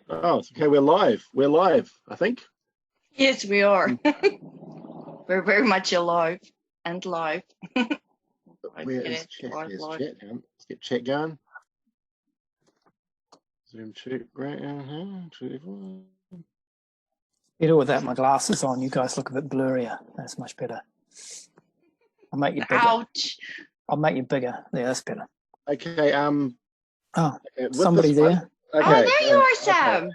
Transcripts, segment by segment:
Oh, it's okay. We're live. We're live, I think. Yes, we are. We're very much alive and live. Where is chat? There's chat. Let's get chat going. Zoom check right here. Better without my glasses on. You guys look a bit blurrier. That's much better. I'll make you bigger. Ouch. I'll make you bigger. Yeah, that's better. Okay. Oh, okay, somebody there. Okay. Oh, there you are, Sam.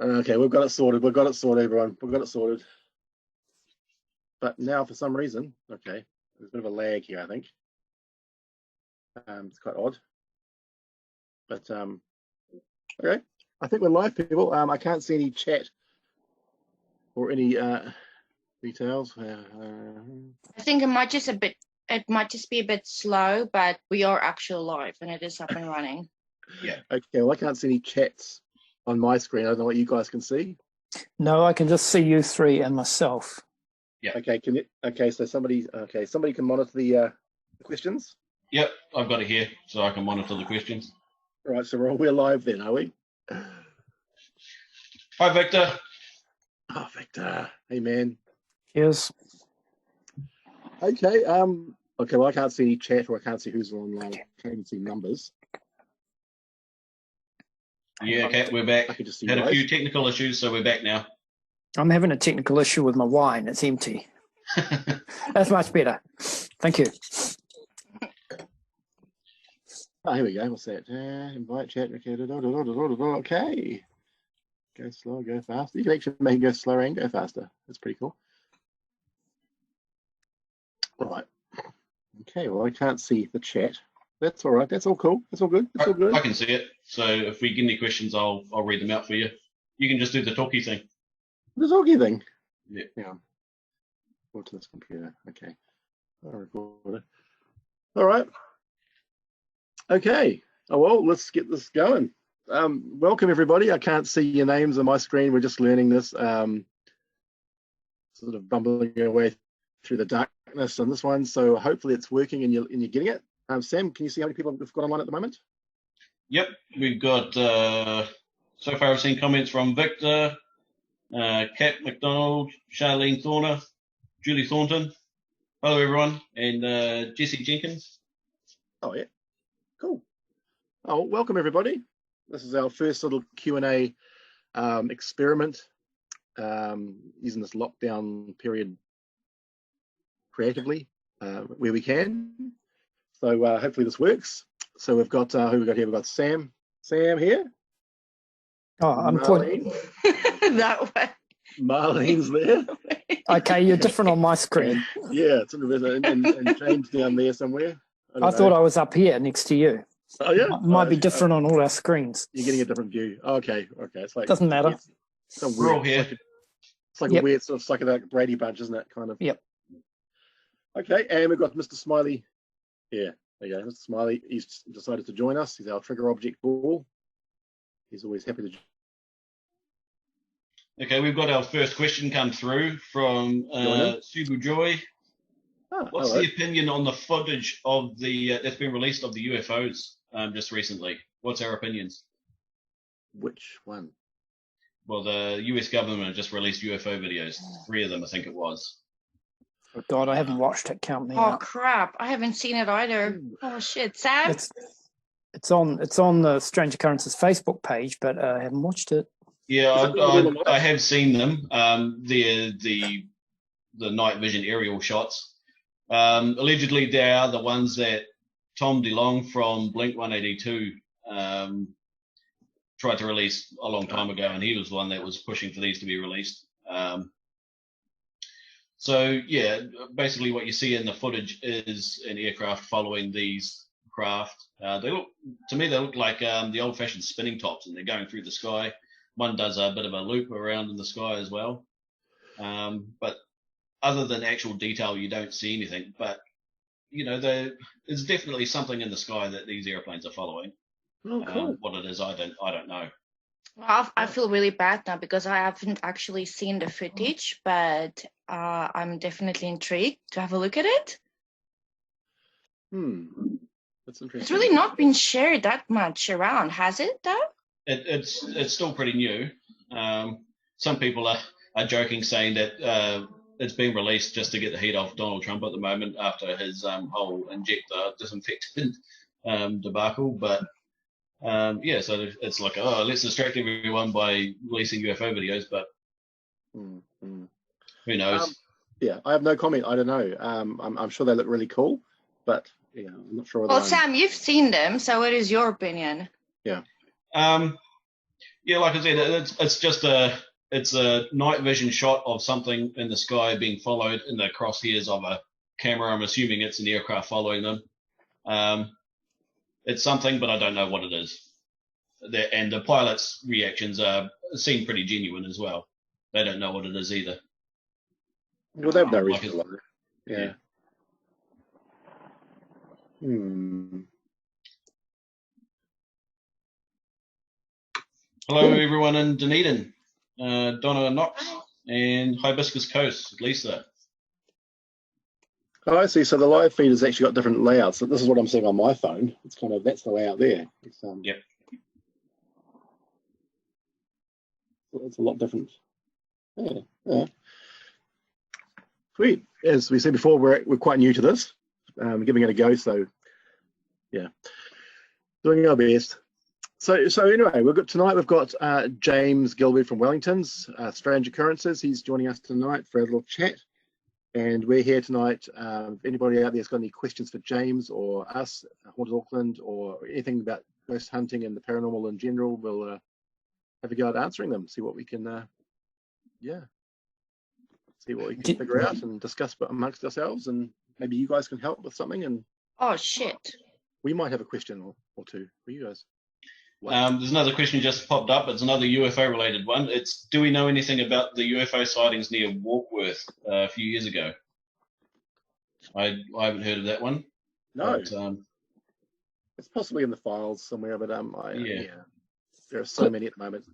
Okay, we've got it sorted. We've got it sorted, everyone. We've got it sorted. But now, for some reason, okay, there's a bit of a lag here, I think. It's quite odd. But okay, I think we're live, people. I can't see any chat or any details. I think it might just be a bit slow, but we are actually live and it is up and running. Yeah. Okay. Well, I can't see any chats on my screen. I don't know what you guys can see. No, I can just see you three and myself. Yeah. Okay. So somebody can monitor the questions. Yep, I've got it here, so I can monitor the questions. All right. So we're live then, are we? Hi, Victor. Oh, Victor. Hey, man. Yes. Okay. Okay. Well, I can't see any chat, or I can't see who's online. I can't even see numbers. Yeah, okay, we're back. I can just see Had guys. a few technical issues, so we're back now. I'm having a technical issue with my wine. It's empty. That's much better. Thank you. Oh, here we go. What's that? Invite chat. Okay. Go slow, go faster. You can actually make it go slower and go faster. That's pretty cool. Right. Okay. Well, I can't see the chat. That's all right. That's all cool. That's all good. That's all good. I can see it, so if we get any questions, I'll read them out for you. You can just do the talkie thing. The talkie thing. Yeah. Yeah. Go to this computer. Okay. I'll record it. All right. Okay. Oh, well, let's get this going. Welcome, everybody. I can't see your names on my screen. We're just learning this, sort of bumbling our way through the darkness on this one. So hopefully it's working and you're getting it. Sam, can you see how many people we've got online at the moment? Yep, we've got, so far I've seen comments from Victor, Kat McDonald, Charlene Thorner, Julie Thornton. Hello, everyone. And Jesse Jenkins. Oh, yeah. Cool. Oh, welcome, everybody. This is our first little Q&A experiment using this lockdown period creatively where we can. So hopefully this works. So we've got, who we got here? We've got Sam. Sam here. Oh, I'm pointing. That way. Marlene's there. Okay, you're different on my screen. Yeah, it's and James down there somewhere. I thought I was up here next to you. Oh, yeah? Might be different on all our screens. You're getting a different view. Okay. It's like, Doesn't matter. It's a We're all weird, here. it's like a weird sort of psychedelic Brady Bunch, isn't it? Kind of. Yep. Okay, and we've got Mr. Smiley here. There you go, Mr. Smiley. He's decided to join us. He's our trigger object ball. He's always happy to. Okay, we've got our first question come through from Subu Joy. Oh, What's hello. the opinion on the footage of the that's been released of the UFOs just recently? What's our opinions? Which one? Well, the US government just released UFO videos. 3 of them, I think it was. Oh, God, I haven't watched it. Count me Oh, out. crap. I haven't seen it either. Oh, shit. Sam? It's on the Strange Occurrences Facebook page, but I haven't watched it. Yeah, I have seen them. They're the night vision aerial shots. Allegedly, they are the ones that Tom DeLonge from Blink 182 tried to release a long time ago, and he was the one that was pushing for these to be released. So, yeah, basically what you see in the footage is an aircraft following these craft. They look like the old-fashioned spinning tops, and they're going through the sky. One does a bit of a loop around in the sky as well. But other than actual detail, you don't see anything. But, you know, there's definitely something in the sky that these airplanes are following. Oh, cool. What it is, I don't know. Well, I feel really bad now because I haven't actually seen the footage, but I'm definitely intrigued to have a look at it. That's interesting. It's really not been shared that much around, has it, though? it's still pretty new. Some people are joking, saying that it's been released just to get the heat off Donald Trump at the moment after his whole injector disinfectant debacle. But yeah, so it's like, oh, let's distract everyone by releasing UFO videos, but who knows? Yeah, I have no comment. I don't know. I'm sure they look really cool, but yeah, I'm not sure. Well, Sam, you've seen them, so what is your opinion? Yeah. Yeah, like I said, it's just a night vision shot of something in the sky being followed in the crosshairs of a camera. I'm assuming it's an aircraft following them. It's something, but I don't know what it is. And the pilot's reactions seem pretty genuine as well. They don't know what it is either. Well, they have no reason to lie. Yeah. Hello, everyone in Dunedin, Donna and Knox, and Hibiscus Coast, Lisa. Oh, I see. So the live feed has actually got different layouts. So this is what I'm seeing on my phone. It's kind of, that's the layout there. It's, Yep. It's a lot different. Yeah. Sweet. As we said before, we're quite new to this. Giving it a go. So yeah, doing our best. So anyway, tonight we've got James Gilberd from Wellington's Strange Occurrences. He's joining us tonight for a little chat. And we're here tonight. If anybody out there's got any questions for James or us, Haunted Auckland, or anything about ghost hunting and the paranormal in general, we'll have a go at answering them. See what we can, see what we can figure out and discuss amongst ourselves. And maybe you guys can help with something. And oh shit, we might have a question or two for you guys. There's another question just popped up. It's another UFO related one. It's, do we know anything about the UFO sightings near Warkworth a few years ago? I haven't heard of that one. No. But, it's possibly in the files somewhere, but yeah. There are so many at the moment.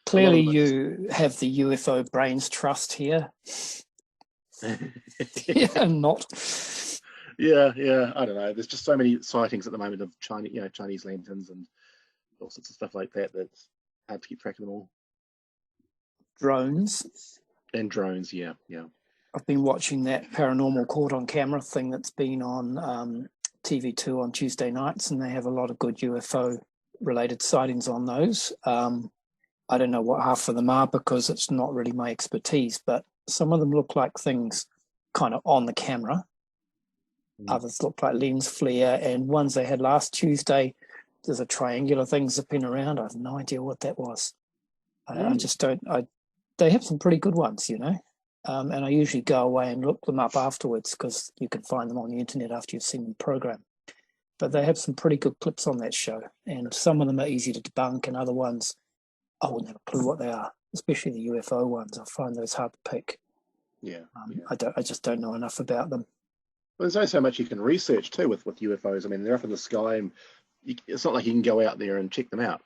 Clearly you have the UFO Brains Trust here. Yeah, not. Yeah, I don't know. There's just so many sightings at the moment of Chinese lanterns and all sorts of stuff like that. That's hard to keep track of them all. Drones. And drones, yeah. I've been watching that Paranormal Caught on Camera thing that's been on TV2 on Tuesday nights, and they have a lot of good UFO-related sightings on those. I don't know what half of them are because it's not really my expertise, but some of them look like things kind of on the camera. Others look like lens flare, and ones they had last Tuesday, there's a triangular thing zipping around. I have no idea what that was. I just don't. They have some pretty good ones, and I usually go away and look them up afterwards because you can find them on the internet after you've seen the program. But they have some pretty good clips on that show, and some of them are easy to debunk, and other ones I wouldn't have a clue what they are, especially the UFO ones. I find those hard to pick. Yeah. I just don't know enough about them. Well, there's only so much you can research too with UFOs. I mean, they're up in the sky, and it's not like you can go out there and check them out.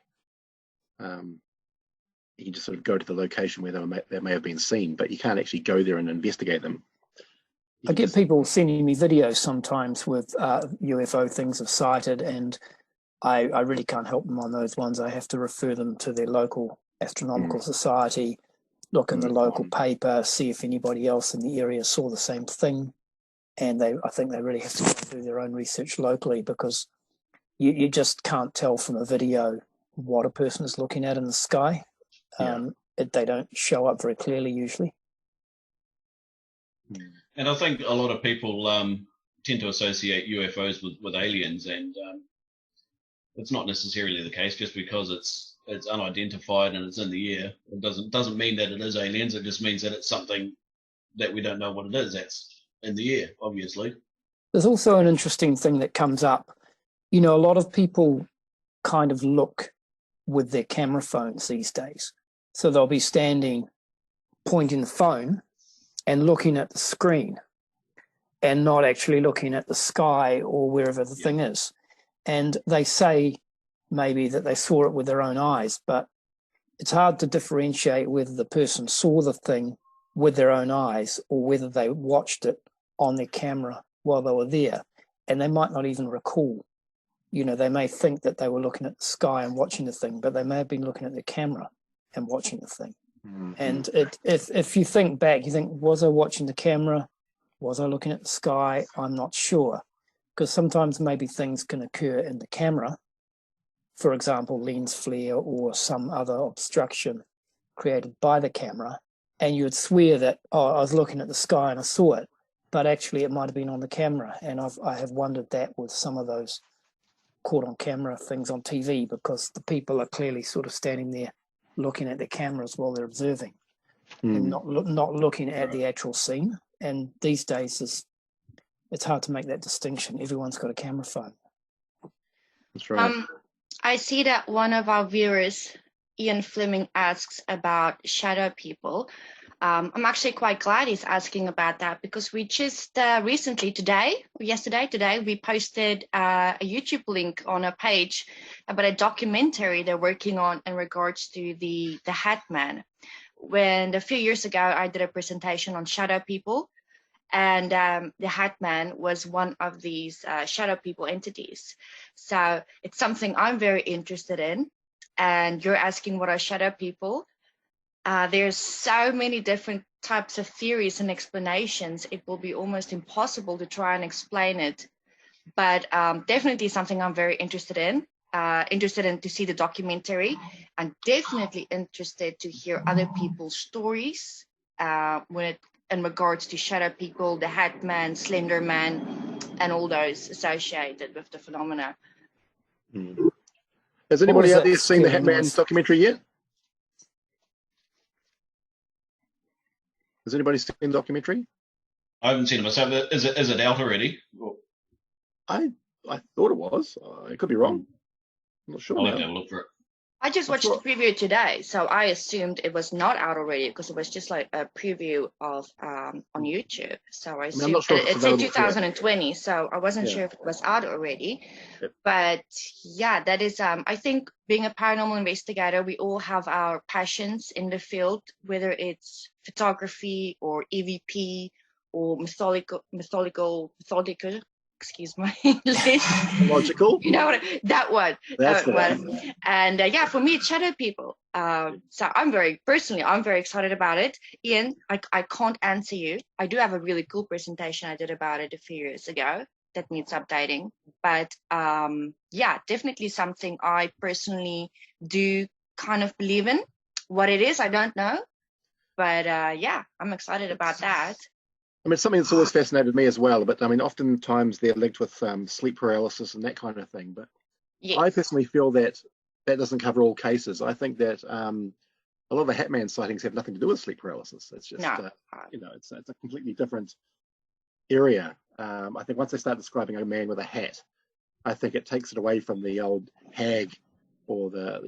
You can just sort of go to the location where they may have been seen, but you can't actually go there and investigate them. I get people sending me videos sometimes with UFO things I've sighted, and I really can't help them on those ones. I have to refer them to their local astronomical society, look in the local paper, see if anybody else in the area saw the same thing. And I think they really have to go and do their own research locally, because you just can't tell from a video what a person is looking at in the sky. They don't show up very clearly usually. And I think a lot of people tend to associate UFOs with aliens, and it's not necessarily the case. Just because it's unidentified and it's in the air, it doesn't mean that it is aliens. It just means that it's something that we don't know what it is. That's in the air, obviously. There's also an interesting thing that comes up. A lot of people kind of look with their camera phones these days. So they'll be standing, pointing the phone and looking at the screen and not actually looking at the sky or wherever the thing is. And they say maybe that they saw it with their own eyes, but it's hard to differentiate whether the person saw the thing with their own eyes or whether they watched it on their camera while they were there, and they might not even recall You know, they may think that they were looking at the sky and watching the thing, but they may have been looking at the camera and watching the thing. Mm-hmm. And if you think back, you think, was I watching the camera? Was I looking at the sky? I'm not sure. Because sometimes maybe things can occur in the camera, for example, lens flare or some other obstruction created by the camera, and you would swear that, oh, I was looking at the sky and I saw it, but actually it might have been on the camera. And I have wondered that with some of those caught on camera things on TV, because the people are clearly sort of standing there looking at the cameras while they're observing and not looking at the actual scene. And these days it's hard to make that distinction. Everyone's got a camera phone. That's right. I see that one of our viewers, Ian Fleming, asks about shadow people. I'm actually quite glad he's asking about that, because we just recently, today, we posted a YouTube link on a page about a documentary they're working on in regards to the Hat Man. When a few years ago, I did a presentation on shadow people, and the Hat Man was one of these shadow people entities. So it's something I'm very interested in. And you're asking what are shadow people? There's so many different types of theories and explanations. It will be almost impossible to try and explain it. But definitely something I'm very interested in to see the documentary. I'm definitely interested to hear other people's stories in regards to shadow people, the Hat Man, Slender Man, and all those associated with the phenomena. Has anybody out there seen the scary Hat Man noise? documentary yet? Has anybody seen the documentary? I haven't seen it myself. Is it out already? I thought it was. I could be wrong. I'm not sure. I'll have now. to have a look for it. I just watched the preview today, so I assumed it was not out already, because it was just like a preview of on YouTube. So I assumed I'm not sure if it's in available yet. 2020, so I wasn't sure if it was out already. Yep. But yeah, that is I think being a paranormal investigator, we all have our passions in the field, whether it's photography or EVP or mythological. Excuse my English. Logical. You know what? That one. That's the one. And yeah, for me, it's shadow people. So I'm very excited about it. Ian, I can't answer you. I do have a really cool presentation I did about it a few years ago that needs updating. But yeah, definitely something I personally do kind of believe in. What it is, I don't know. But yeah, I'm excited about that. I mean, it's something that's always fascinated me as well. But I mean, oftentimes they're linked with sleep paralysis and that kind of thing. But Yes. I personally feel that doesn't cover all cases. I think that a lot of the Hat Man sightings have nothing to do with sleep paralysis. It's just, it's a completely different area. I think once they start describing a man with a hat, I think it takes it away from the old hag or the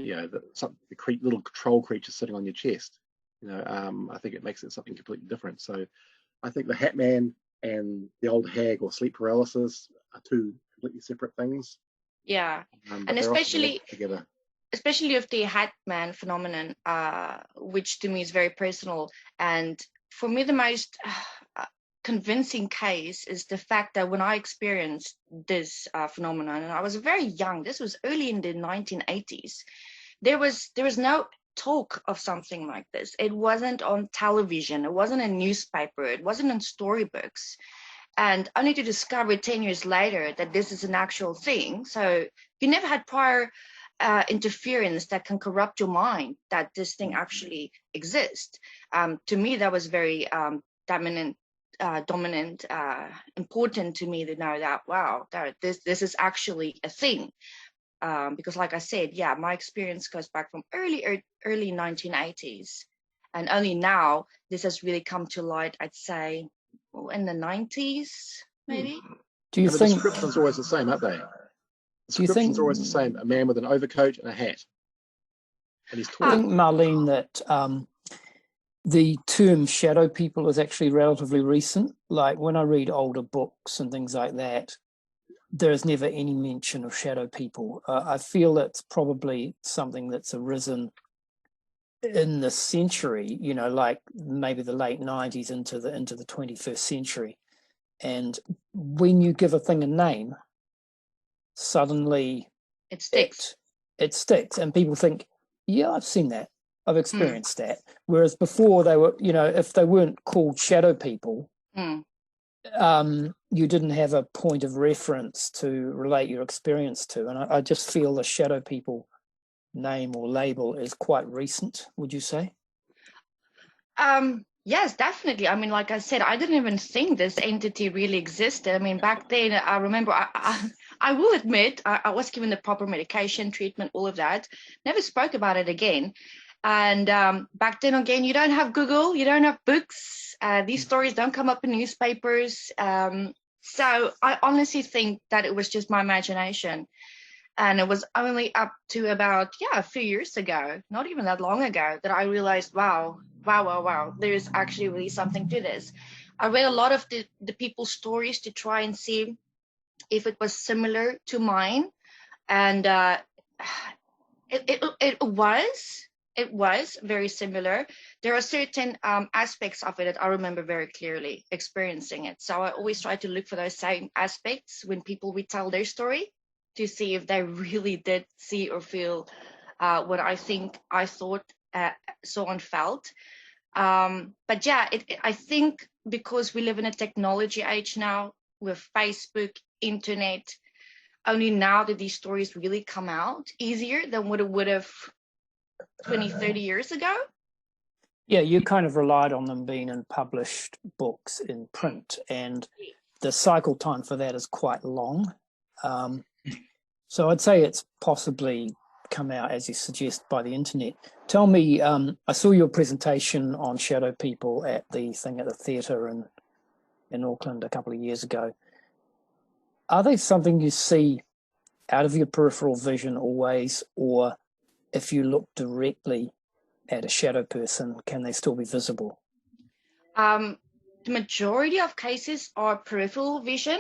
little troll creature sitting on your chest. I think it makes it something completely different. So I think the Hat Man and the old hag or sleep paralysis are two completely separate things. Yeah, and especially with the Hat Man phenomenon, which to me is very personal. And for me, the most convincing case is the fact that when I experienced this phenomenon, and I was very young, this was early in the 1980s, there was no talk of something like this. It wasn't on television, it wasn't in newspaper, it wasn't in storybooks, and only to discover 10 years later that this is an actual thing. So you never had prior interference that can corrupt your mind that this thing actually exists. To me, that was very dominant, important to me to know that, wow, this is actually a thing. Because like I said, yeah, my experience goes back from early 1980s, and only now this has really come to light, I'd say, in the 90s, maybe. Do you the think description's always the same, aren't they? The description's always the same: a man with an overcoat and a hat, and he's tall. I think, Marlene, that the term shadow people is actually relatively recent. Like when I read older books and things like that, there is never any mention of shadow people. I feel it's probably something that's arisen in the century, like maybe the late 90s into the 21st century. And when you give a thing a name, suddenly It sticks. It sticks, and people think, yeah, I've seen that, I've experienced that. Whereas before they were, if they weren't called shadow people, you didn't have a point of reference to relate your experience to. And I just feel the shadow people name or label is quite recent, would you say? Yes, definitely. I mean, like I said, I didn't even think this entity really existed. I mean, back then, I remember, I will admit, I was given the proper medication, treatment, all of that. Never spoke about it again. And back then, again, you don't have Google, you don't have books. These stories don't come up in newspapers. So I honestly think that it was just my imagination. And it was only up to about, a few years ago, not even that long ago, that I realized, wow, there's actually really something to this. I read a lot of the people's stories to try and see if it was similar to mine. And it was very similar. There are certain aspects of it that I remember very clearly experiencing it. So I always try to look for those same aspects when people retell their story, to see if they really did see or feel what I think I thought, saw and felt. But yeah, I think because we live in a technology age now with Facebook, internet, only now that these stories really come out easier than what it would have 20, 30 years ago. Yeah, you kind of relied on them being in published books in print, and the cycle time for that is quite long. So I'd say it's possibly come out, as you suggest, by the internet. Tell me, I saw your presentation on shadow people at the thing at the theatre in Auckland a couple of years ago. Are they something you see out of your peripheral vision always, or if you look directly at a shadow person, can they still be visible? The majority of cases are peripheral vision,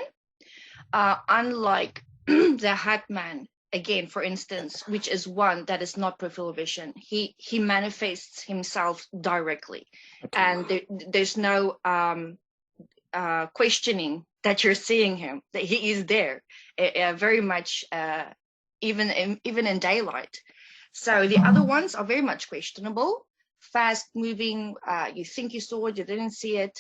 unlike the Hat Man, again, for instance, which is one that is not peripheral vision. He manifests himself directly, and there's no questioning that you're seeing him, that he is there, very much, even in daylight. So the other ones are very much questionable, fast moving. You think you saw it, you didn't see it.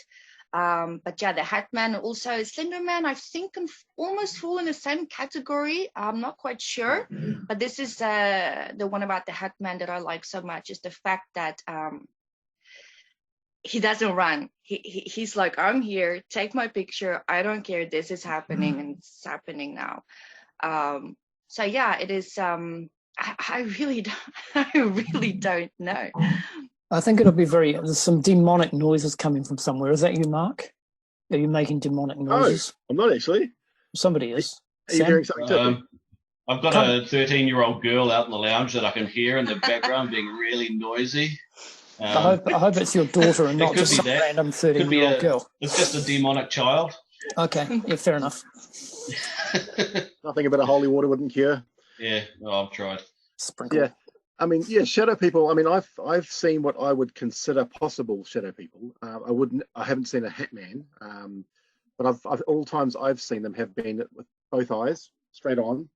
But yeah, the Hat Man, also Slender Man, I think can almost fall in the same category. I'm not quite sure, but this is the one about the Hat Man that I like so much, is the fact that he doesn't run. He's like, I'm here, take my picture, I don't care, this is happening, and it's happening now. So yeah, it is. I really don't know. I think it'll be there's some demonic noises coming from somewhere. Is that you, Mark? Are you making demonic noises? No, I'm not actually. Somebody is. Are you hearing something too? I've got a 13-year-old girl out in the lounge that I can hear in the background being really noisy. I hope it's your daughter and not just some random 13-year-old girl. It's just a demonic child. Okay, yeah, fair enough. Nothing about a holy water wouldn't cure. Yeah, well, I've tried. Sprinkle. Yeah. I mean, yeah, shadow people. I mean, I've seen what I would consider possible shadow people. I haven't seen a Hitman, but all times I've seen them have been with both eyes straight on.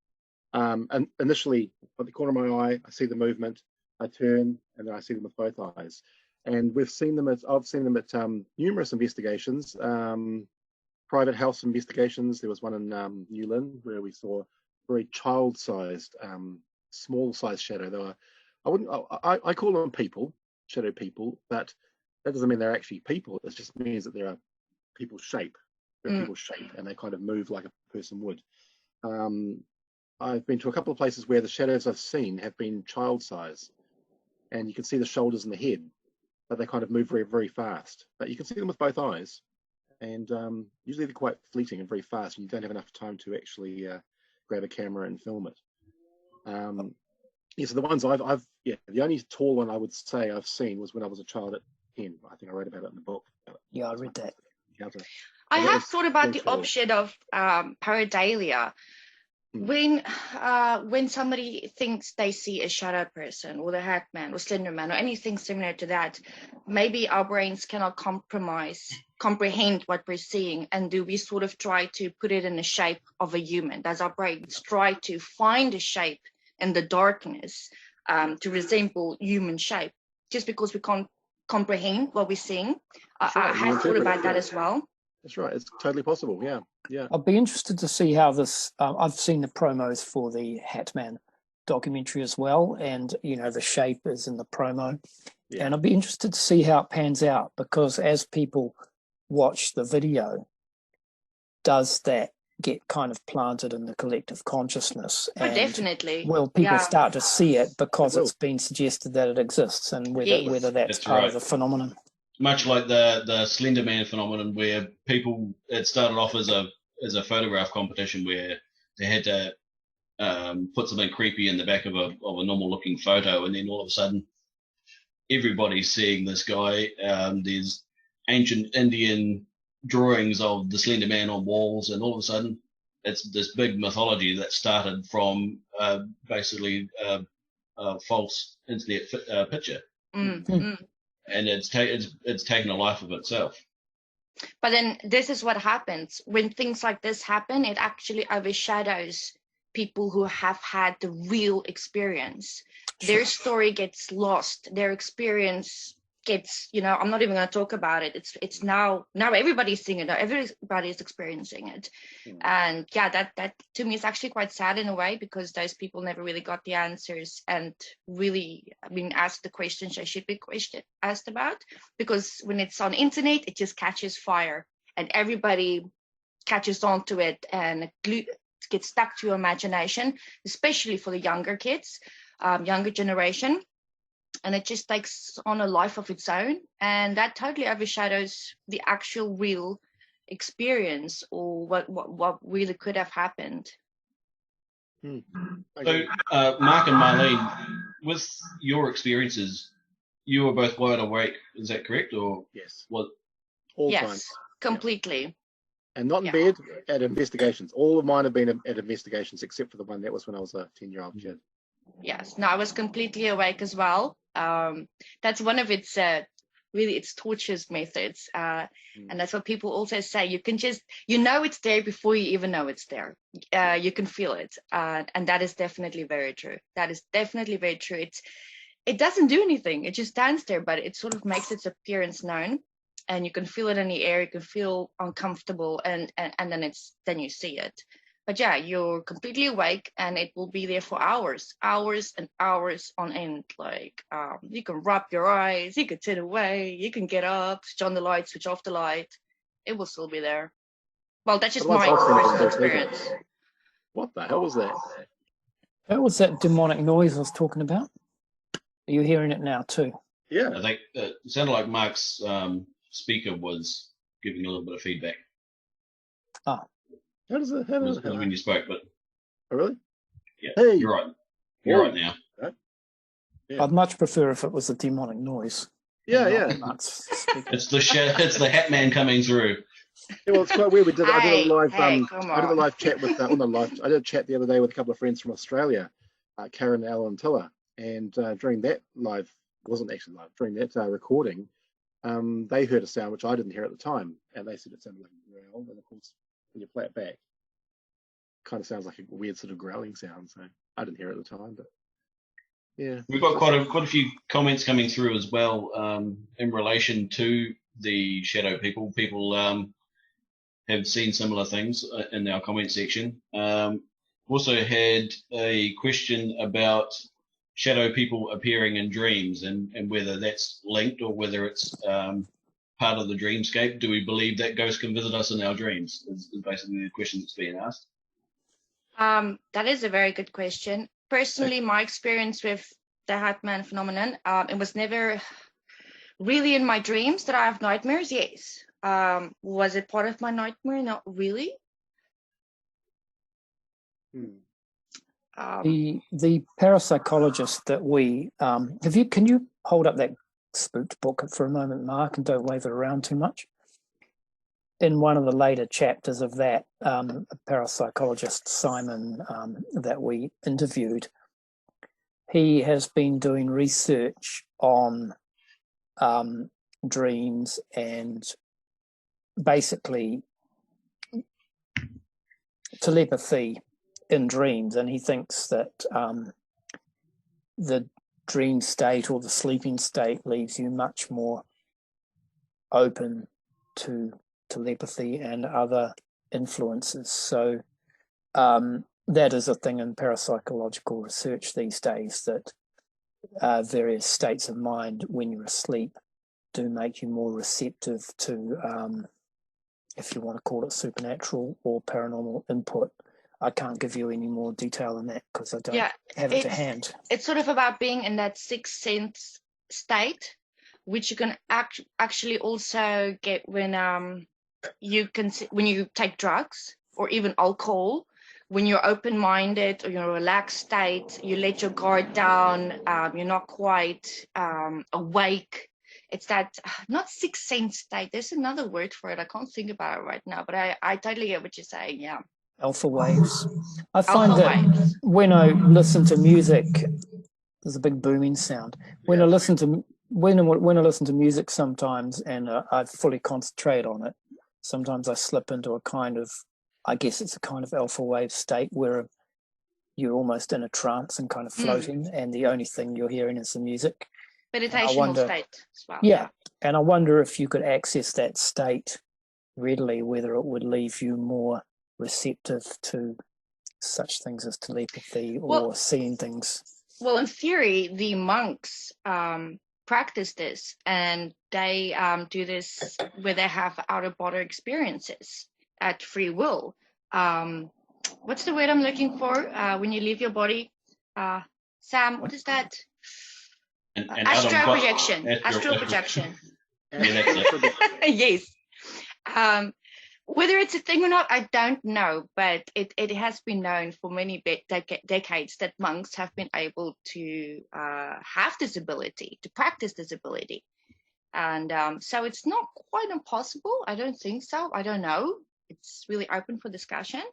And initially, at the corner of my eye, I see the movement. I turn, and then I see them with both eyes. And I've seen them at numerous investigations, private house investigations. There was one in New Lynn where we saw very child-sized, small-sized shadow. I call them people, shadow people, but that doesn't mean they're actually people. It just means that they're people's shape. They're people's shape, and they kind of move like a person would. I've been to a couple of places where the shadows I've seen have been child size, and you can see the shoulders and the head, but they kind of move very, very fast. But you can see them with both eyes, and usually they're quite fleeting and very fast, and you don't have enough time to actually grab a camera and film it. So the ones the only tall one I would say I've seen was when I was a child at 10. I think I wrote about it in the book. Yeah, I read that. I have thought about the option of pareidolia, When somebody thinks they see a shadow person or the hat man or slender man or anything similar to that, maybe our brains cannot comprehend what we're seeing, and do we sort of try to put it in the shape of a human? Does our brains try to find a shape in the darkness to resemble human shape, just because we can't comprehend what we're seeing? Right. I have thought about that as well. That's right. It's totally possible. Yeah. I'd be interested to see how this. I've seen the promos for the Hatman documentary as well, and the shape is in the promo, and I'd be interested to see how it pans out, because as people watch the video, does that get kind of planted in the collective consciousness? And definitely. Will people start to see it because it's been suggested that it exists, and whether that's part of the phenomenon? Much like the Slender Man phenomenon, where it started off as a photograph competition where they had to put something creepy in the back of a normal looking photo, and then all of a sudden everybody's seeing this guy. There's ancient Indian drawings of the Slender Man on walls, and all of a sudden it's this big mythology that started from basically a false internet picture. And it's taken a life of itself. But then this is what happens when things like this happen. It actually overshadows people who have had the real experience. Their story gets lost. Their experience gets, I'm not even going to talk about it. It's now everybody's seeing it. Everybody's experiencing it. And that to me is actually quite sad in a way, because those people never really got the answers and really been asked the questions they should be asked about. Because when it's on internet, it just catches fire and everybody catches onto it, and it gets stuck to your imagination, especially for the younger kids, younger generation. And it just takes on a life of its own, and that totally overshadows the actual real experience, or what really could have happened. So, Mark and Marlene, with your experiences, you were both wide awake. Is that correct, or yes? What? All yes, times. completely. And not in bed, at investigations. All of mine have been at investigations, except for the one that was when I was a 10-year-old kid. Yes, no, I was completely awake as well. That's one of its its torturous methods, and that's what people also say. You can just it's there before you even know it's there. You can feel it, and that is definitely very true. That is definitely very true. It doesn't do anything. It just stands there, but it sort of makes its appearance known, and you can feel it in the air. You can feel uncomfortable, and then you see it. But you're completely awake, and it will be there for hours and hours on end. Like, you can rub your eyes, you can sit away, you can get up, switch on the light, switch off the light. It will still be there. Well, that's just my personal experience. What the hell was that? That was that demonic noise I was talking about. Are you hearing it now too? Yeah. I think it sounded like Mark's speaker was giving a little bit of feedback. Oh. How does it? It was when you spoke, but oh, really? Yeah. Hey. You're right. You're right now. Yeah. I'd much prefer if it was a demonic noise. Yeah. It's the Hat Man coming through. Yeah, well, it's quite weird. I did a live I did a live chat with I did a chat the other day with a couple of friends from Australia, Karen, Al, and Tilla, and during that live, it wasn't actually live, during that recording, they heard a sound which I didn't hear at the time, and they said it sounded like a growl, and of course when you play it back, it kind of sounds like a weird sort of growling sound, so I didn't hear it at the time, but yeah. We've got quite a few comments coming through as well in relation to the shadow people. People have seen similar things in our comment section. Also had a question about shadow people appearing in dreams, and whether that's linked or whether it's part of the dreamscape. Do we believe that ghosts can visit us in our dreams? Is basically the question that's being asked. That is a very good question. Personally, my experience with the Hatman phenomenon, it was never really in my dreams that I have nightmares. Yes. Was it part of my nightmare? Not really. The parapsychologist that we can you hold up that spooked book for a moment, Mark, and don't wave it around too much? in one of the later chapters of that, a parapsychologist, Simon, that we interviewed, he has been doing research on dreams and basically telepathy in dreams, and he thinks that the dream state or the sleeping state leaves you much more open to telepathy and other influences. So that is a thing in parapsychological research these days, that various states of mind when you're asleep do make you more receptive to, if you want to call it supernatural or paranormal input. I can't give you any more detail than that because I don't have it to hand. It's sort of about being in that sixth sense state, which you can actually also get when you take drugs or even alcohol. When you're open-minded or you're in a relaxed state, you let your guard down. You're not quite awake. It's that not sixth sense state. There's another word for it. I can't think about it right now, but I totally get what you're saying. Yeah. Alpha waves. I find that when I listen to music, there's a big booming sound. When I listen to music sometimes, and I fully concentrate on it, sometimes I slip into a kind of, I guess it's a kind of alpha wave state where you're almost in a trance and kind of floating, and the only thing you're hearing is the music. Meditational state as well. Yeah, and I wonder if you could access that state readily, whether it would leave you more receptive to such things as telepathy or seeing things. Well, in theory, the monks practice this, and they do this where they have out-of-body experiences at free will. What's the word I'm looking for when you leave your body? Sam, what is that? Astral projection. Astral projection. Yeah, that's it. Yes. Whether it's a thing or not, I don't know, but it has been known for many decades that monks have been able to have this ability, to practice this ability. And so it's not quite impossible. I don't think so. I don't know. It's really open for discussion.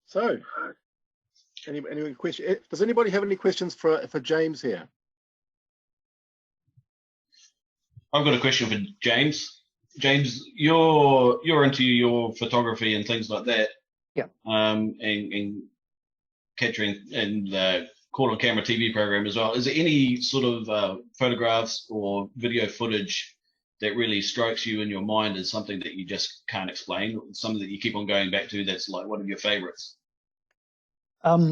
So, any question? Does anybody have any questions for James here? I've got a question for James. James, you're into your photography and things like that. Yeah. And capturing and the caught on camera TV program as well. Is there any sort of photographs or video footage that really strikes you in your mind as something that you just can't explain, something that you keep on going back to that's like one of your favorites? My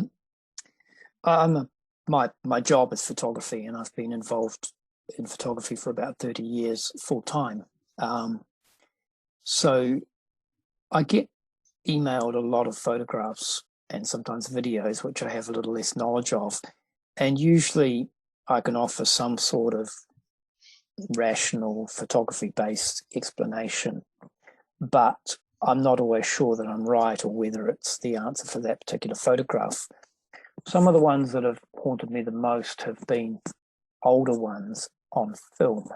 job is photography, and I've been involved in photography for about 30 years full time. So I get emailed a lot of photographs and sometimes videos, which I have a little less knowledge of. And usually I can offer some sort of rational photography-based explanation, but I'm not always sure that I'm right or whether it's the answer for that particular photograph. Some of the ones that have haunted me the most have been older ones on film.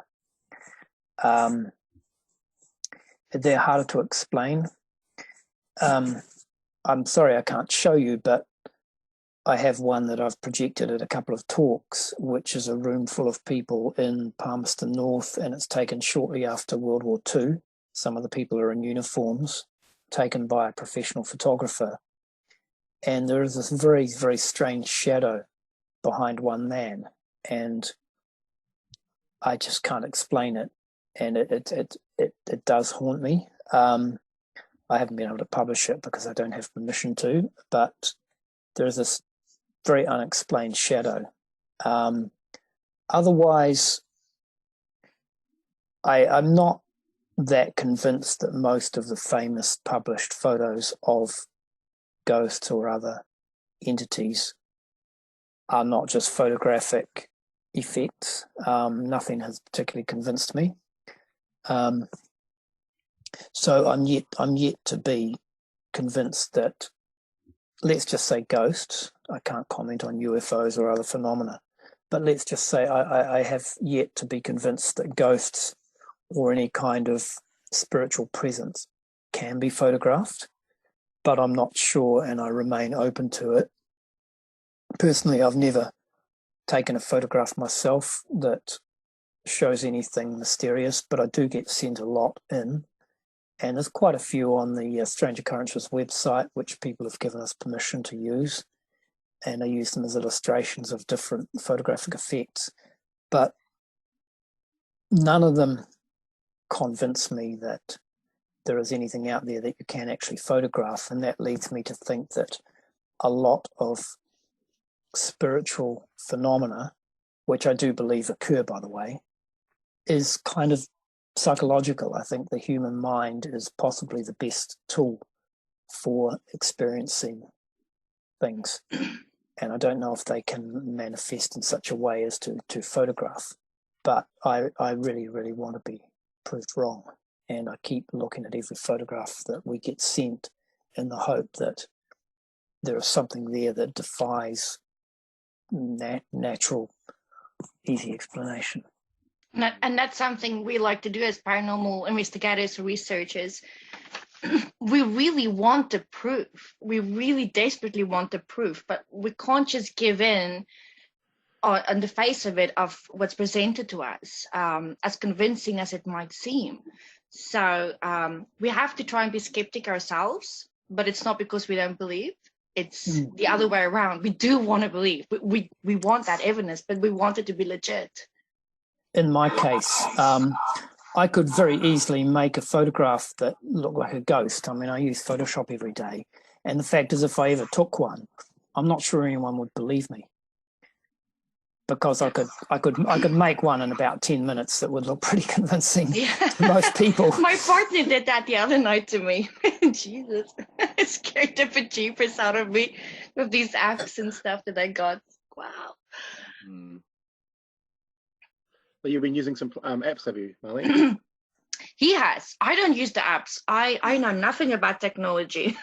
They're harder to explain. I'm sorry I can't show you, but I have one that I've projected at a couple of talks, which is a room full of people in Palmerston North, and it's taken shortly after World War II. Some of the people are in uniforms, taken by a professional photographer. And there is this very, very strange shadow behind one man, and I just can't explain it. And it does haunt me. I haven't been able to publish it because I don't have permission to, but there's this very unexplained shadow. Otherwise, I'm not that convinced that most of the famous published photos of ghosts or other entities are not just photographic effects. Nothing has particularly convinced me. So I'm yet to be convinced that, let's just say, ghosts. I can't comment on UFOs or other phenomena, But let's just say I have yet to be convinced that ghosts or any kind of spiritual presence can be photographed, but I'm not sure, and I remain open to it. Personally, I've never taken a photograph myself that shows anything mysterious, but I do get sent a lot in, and there's quite a few on the Strange Occurrences website which people have given us permission to use, and I use them as illustrations of different photographic effects, but none of them convince me that there is anything out there that you can actually photograph, and that leads me to think that a lot of spiritual phenomena, which I do believe occur, by the way, is kind of psychological. I think the human mind is possibly the best tool for experiencing things, and I don't know if they can manifest in such a way as to photograph, but I really, really want to be proved wrong, and I keep looking at every photograph that we get sent in the hope that there is something there that defies natural, easy explanation. And that's something we like to do as paranormal investigators or researchers. We really want the proof. We really desperately want the proof, but we can't just give in on the face of it, of what's presented to us, as convincing as it might seem. So we have to try and be skeptic ourselves, but it's not because we don't believe. It's the other way around. We do want to believe. We want that evidence, but we want it to be legit. In my case, I could very easily make a photograph that looked like a ghost. I mean, I use Photoshop every day. And the fact is, if I ever took one, I'm not sure anyone would believe me, because I could make one in about 10 minutes that would look pretty convincing to most people. My partner did that the other night to me. Jesus, it scared the bejeepers out of me with these apps and stuff that I got. Wow. But you've been using some apps, have you, Marlene? He has. I don't use the apps. I know nothing about technology.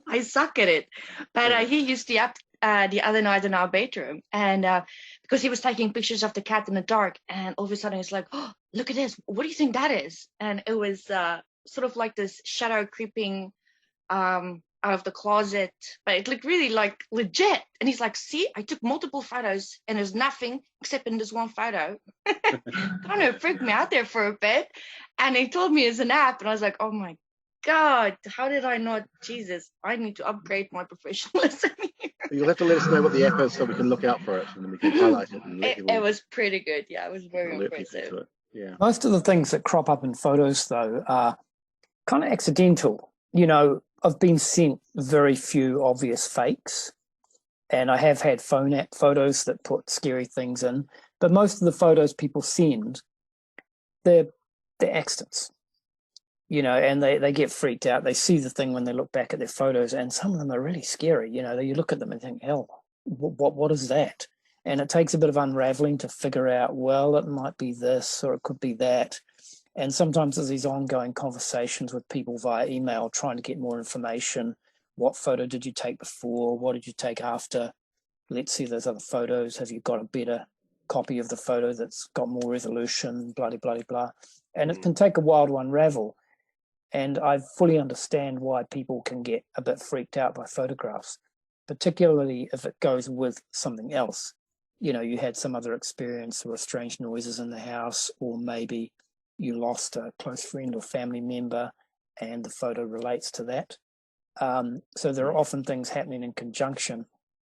I suck at it. But he used the app the other night in our bedroom, and because he was taking pictures of the cat in the dark, and all of a sudden he's like, "Oh, look at this! What do you think that is?" And it was sort of like this shadow creeping out of the closet, but it looked really like legit. And he's like, "See, I took multiple photos, and there's nothing except in this one photo." Kind of freaked me out there for a bit, and he told me it's an app, and I was like, "Oh my God, how did I not? Jesus, I need to upgrade my professionalism here." You'll have to let us know what the app is so we can look out for it, and then we can highlight it. And it was pretty good. Yeah, it was very impressive. Yeah. Most of the things that crop up in photos, though, are kind of accidental. You know, I've been sent very few obvious fakes, and I have had phone app photos that put scary things in, but most of the photos people send, they're accidents. You know, and they get freaked out. They see the thing when they look back at their photos, and some of them are really scary. You know, you look at them and think, hell, what is that? And it takes a bit of unraveling to figure out, well, it might be this or it could be that. And sometimes there's these ongoing conversations with people via email trying to get more information. What photo did you take before? What did you take after? Let's see those other photos. Have you got a better copy of the photo that's got more resolution? Blah, blah, blah, blah. And it can take a while to unravel. And I fully understand why people can get a bit freaked out by photographs, particularly if it goes with something else. You know, you had some other experience or strange noises in the house, or maybe you lost a close friend or family member and the photo relates to that. So there are often things happening in conjunction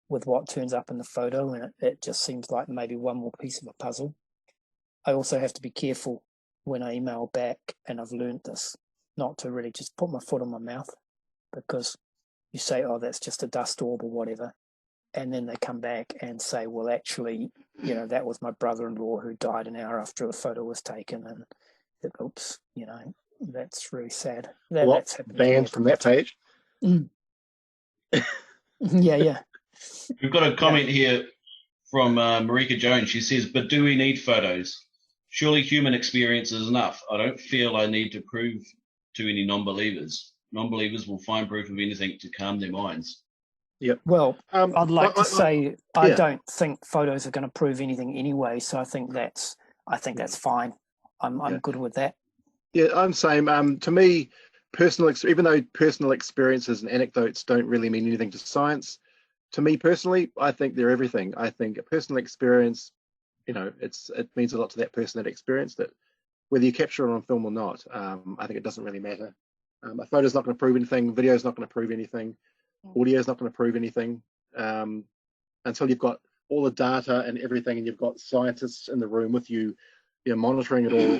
with what turns up in the photo, and it just seems like maybe one more piece of a puzzle. I also have to be careful when I email back, and I've learned this, not to really just put my foot in my mouth, because you say, oh, that's just a dust orb or whatever. And then they come back and say, well, actually, you know, that was my brother-in-law who died an hour after a photo was taken. And oops, you know, that's really sad. That's banned from that page. Yeah. We've got a comment here from Marika Jones. She says, but do we need photos? Surely human experience is enough. I don't feel I need to prove to any non-believers. Non-believers will find proof of anything to calm their minds. Yep. Well, I'd like to say I yeah. don't think photos are going to prove anything anyway. So I think that's fine. I'm good with that. Yeah, I'm same. To me, even though personal experiences and anecdotes don't really mean anything to science, to me personally, I think they're everything. I think a personal experience, it means a lot to that person that experienced it, whether you capture it on film or not. I think it doesn't really matter. A photo's not going to prove anything. Video's not going to prove anything. Audio's not going to prove anything until you've got all the data and everything, and you've got scientists in the room with you, monitoring it all.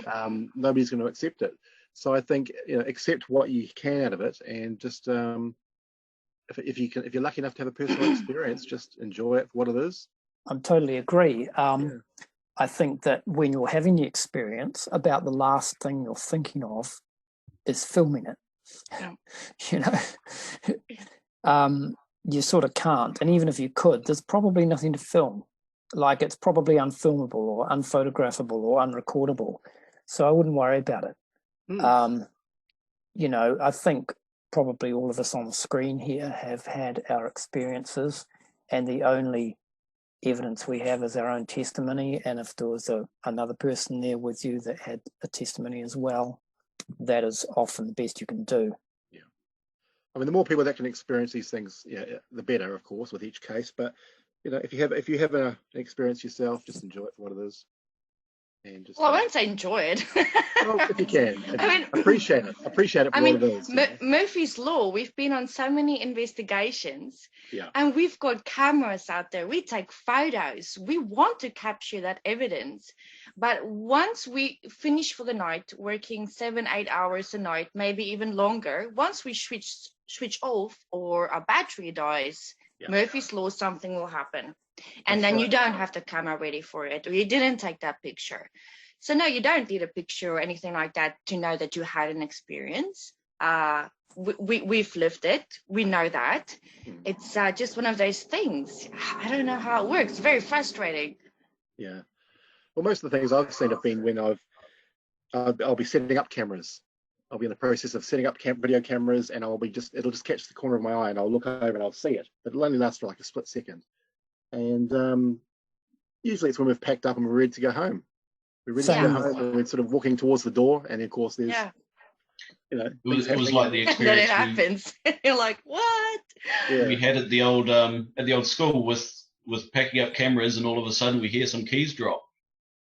Nobody's going to accept it. So I think accept what you can out of it, and just if you're lucky enough to have a personal experience, just enjoy it for what it is. I totally agree. I think that when you're having the experience, about the last thing you're thinking of is filming it. You sort of can't, and even if you could, there's probably nothing to film. Like, it's probably unfilmable or unphotographable or unrecordable, so I wouldn't worry about it. I think probably all of us on the screen here have had our experiences, and the only evidence we have is our own testimony, and if there was another person there with you that had a testimony as well, that is often the best you can do. I mean, the more people that can experience these things, the better, of course, with each case. But if you have an experience yourself, just enjoy it for what it is, and just. Well, I won't say enjoy it. Well, if you can, appreciate it. Appreciate it for what it is. Murphy's Law. We've been on so many investigations, and we've got cameras out there. We take photos. We want to capture that evidence, but once we finish for the night, working 7-8 hours a night, maybe even longer, once we switch off or our battery dies, Murphy's Law, something will happen. And then you don't have the camera ready for it, or you didn't take that picture. So no, you don't need a picture or anything like that to know that you had an experience. We've lived it. We know that. It's just one of those things. I don't know how it works. Very frustrating. Yeah. Well, most of the things I've seen have been when I'll be setting up cameras. I'll be in the process of setting up video cameras, and it'll just catch the corner of my eye, and I'll look over and I'll see it. But it'll only last for like a split second. And usually it's when we've packed up and we're ready to go home. We're ready to go home, and we're sort of walking towards the door, and of course there's, it was like the experience. Then it happens. You're like, what? Yeah. We had at the old school with packing up cameras, and all of a sudden we hear some keys drop.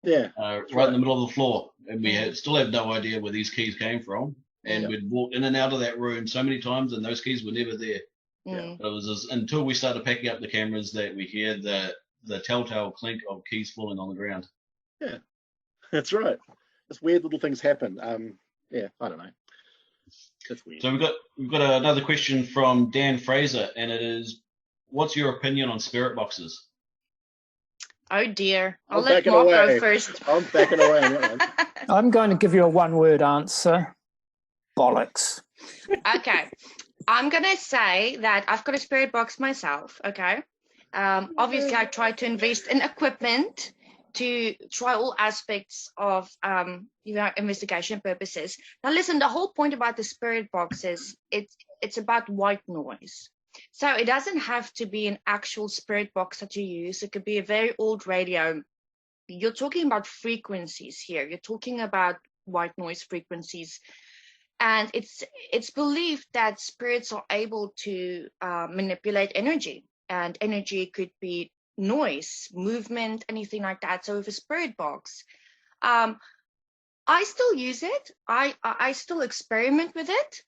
Yeah. Right in the middle of the floor, and we still have no idea where these keys came from. And we'd walked in and out of that room so many times, and those keys were never there. It was until we started packing up the cameras that we hear the telltale clink of keys falling on the ground. Yeah, that's right. Just weird little things happen. I don't know. That's weird. So we've got another question from Dan Fraser, and it is, what's your opinion on spirit boxes? Oh dear. I'll let Mark go first. I'm backing away on that one. I'm going to give you a one-word answer. Bollocks. Okay. I'm going to say that I've got a spirit box myself, okay? Obviously, I try to invest in equipment to try all aspects of, investigation purposes. Now, listen, the whole point about the spirit box is it's about white noise. So it doesn't have to be an actual spirit box that you use. It could be a very old radio. You're talking about frequencies here. You're talking about white noise frequencies. And it's believed that spirits are able to manipulate energy, and energy could be noise, movement, anything like that. So with a spirit box, I still use it. I still experiment with it.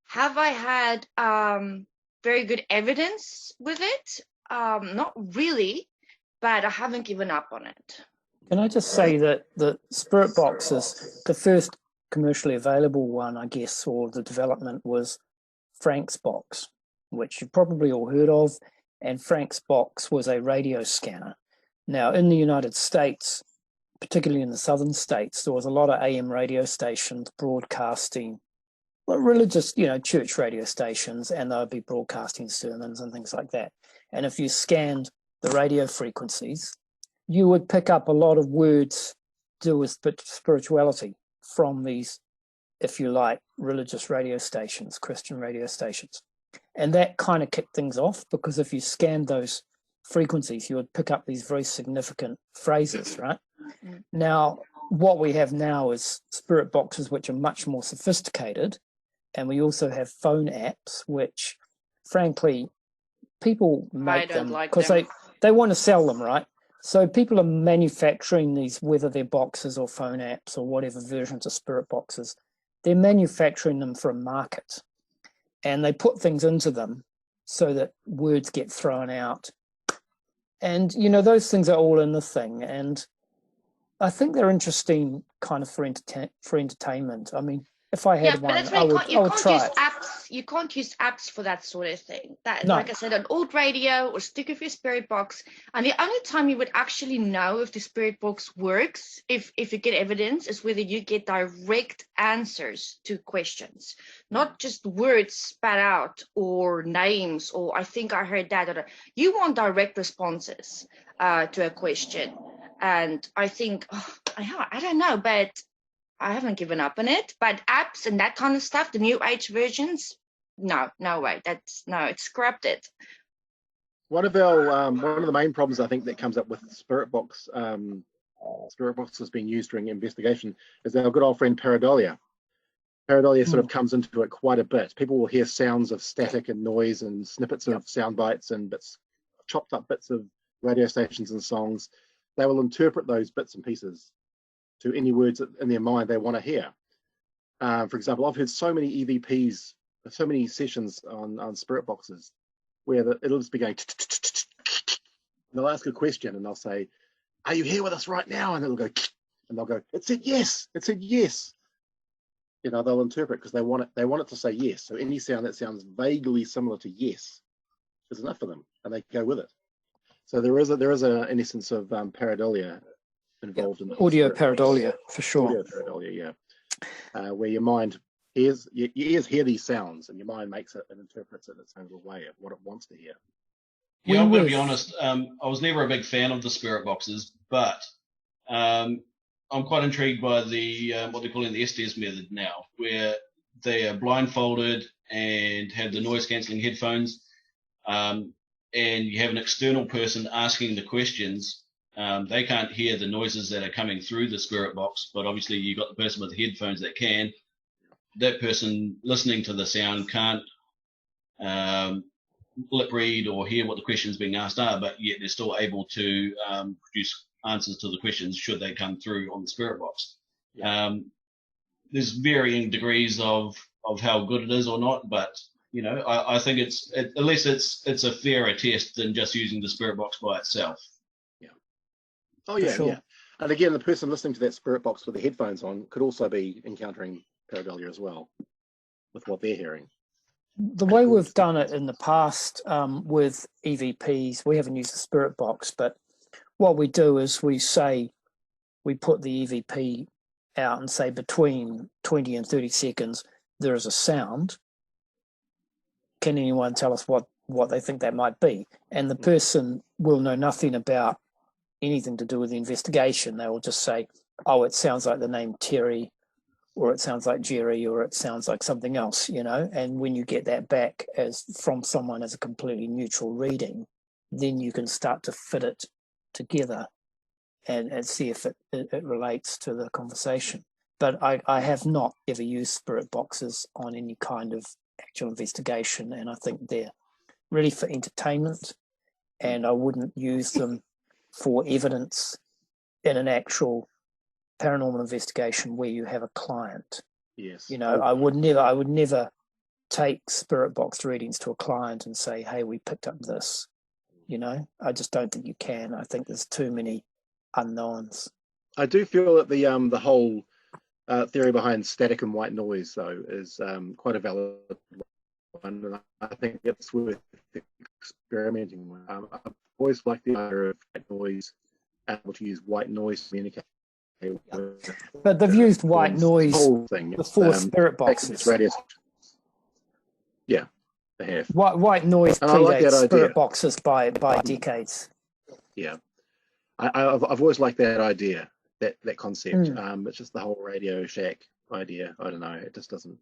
Have I had very good evidence with it? Not really, but I haven't given up on it. Can I just say that the spirit box is the first commercially available one, I guess, or the development was Frank's box, which you've probably all heard of. And Frank's box was a radio scanner. Now, in the United States, particularly in the southern states, there was a lot of AM radio stations broadcasting, religious, church radio stations, and they would be broadcasting sermons and things like that. And if you scanned the radio frequencies, you would pick up a lot of words to do with spirituality from these, if you like, religious radio stations, Christian radio stations. And that kind of kicked things off, because if you scanned those frequencies, you would pick up these very significant phrases, right? Now, what we have now is spirit boxes, which are much more sophisticated. And we also have phone apps, which, frankly, people make them because they want to sell them, right? So people are manufacturing these, whether they're boxes or phone apps or whatever versions of spirit boxes, they're manufacturing them for a market. And they put things into them so that words get thrown out. And, you know, those things are all in the thing. And I think they're interesting kind of for entertainment. I mean, if I had one, I would try it. You can't use apps for that sort of thing. No. Like I said, an old radio or stick with your spirit box. And the only time you would actually know if the spirit box works, if you get evidence, is whether you get direct answers to questions, not just words spat out or names, or I think I heard that. You want direct responses to a question. And I think, I don't know, but I haven't given up on it. But apps and that kind of stuff, the new age versions, no way. It's corrupted. One of the main problems I think that comes up with spirit boxes being used during investigation is our good old friend pareidolia. Pareidolia sort of comes into it quite a bit. People will hear sounds of static and noise and snippets of sound bites and chopped up bits of radio stations and songs. They will interpret those bits and pieces to any words in their mind they want to hear. For example, I've heard so many EVPs, so many sessions on spirit boxes where it'll just be going, and they'll ask a question and they'll say, "Are you here with us right now?" And it'll go, and they'll go, "It said yes. It said yes." You know, they'll interpret because they want it to say yes. So any sound that sounds vaguely similar to yes is enough for them, and they go with it. So there is an essence of pareidolia involved in audio pareidolia for sure. Audio pareidolia, yeah, where your mind your ears hear these sounds, and your mind makes it and interprets it in its own little way of what it wants to hear. Yeah, I'm going to be honest. I was never a big fan of the spirit boxes, but I'm quite intrigued by the what they're calling the STS method now, where they are blindfolded and have the noise cancelling headphones. And you have an external person asking the questions. They can't hear the noises that are coming through the spirit box, but obviously you've got the person with the headphones that can. That person listening to the sound can't lip read or hear what the questions being asked are, but yet they're still able to produce answers to the questions should they come through on the spirit box. Yeah. There's varying degrees of how good it is or not, but you know, I think at least it's a fairer test than just using the spirit box by itself. Yeah. Oh yeah, sure. Yeah. And again, the person listening to that spirit box with the headphones on could also be encountering pareidolia as well with what they're hearing. The way we've done it in the past with EVPs, we haven't used the spirit box, but what we do is we put the EVP out and say between 20 and 30 seconds, there is a sound. Can anyone tell us what they think that might be? And the person will know nothing about anything to do with the investigation. They will just say, oh, it sounds like the name Terry, or it sounds like Jerry, or it sounds like something else, you know. And when you get that back from someone as a completely neutral reading, then you can start to fit it together and see if it relates to the conversation. But I have not ever used spirit boxes on any kind of actual investigation, and I think they're really for entertainment, and I wouldn't use them for evidence in an actual paranormal investigation where you have a client. Yes. You know, I would never take spirit box readings to a client and say, hey, we picked up this. You know, I just don't think you can. I think there's too many unknowns. I do feel that the whole theory behind static and white noise, though, is quite a valid one, and I think it's worth experimenting with. I've always liked the idea of white noise, able to use white noise to communicate. But they've used white noise before spirit boxes. Yeah, they have. White noise predates spirit boxes by decades. Yeah, I've always liked that idea, that concept. It's just the whole Radio Shack idea. I don't know. It just doesn't.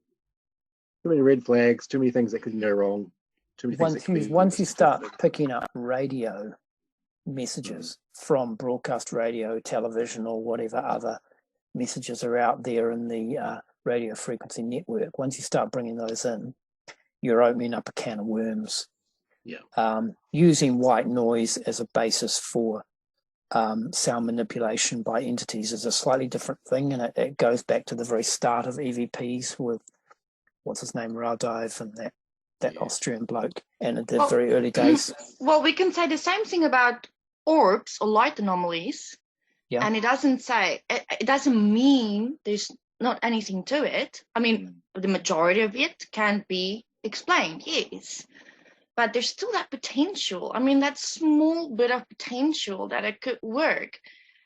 Too many red flags. Too many things that could go wrong. too many things. Once you start picking up radio messages from broadcast radio, television, or whatever other messages are out there in the radio frequency network, once you start bringing those in, you're opening up a can of worms. Yeah. Using white noise as a basis for sound manipulation by entities is a slightly different thing, and it goes back to the very start of EVPs with what's his name, Raudive, and that Austrian bloke, and in the very early days. Well, we can say the same thing about orbs or light anomalies. Yeah. And it doesn't mean there's not anything to it. I mean, the majority of it can be explained, yes. But there's still that potential. I mean, that small bit of potential that it could work.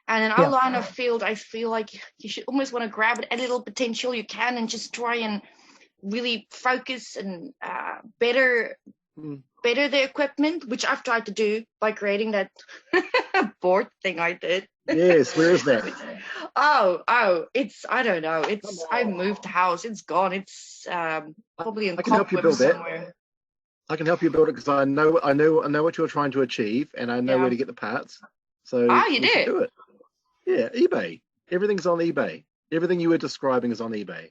And in our line of field, I feel like you should almost want to grab at a little potential you can and just try and really focus and better the equipment, which I've tried to do by creating that board thing I did. Yes, where is that? I don't know. I moved house. It's gone. It's probably in I can help you build somewhere. I can help you build it because I know what you're trying to achieve, and I know where to get the parts. So you did? do it. Yeah, eBay. Everything's on eBay. Everything you were describing is on eBay.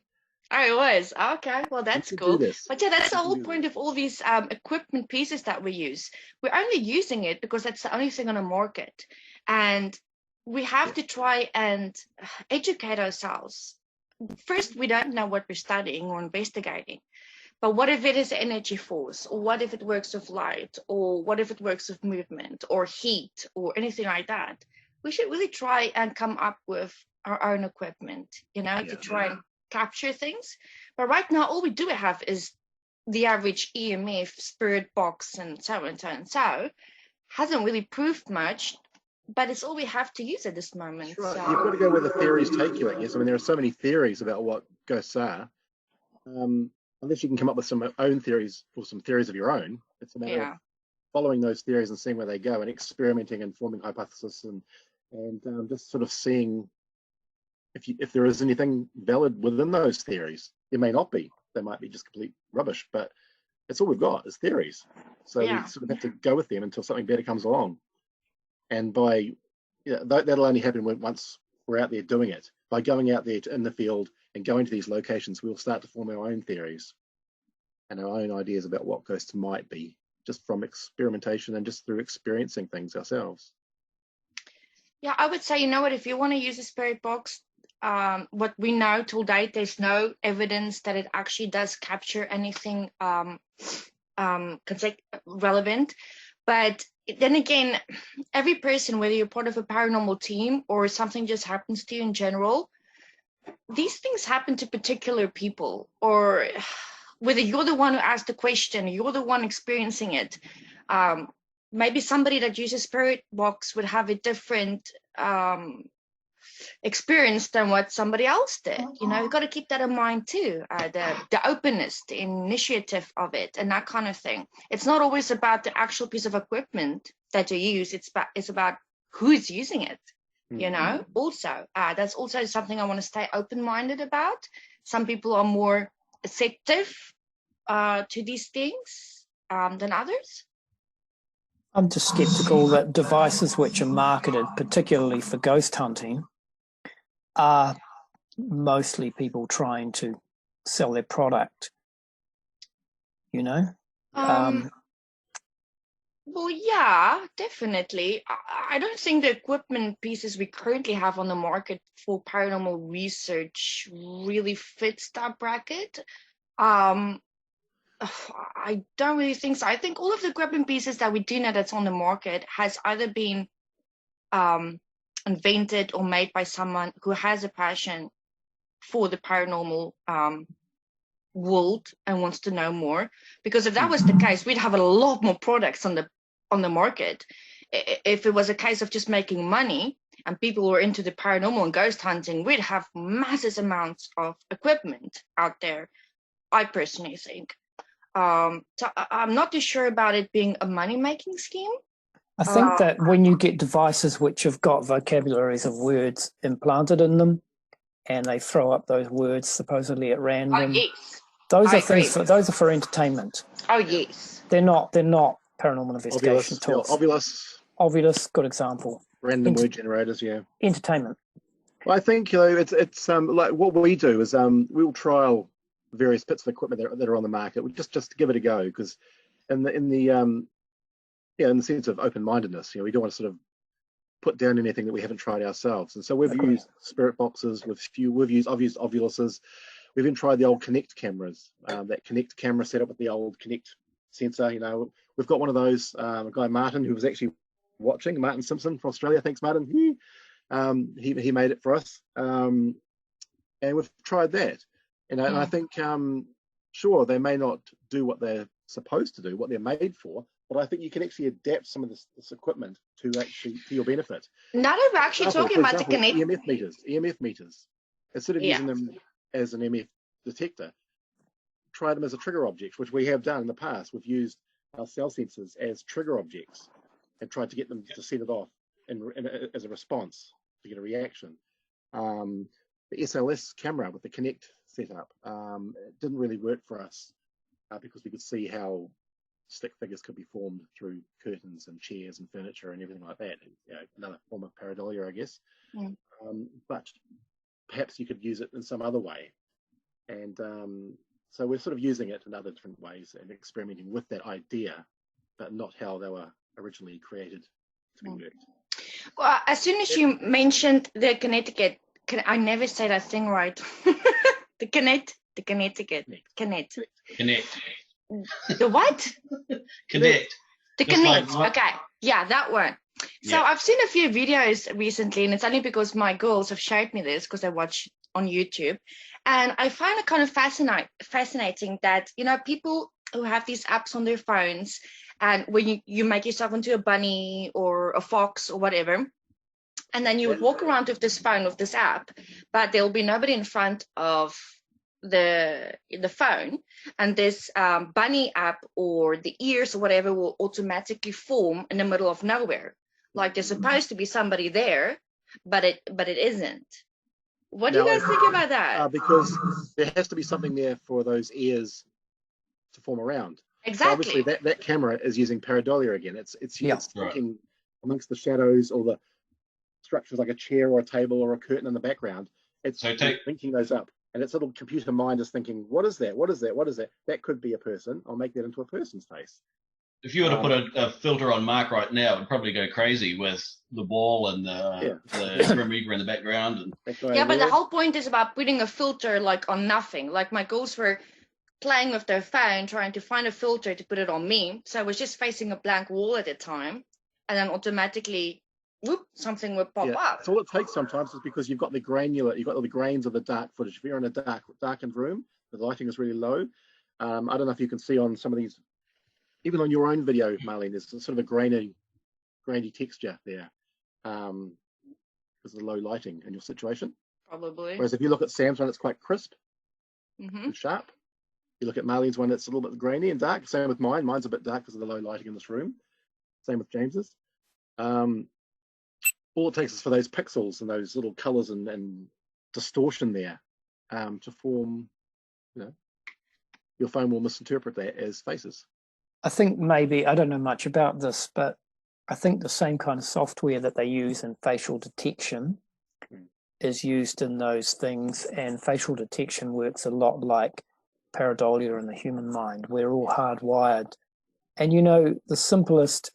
Oh, it was. Okay, well, that's cool. But yeah, that's the whole point of all these equipment pieces that we use. We're only using it because that's the only thing on the market. And we have to try and educate ourselves. First, we don't know what we're studying or investigating. But what if it is energy force? Or what if it works with light? Or what if it works with movement or heat or anything like that? We should really try and come up with our own equipment, to try and capture things. But right now, all we do have is the average EMF, spirit box, and so and so and so. Hasn't really proved much, but it's all we have to use at this moment. Right. So. You've got to go where the theories take you, I guess. I mean, there are so many theories about what ghosts are. Unless you can come up with some own theories or some theories of your own, it's a matter of following those theories and seeing where they go and experimenting and forming hypotheses and just sort of seeing if there is anything valid within those theories. There may not be. They might be just complete rubbish, but it's all we've got is theories. So we sort of have to go with them until something better comes along. And that'll only happen once we're out there doing it. By going out there in the field and going to these locations, we'll start to form our own theories and our own ideas about what ghosts might be, just from experimentation and just through experiencing things ourselves. Yeah, I would say, if you want to use a spirit box, what we know till date, there's no evidence that it actually does capture anything relevant. But then again, every person, whether you're part of a paranormal team or something just happens to you in general, these things happen to particular people, or whether you're the one who asked the question, you're the one experiencing it. Maybe somebody that uses spirit box would have a different experience than what somebody else did. You've got to keep that in mind too. The openness, the initiative of it, and that kind of thing. It's not always about the actual piece of equipment that you use. It's about who's using it. Also, that's also something I want to stay open-minded about. Some people are more receptive to these things than others. I'm just skeptical that devices which are marketed particularly for ghost hunting are mostly people trying to sell their product, Well, yeah, definitely. I don't think the equipment pieces we currently have on the market for paranormal research really fits that bracket. I don't really think so. I think all of the equipment pieces that we do know that's on the market has either been invented or made by someone who has a passion for the paranormal world and wants to know more. Because if that was the case, we'd have a lot more products on the market. If it was a case of just making money and people were into the paranormal and ghost hunting, we'd have massive amounts of equipment out there, I personally think. So I'm not too sure about it being a money-making scheme. I think that when you get devices which have got vocabularies of words implanted in them and they throw up those words supposedly at random, Those I are things agree. those are for entertainment. Oh yes. They're not paranormal investigation tools. Ovilus, good example. random word generators, yeah. Entertainment. Well, I think it's like what we do is we'll trial various bits of equipment that are on the market. We just to give it a go, because in the sense of open-mindedness, we don't want to sort of put down anything that we haven't tried ourselves. And so we've used spirit boxes, I've used Ovuluses. We've even tried the old Connect cameras, that Connect camera set up with the old Connect sensor. We've got one of those. A guy, Martin, who was actually watching, Martin Simpson from Australia. Thanks, Martin. He made it for us, and we've tried that. And I think, sure, they may not do what they're supposed to do, what they're made for, but I think you can actually adapt some of this equipment to your benefit. Now that we're actually talking about the Connect EMF meters, instead of using them as an EMF detector, try them as a trigger object, which we have done in the past. We've used our cell sensors as trigger objects and tried to get them to set it off as a response to get a reaction. The SLS camera with the Connect setup, it didn't really work for us because we could see how stick figures could be formed through curtains and chairs and furniture and everything like that. Another form of pareidolia, I guess. But perhaps you could use it in some other way. And so we're sort of using it in other different ways and experimenting with that idea, but not how they were originally created to be worked. Well, as soon as you mentioned the Connecticut, I never say that thing right. The Connecticut. The what? Connect. The Connect. Okay. Yeah, that one. So I've seen a few videos recently, and it's only because my girls have showed me this because I watch on YouTube. And I find it kind of fascinating that, people who have these apps on their phones, and when you make yourself into a bunny or a fox or whatever, and then you would walk around with this phone, with this app, but there'll be nobody in front of the phone, and this bunny app or the ears or whatever will automatically form in the middle of nowhere. Like there's supposed to be somebody there, but it isn't. What do you guys think about that? Because there has to be something there for those ears to form around. Exactly. So obviously that camera is using pareidolia again. It's thinking amongst the shadows or the structures like a chair or a table or a curtain in the background. It's linking those up. And its little computer mind is thinking, what is that? What is that? What is that? That could be a person. I'll make that into a person's face. If you were to put a filter on Mark right now, it'd probably go crazy with the ball and the Grim Reaper in the background. And but the whole point is about putting a filter like on nothing. Like my girls were playing with their phone, trying to find a filter to put it on me. So I was just facing a blank wall at the time, and then automatically, something would pop up. So all it takes sometimes is because you've got the all the grains of the dark footage. If you're in a darkened room, the lighting is really low. I don't know if you can see on some of these, even on your own video, Marlene, there's sort of a grainy texture there because of the low lighting in your situation. Probably. Whereas if you look at Sam's one, it's quite crisp and sharp. You look at Marlene's one, it's a little bit grainy and dark. Same with mine. Mine's a bit dark because of the low lighting in this room. Same with James's. All it takes is for those pixels and those little colors and distortion there to form, your phone will misinterpret that as faces. I think maybe, I don't know much about this, but I think the same kind of software that they use in facial detection is used in those things, and facial detection works a lot like pareidolia in the human mind. We're all hardwired. And the simplest,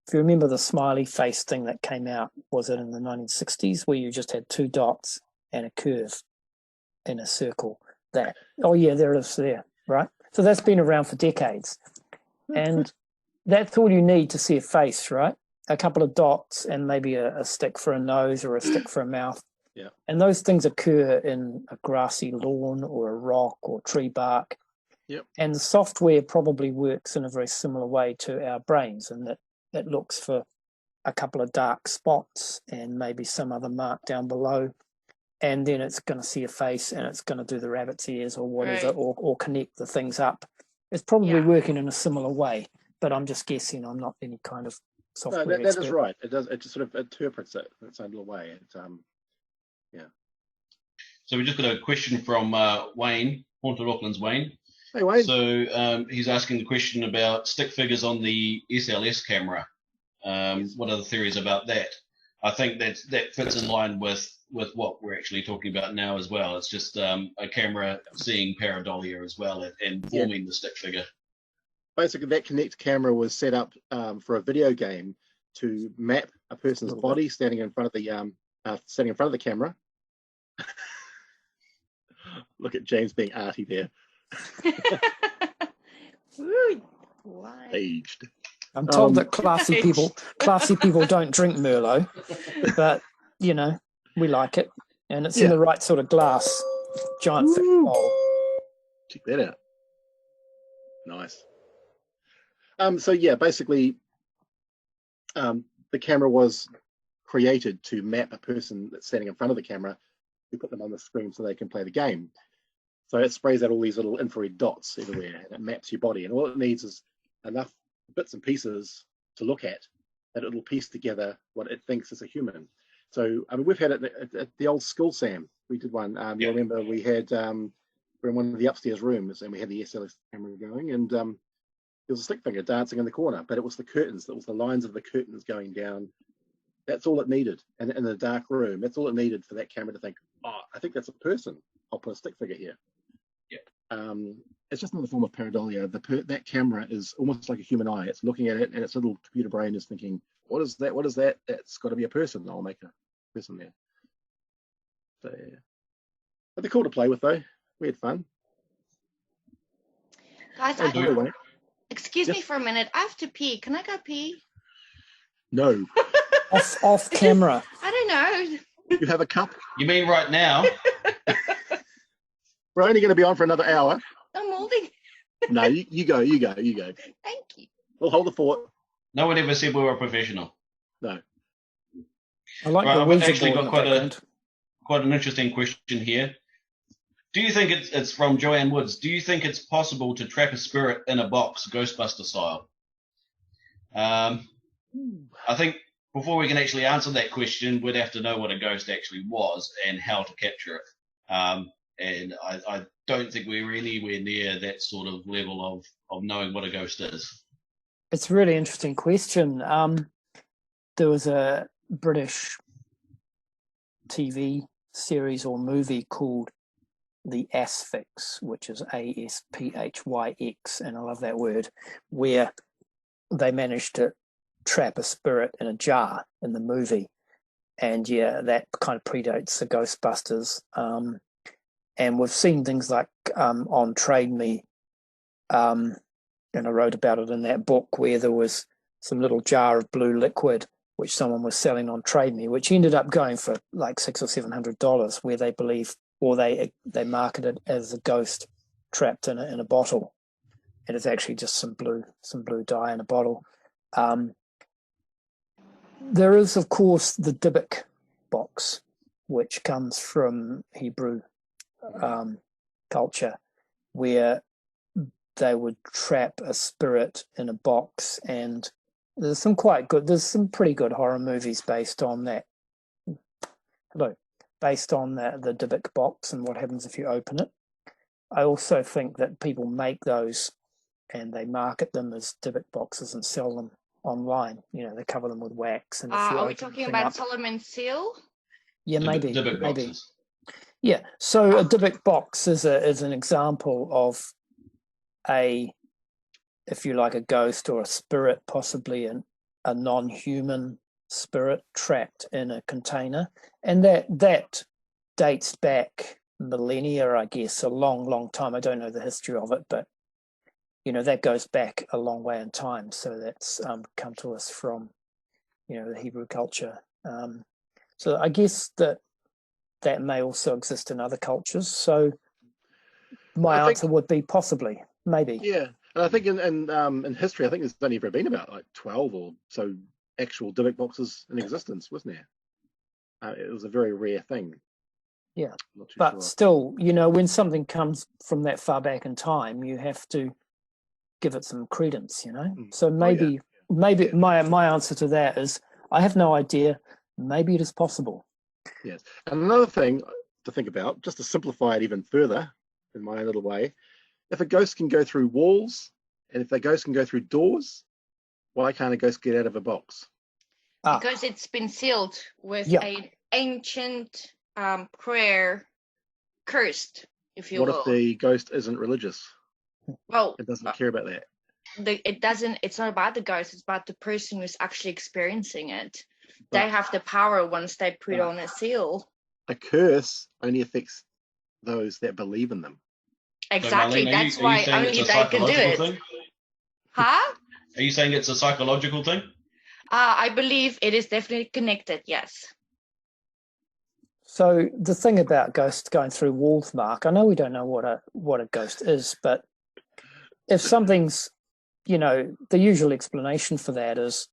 if you remember the smiley face thing that came out, was it in the 1960s, where you just had two dots and a curve in a circle? There it is there, right? So that's been around for decades. And that's all you need to see a face, right? A couple of dots and maybe a stick for a nose or a stick for a mouth. Yeah. And those things occur in a grassy lawn or a rock or tree bark. Yep. And the software probably works in a very similar way to our brains, and that it looks for a couple of dark spots and maybe some other mark down below. And then it's going to see a face and it's going to do the rabbit's ears or whatever, or connect the things up. It's probably working in a similar way, but I'm just guessing. I'm not any kind of software expert. That is right. It does. It just sort of interprets it in its own little way. So we just got a question from Wayne, Haunted Auckland's Wayne. Hey, Wayne. So he's asking the question about stick figures on the SLS camera. What are the theories about that? I think that fits in line with what we're actually talking about now as well. It's just a camera seeing pareidolia as well and forming the stick figure. Basically, that Kinect camera was set up for a video game to map a person's body standing in front of the camera. Look at James being arty there. Ooh, why? Aged. I'm told that classy people don't drink Merlot, but you know, we like it, and it's in the right sort of glass, giant thick bowl. Check that out. Nice. So yeah, basically, the camera was created to map a person that's standing in front of the camera. We put them on the screen so they can play the game. So it sprays out all these little infrared dots everywhere, and it maps your body. And all it needs is enough bits and pieces to look at that it'll piece together what it thinks is a human. So I mean, we've had it at the old school, Sam. We did one. You remember we had we're in one of the upstairs rooms, and we had the SLS camera going, and there was a stick figure dancing in the corner, but it was the curtains. That was the lines of the curtains going down. That's all it needed. And in the dark room, that's all it needed for that camera to think, oh, I think that's a person. I'll put a stick figure here. It's just another form of pareidolia. That camera is almost like a human eye. It's looking at it, and its little computer brain is thinking, what is that? What is that? That's got to be a person. I'll make a person there. So, yeah. But they're cool to play with, though. We had fun. Guys, excuse me for a minute. I have to pee. Can I go pee? No. off camera. I don't know. You have a cup? You mean right now? We're only going to be on for another hour. I'm holding. No, you go. Thank you. We'll hold the fort. No one ever said we were professional. No. I like Right, the I've actually got quite an interesting question here. Do you think it's from Joanne Woods? Do you think it's possible to trap a spirit in a box, Ghostbuster style? I think before we can actually answer that question, we'd have to know what a ghost actually was and how to capture it. And I don't think we're anywhere near that sort of level of knowing what a ghost is. It's a really interesting question. There was a British TV series or movie called The Asphyx, which is Asphyx, and I love that word, where they managed to trap a spirit in a jar in the movie. And yeah, that kind of predates the Ghostbusters. And we've seen things like on Trade Me, and I wrote about it in that book, where there was some little jar of blue liquid which someone was selling on Trade Me, which ended up going for like $600 or $700, where they believe, or they marketed as a ghost trapped in a bottle, and it's actually just some blue dye in a bottle. There is, of course, the Dybbuk box, which comes from Hebrew culture, where they would trap a spirit in a box, and there's some pretty good horror movies based on that. Based on the Dybbuk box and what happens if you open it. I also think that people make those and they market them as Dybbuk boxes and sell them online. You know, they cover them with wax. And are we talking about Solomon's Seal? Yeah, maybe. Dybbuk boxes. Yeah, so a Dybbuk box is an example of if you like, a ghost or a spirit, possibly a non-human spirit trapped in a container, and that dates back millennia, I guess, a long time. I don't know the history of it, but you know, that goes back a long way in time. So that's come to us from, you know, the Hebrew culture. So I guess that may also exist in other cultures. So my answer would be possibly, maybe. Yeah, and I think in history, I think there's only ever been about like 12 or so actual Dybbuk boxes in existence, wasn't there? It was a very rare thing. Yeah, but still, you know, when something comes from that far back in time, you have to give it some credence, you know. So maybe my answer to that is I have no idea. Maybe it is possible. Yes, and another thing to think about, just to simplify it even further in my little way, if a ghost can go through walls, and if a ghost can go through doors, why can't a ghost get out of a box? Because it's been sealed with an ancient prayer, cursed, if you will. What if the ghost isn't religious? Well, It doesn't care about that. It's not about the ghost, it's about the person who's actually experiencing it. They have the power once they put on a seal. A curse only affects those that believe in them. Exactly. So Marlene, that's why only they can do it. Thing? Huh? Are you saying it's a psychological thing? I believe it is definitely connected, yes. So the thing about ghosts going through walls, Mark, I know we don't know what a ghost is, but if something's, the usual explanation for that is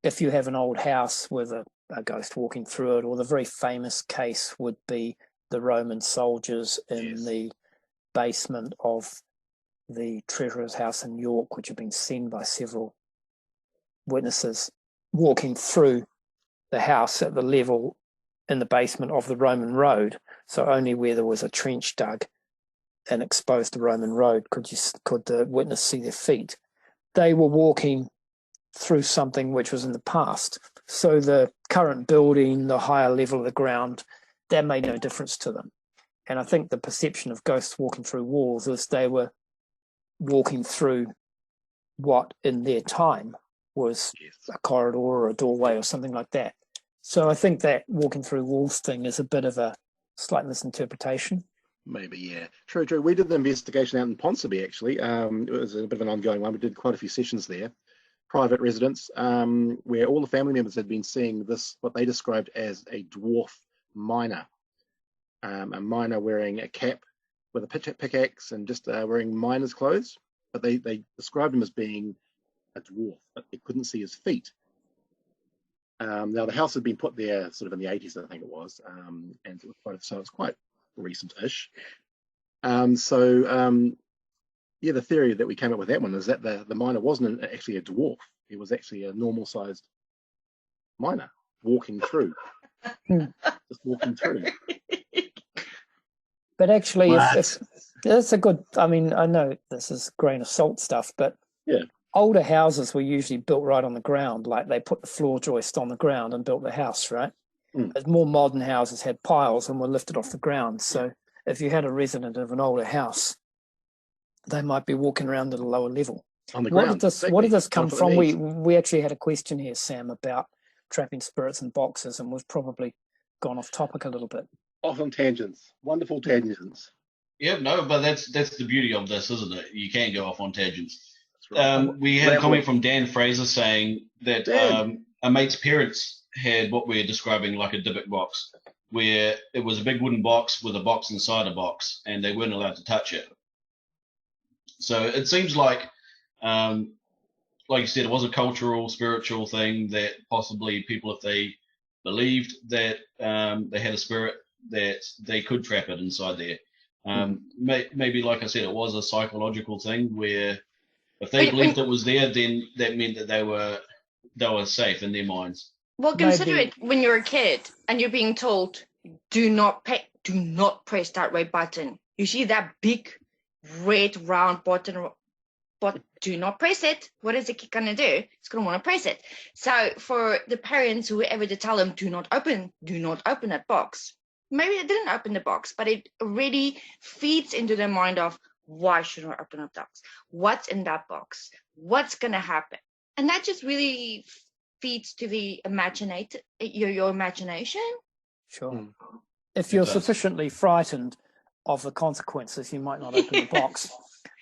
if you have an old house with a ghost walking through it, or the very famous case would be the Roman soldiers in the basement of the treasurer's house in York, which have been seen by several witnesses walking through the house at the level in the basement of the Roman road. So only where there was a trench dug and exposed the Roman road could the witness see their feet. They were walking through something which was in the past. So the current building, the higher level of the ground, that made no difference to them. And I think the perception of ghosts walking through walls is they were walking through what in their time was a corridor or a doorway or something like that. So I think that walking through walls thing is a bit of a slight misinterpretation. Maybe, yeah. True. We did the investigation out in Ponsonby, actually. It was a bit of an ongoing one. We did quite a few sessions there, private residence, where all the family members had been seeing this, what they described as a dwarf miner. A miner wearing a cap with a pickaxe and just wearing miner's clothes. But they described him as being a dwarf, but they couldn't see his feet. Now, the house had been put there sort of in the 80s, I think it was, and it was quite recent-ish. The theory that we came up with that one is that the miner wasn't actually a dwarf. He was actually a normal-sized miner walking through. Just walking through. But actually, if that's a good, I mean, I know this is grain of salt stuff, but older houses were usually built right on the ground, like they put the floor joist on the ground and built the house, right? As more modern houses had piles and were lifted off the ground. So if you had a resident of an older house, they might be walking around at a lower level. On the ground. What did this come from? We actually had a question here, Sam, about trapping spirits in boxes, and we've probably gone off topic a little bit. Off on tangents. Wonderful tangents. Yeah, no, but that's the beauty of this, isn't it? You can go off on tangents. Right. We had a comment from Dan Fraser saying that a mate's parents had what we're describing like a Dybbuk box, where it was a big wooden box with a box inside a box, and they weren't allowed to touch it. So it seems like you said, it was a cultural, spiritual thing that possibly people, if they believed that they had a spirit, that they could trap it inside there. Maybe, like I said, it was a psychological thing where if they believed it was there, then that meant that they were safe in their minds. Well, consider it when you're a kid and you're being told, do not press that red button. You see that big red round button, but do not press it. What is the kid going to do? It's going to want to press it. So for the parents, whoever to tell them, do not open that box. Maybe they didn't open the box, but it already feeds into their mind of, why should I open up that box? What's in that box? What's going to happen? And that just really feeds to the your imagination. Sure. If you're sufficiently frightened of the consequences, you might not open the box.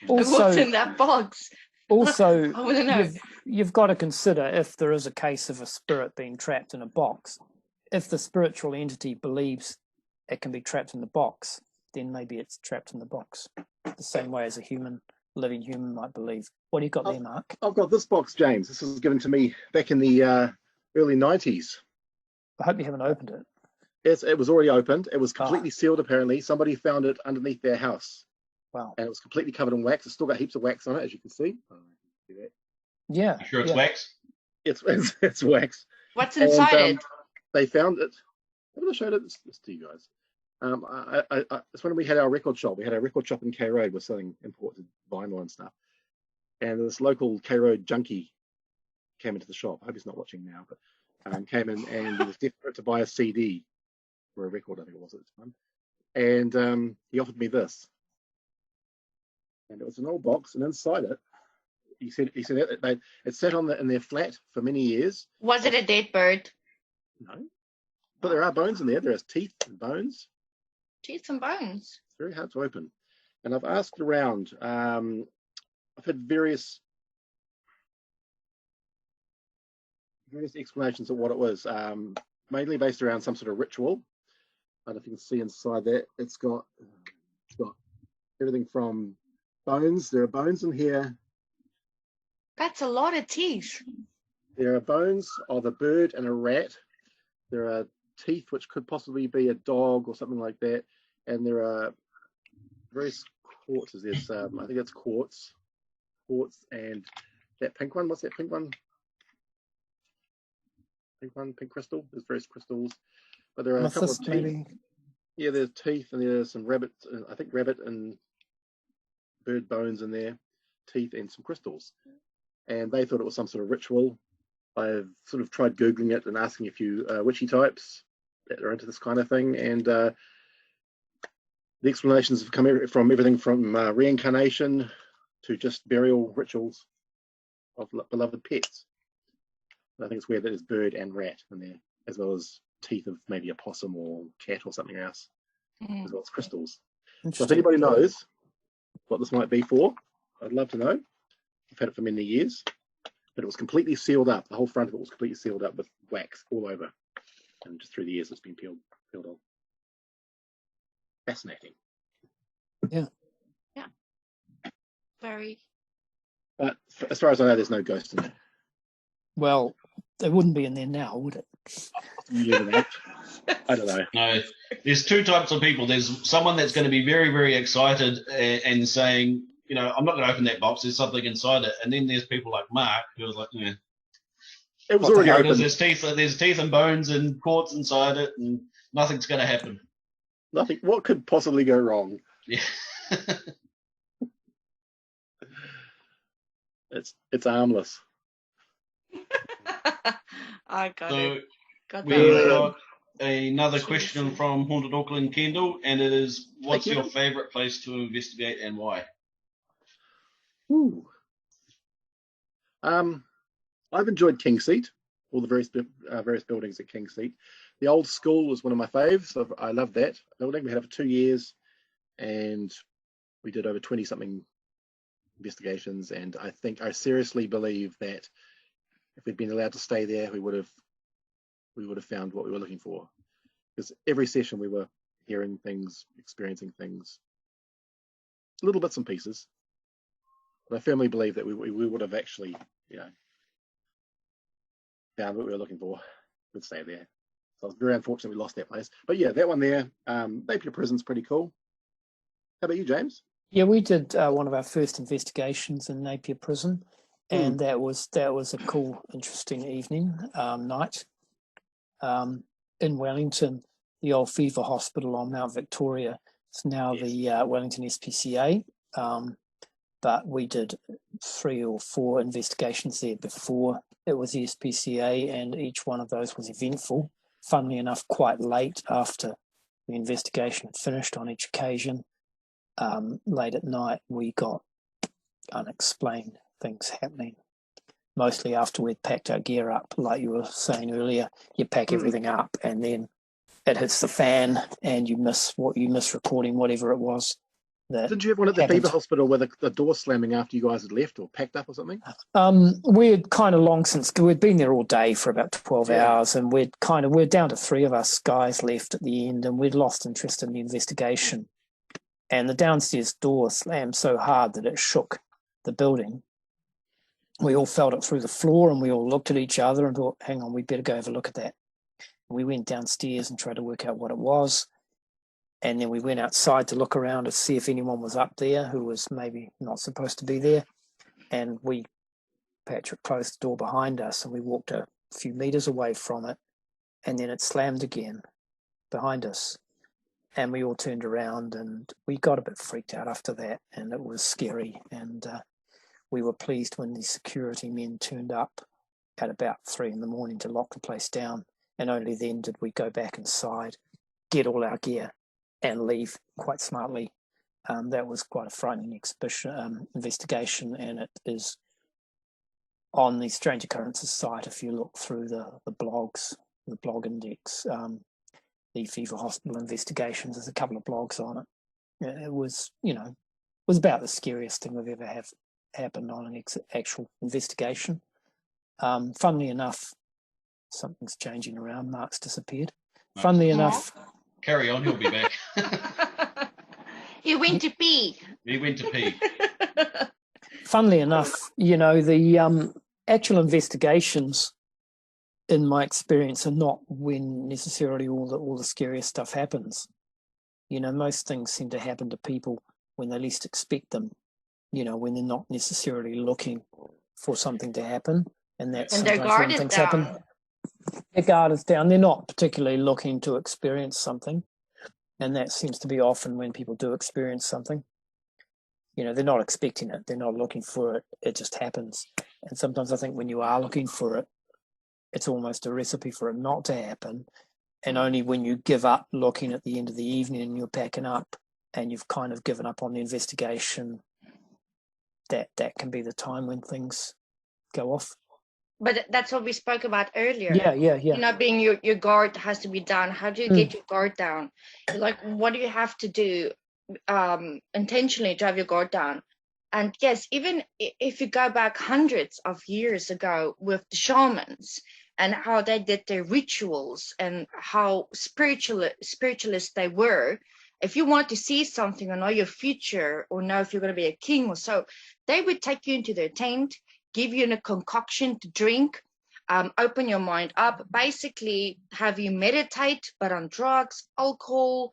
Also, what's in that box? Also, I want to know. You've got to consider, if there is a case of a spirit being trapped in a box, if the spiritual entity believes it can be trapped in the box, then maybe it's trapped in the box, the same way as a living human might believe. What do you got there, Mark? I've got this box, James. This was given to me back in the early 90s. I hope you haven't opened it. Yes, it was already opened. It was completely sealed, apparently. Somebody found it underneath their house. Wow. And it was completely covered in wax. It's still got heaps of wax on it, as you can see. Yeah. You sure it's wax? It's wax. What's inside it? They found it. Haven't I showed it this to you guys? It's when we had our record shop. We had a record shop in K Road. We're selling imported vinyl and stuff. And this local K Road junkie came into the shop. I hope he's not watching now, but came in and he was desperate to buy a CD or a record, I think it was at the time. And he offered me this. And it was an old box, and inside it, he said it sat in their flat for many years. Was it a dead bird? No, but there are bones in there. There is teeth and bones. Teeth and bones. It's very hard to open. And I've asked around. I've had various explanations of what it was, mainly based around some sort of ritual. I don't know if you can see inside that. It's got everything from bones. There are bones in here. That's a lot of teeth. There are bones of a bird and a rat. There are teeth, which could possibly be a dog or something like that. And there are various quartzes. There's, I think it's quartz, and that pink one. What's that pink one? Pink crystal. There's various crystals, but there are a couple of teeth. Maybe. Yeah, there's teeth, and there's some rabbit. I think rabbit and bird bones in there, teeth and some crystals. And they thought it was some sort of ritual. I've sort of tried Googling it and asking a few witchy types that are into this kind of thing. And the explanations have come from everything from reincarnation to just burial rituals of beloved pets. I think it's weird that there's bird and rat in there, as well as teeth of maybe a possum or cat or something else, as well as crystals. So if anybody knows what this might be for, I'd love to know. I've had it for many years, but it was completely sealed up. The whole front of it was completely sealed up with wax all over, and just through the years it's been peeled off. Fascinating. Yeah. Very. But as far as I know, there's no ghost in there. Well, they wouldn't be in there now, would it? I don't know. No, there's two types of people. There's someone that's going to be very, very excited and saying, you know, I'm not going to open that box. There's something inside it. And then there's people like Mark who was like, yeah. It was already open. There's teeth and bones and quartz inside it, and nothing's going to happen. Nothing. What could possibly go wrong? Yeah. It's harmless. I got it. Got we've got another question from Haunted Auckland, Kendall, and it is, what's your favourite place to investigate and why? Ooh. I've enjoyed King Seat, all the various buildings at King Seat. The old school was one of my faves. So I loved that building. We had it for 2 years, and we did over 20-something investigations. And I seriously believe that if we'd been allowed to stay there, we would have found what we were looking for. Because every session we were hearing things, experiencing things, little bits and pieces. But I firmly believe that we would have actually, found what we were looking for. We'd stay there. So I was very unfortunate we lost that place. But yeah, that one there, Napier Prison's pretty cool. How about you, James? Yeah, we did one of our first investigations in Napier Prison, and that was a cool, interesting evening, night. In Wellington, the old Fever Hospital on Mount Victoria is now the Wellington SPCA. But we did 3 or 4 investigations there before it was the SPCA, and each one of those was eventful. Funnily enough, quite late after the investigation had finished on each occasion. Late at night, we got unexplained things happening. Mostly after we'd packed our gear up, like you were saying earlier, you pack everything up and then it hits the fan and you miss recording whatever it was. Didn't you have one at the Fever Hospital where the door slamming after you guys had left or packed up or something? We had kind of long since, we'd been there all day for about 12 hours, and we're down to 3 of us guys left at the end, and we'd lost interest in the investigation. And the downstairs door slammed so hard that it shook the building. We all felt it through the floor, and we all looked at each other and thought, hang on, we better go have a look at that. We went downstairs and tried to work out what it was. And then we went outside to look around to see if anyone was up there who was maybe not supposed to be there. And Patrick closed the door behind us, and we walked a few meters away from it, and then it slammed again behind us. And we all turned around and we got a bit freaked out after that, and it was scary. And we were pleased when the security men turned up at about 3 a.m. to lock the place down. And only then did we go back inside, get all our gear, and leave quite smartly. That was quite a frightening investigation, and it is on the Strange Occurrences site. If you look through the blogs, the blog index, the Fever Hospital investigations, there's a couple of blogs on it. It was, was about the scariest thing we've ever happened on an actual investigation. Funnily enough, something's changing around. Mark's disappeared. Mark's Funnily enough, carry on. He'll be back. He went to pee. He went to pee. Funnily enough, the actual investigations, in my experience, are not when necessarily all the scariest stuff happens. Most things seem to happen to people when they least expect them. When they're not necessarily looking for something to happen, and that's And their sometimes guard when is things down. happen. Their guard is down. They're not particularly looking to experience something, and that seems to be often when people do experience something. They're not expecting it. They're not looking for it. It just happens. And sometimes I think when you are looking for it, it's almost a recipe for it not to happen. And only when you give up looking at the end of the evening and you're packing up and you've kind of given up on the investigation, that can be the time when things go off. But that's what we spoke about earlier. Yeah. Being your guard has to be down. How do you get your guard down? Like, what do you have to do intentionally to have your guard down? And yes, even if you go back hundreds of years ago with the shamans and how they did their rituals and how spiritualist they were, if you want to see something or know your future or know if you're going to be a king or so, they would take you into their tent, give you a concoction to drink, open your mind up, basically have you meditate, but on drugs, alcohol.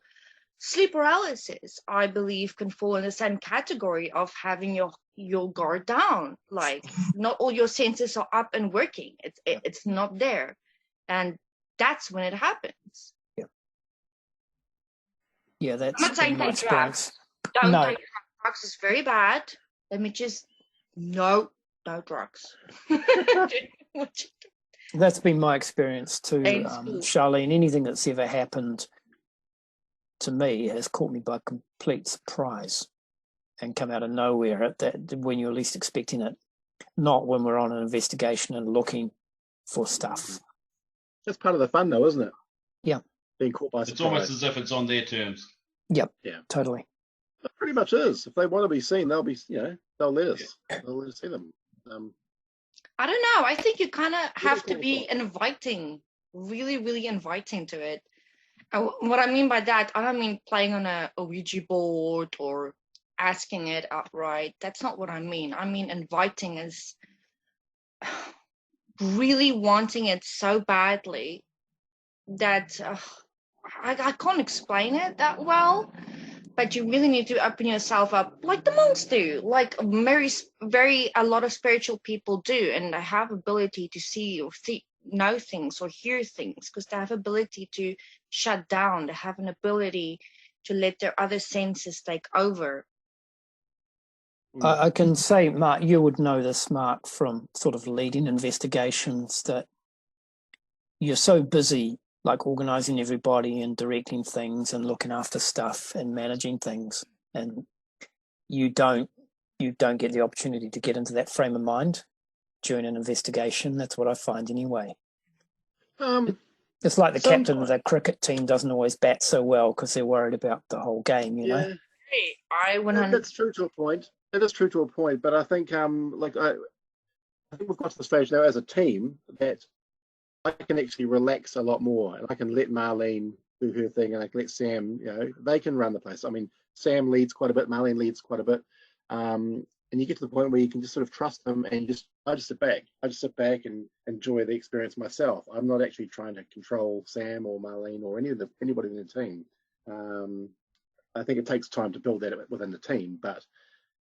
Sleep paralysis, I believe, can fall in the same category of having your guard down. Like, not all your senses are up and working. It's not there. And that's when it happens. Yeah, that's I'm not saying my take experience. drugs. Don't No. take drugs. Drugs is very bad. Let me just, no drugs. That's been my experience too, Thanks, Pete. Charlene. Anything that's ever happened to me has caught me by complete surprise and come out of nowhere at that when you're least expecting it, not when we're on an investigation and looking for stuff. That's part of the fun, though, isn't it? Yeah. Being caught by surprise. It's almost as if it's on their terms. Yep. Yeah. Totally. It pretty much is. If they want to be seen, they'll be. They'll let us. They'll let us see them. I don't know. I think you kind of have to cool. be inviting, really, really inviting to it. What I mean by that, I don't mean playing on a Ouija board or asking it outright. That's not what I mean. I mean inviting is really wanting it so badly that I can't explain it that well. But you really need to open yourself up, like the monks do, like a lot of spiritual people do, and they have ability to see or know things or hear things because they have ability to shut down. They have an ability to let their other senses take over. I can say, Mark, you would know this, Mark, from sort of leading investigations, that you're so busy, like organising everybody and directing things and looking after stuff and managing things, and you don't get the opportunity to get into that frame of mind during an investigation. That's what I find anyway. It's like the captain of the cricket team doesn't always bat so well because they're worried about the whole game, you know? That's true to a point. It is true to a point, but I think I think we've got to the stage now as a team that I can actually relax a lot more, and I can let Marlene do her thing, and I can let Sam, they can run the place. I mean, Sam leads quite a bit, Marlene leads quite a bit, and you get to the point where you can just sort of trust them, and I just sit back. I just sit back and enjoy the experience myself. I'm not actually trying to control Sam or Marlene or anybody in the team. I think it takes time to build that within the team, but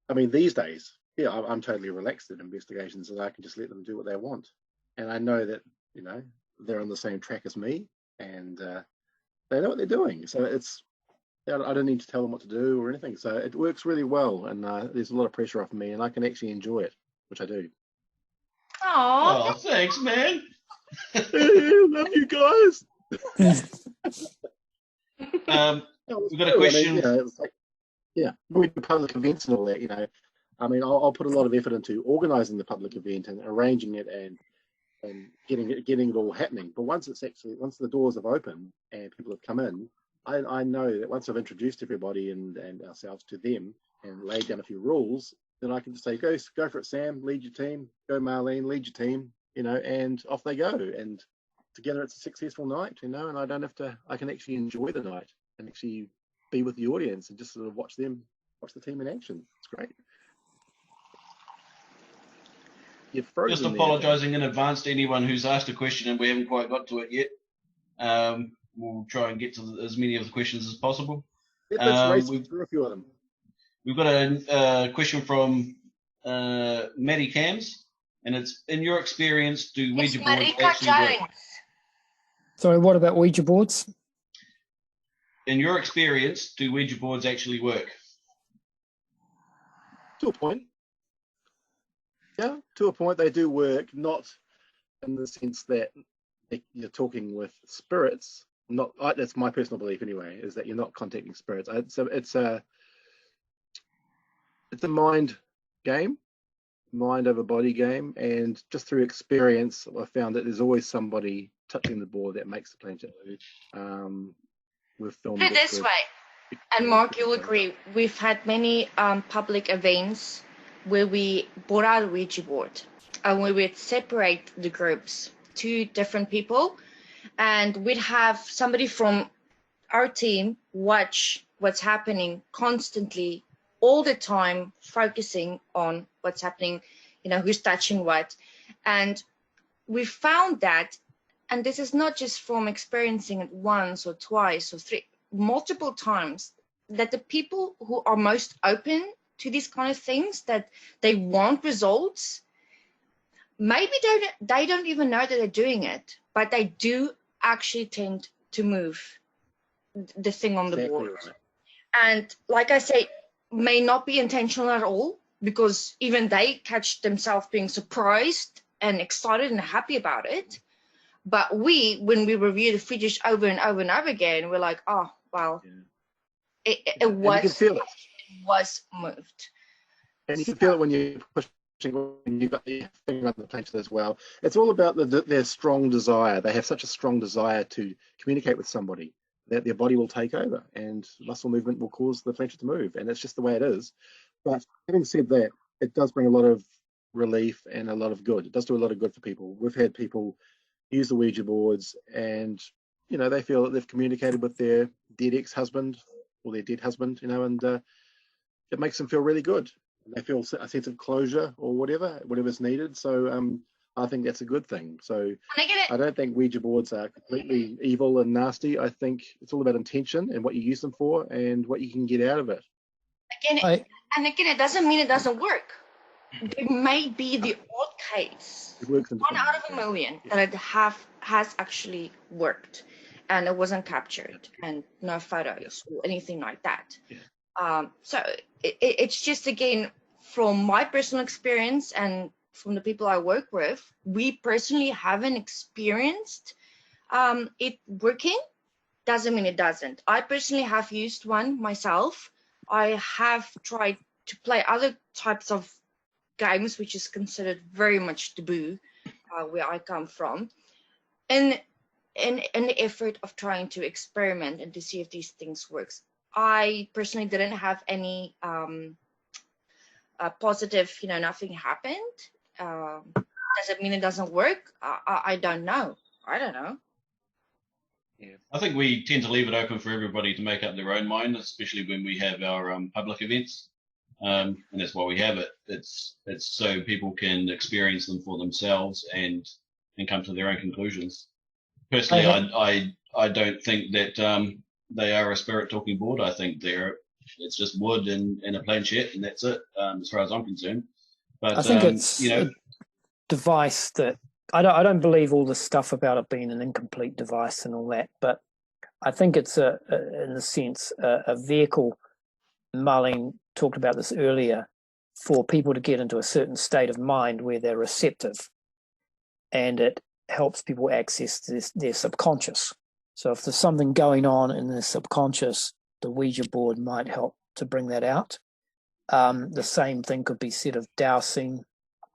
I mean, these days, I'm totally relaxed in investigations, and I can just let them do what they want, and I know that they're on the same track as me, and they know what they're doing. So it's I don't need to tell them what to do or anything. So it works really well, and there's a lot of pressure off me, and I can actually enjoy it, which I do. Oh, Oh, thanks, man. Love you guys. We've got a question. It's like, we do public events and all that. I mean, I'll put a lot of effort into organising the public event and arranging it and getting it all happening. But once the doors have opened and people have come in, I know that once I've introduced everybody and ourselves to them and laid down a few rules, then I can just say, go for it, Sam, lead your team. Go, Marlene, lead your team. And off they go. And together it's a successful night. And I don't have to. I can actually enjoy the night and actually be with the audience and just sort of watch the team in action. It's great. Just apologising in advance to anyone who's asked a question and we haven't quite got to it yet. We'll try and get to as many of the questions as possible. Let's race through a few of them. We've got a question from Maddie Cams, and it's, in your experience, do Ouija boards actually work? Sorry, what about Ouija boards? In your experience, do Ouija boards actually work? To a point. Yeah, to a point they do work, not in the sense that you're talking with spirits. That's my personal belief anyway, is that you're not contacting spirits. It's a mind game, mind over body game, and just through experience, I found that there's always somebody touching the board that makes the planet move. We've filmed put it this way, and Mark, you'll agree, we've had many public events where we brought out a Ouija board and we would separate the groups, 2 different people, and we'd have somebody from our team watch what's happening constantly, all the time, focusing on what's happening, who's touching what. And we found that, and this is not just from experiencing it once or twice or 3, multiple times, that the people who are most open to these kind of things, that they want results, maybe they don't even know that they're doing it, but they do actually tend to move the thing on the board. Right. And like I say, may not be intentional at all, because even they catch themselves being surprised and excited and happy about it. But when we review the footage over and over and over again, we're like, oh, well, it was, you can feel it. It was moved. And you can feel it when you're pushing, when you've got your finger on the planet as well. It's all about their strong desire. They have such a strong desire to communicate with somebody that their body will take over and muscle movement will cause the planet to move. And it's just the way it is. But having said that, it does bring a lot of relief and a lot of good. It does do a lot of good for people. We've had people use the Ouija boards and, they feel that they've communicated with their dead ex-husband or their dead husband, and it makes them feel really good. They feel a sense of closure or whatever's needed. So I think that's a good thing. So I don't think Ouija boards are completely evil and nasty. I think it's all about intention and what you use them for and what you can get out of it. Again, it doesn't mean it doesn't work. There may be the odd case, 1 out of a million, that it has actually worked and it wasn't captured and no photos or anything like that. So it's just, again, from my personal experience and from the people I work with, we personally haven't experienced it working. Doesn't mean it doesn't. I personally have used one myself. I have tried to play other types of games, which is considered very much taboo where I come from, in the effort of trying to experiment and to see if these things works. I personally didn't have any positive, nothing happened. Does it mean it doesn't work? I don't know. I don't know. Yeah, I think we tend to leave it open for everybody to make up their own mind, especially when we have our public events. And that's why we have it. It's so people can experience them for themselves and come to their own conclusions. Personally, I don't think that they are a spirit talking board. I think it's just wood and a planchette, and that's it, as far as I'm concerned. But I think it's a device that I don't believe all the stuff about it being an incomplete device and all that, but I think it's in a sense, a vehicle. Marlene talked about this earlier, for people to get into a certain state of mind where they're receptive, and it helps people access their subconscious. So if there's something going on in their subconscious, the Ouija board might help to bring that out. The same thing could be said of dowsing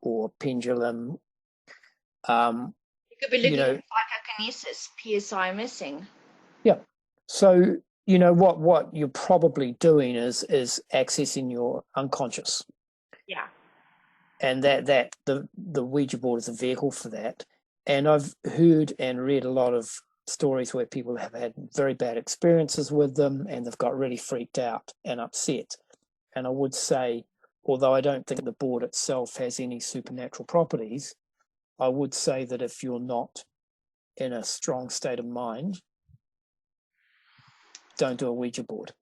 or pendulum. You could be looking at psychokinesis, PSI missing. Yeah. So, you know, what you're probably doing is accessing your unconscious. Yeah. And that the Ouija board is a vehicle for that. And I've heard and read a lot of stories where people have had very bad experiences with them, and they've got really freaked out and upset. And I would say, although I don't think the board itself has any supernatural properties, I would say that if you're not in a strong state of mind, don't do a Ouija board.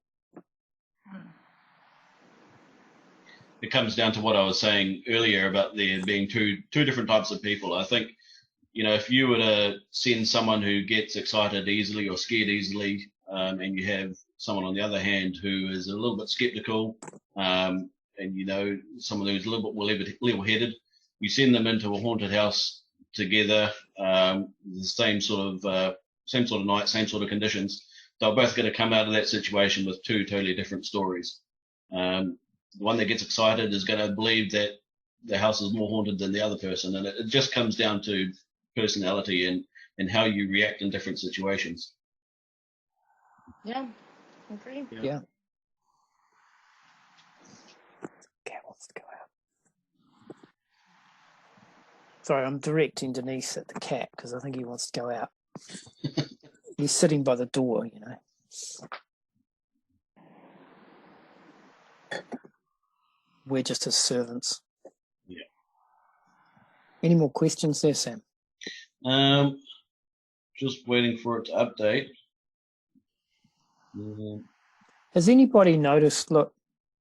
It comes down to what I was saying earlier about there being two different types of people. I think, you know, if you were to send someone who gets excited easily or scared easily, and you have someone on the other hand who is a little bit skeptical, and, you know, someone who's a little bit more level-headed, you send them into a haunted house together, the same sort of night, same sort of conditions. They're both going to come out of that situation with two totally different stories. The one that gets excited is going to believe that the house is more haunted than the other person, and it just comes down to personality and how you react in different situations. Yeah, agree. Yeah. Cat wants to go out. Sorry, I'm directing Denise at the cat because I think he wants to go out. He's sitting by the door, you know. We're just his servants. Yeah. Any more questions there, Sam? Just waiting for it to update. Has anybody noticed, look,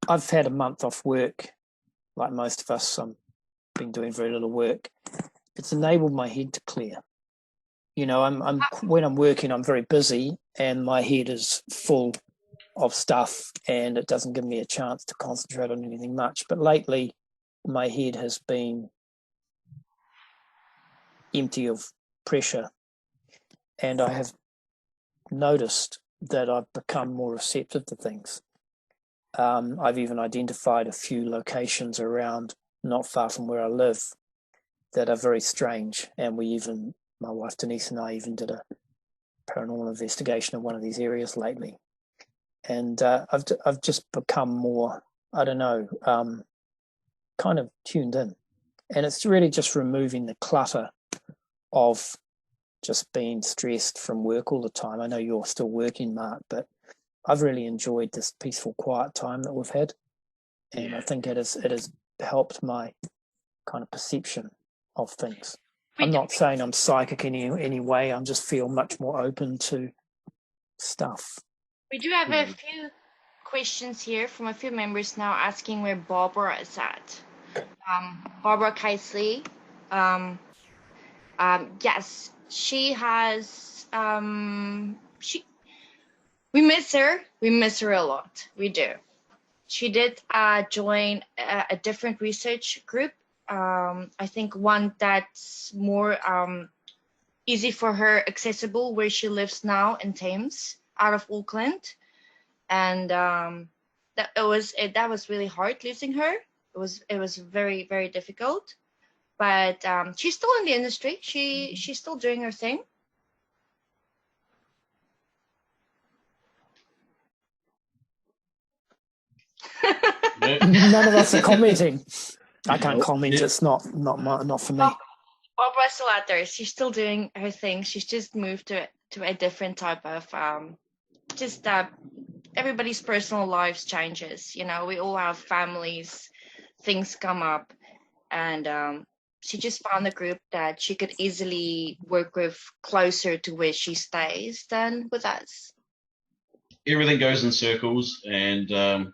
I've had a month off work, like most of us. I've been doing very little work. It's enabled my head to clear. You know, when I'm working, I'm very busy and my head is full of stuff and it doesn't give me a chance to concentrate on anything much. But lately, my head has been empty of pressure, and I have noticed that I've become more receptive to things. I've even identified a few locations around, not far from where I live, that are very strange, and my wife Denise and I even did a paranormal investigation of one of these areas lately. And I've just become more, I don't know, kind of tuned in. And it's really just removing the clutter of just being stressed from work all the time. I know you're still working, Mark, but I've really enjoyed this peaceful, quiet time that we've had. And I think it has helped my kind of perception of things. I'm not saying I'm psychic in any way. I just feel much more open to stuff. We do have a few questions here from a few members now asking where Barbara is at. Barbara Casely, yes, she has. We miss her. We miss her a lot. We do. She did join a different research group. I think one that's more easy for her, accessible, where she lives now in Thames, out of Auckland, and that was really hard losing her. It was very, very difficult, but she's still in the industry. She's still doing her thing. None of us are commenting. I can't comment. Yeah. It's not for me. Barbara's still out there. She's still doing her thing. She's just moved to a different type of everybody's personal lives changes. You know, we all have families, things come up, and she just found a group that she could easily work with closer to where she stays than with us. Everything goes in circles, and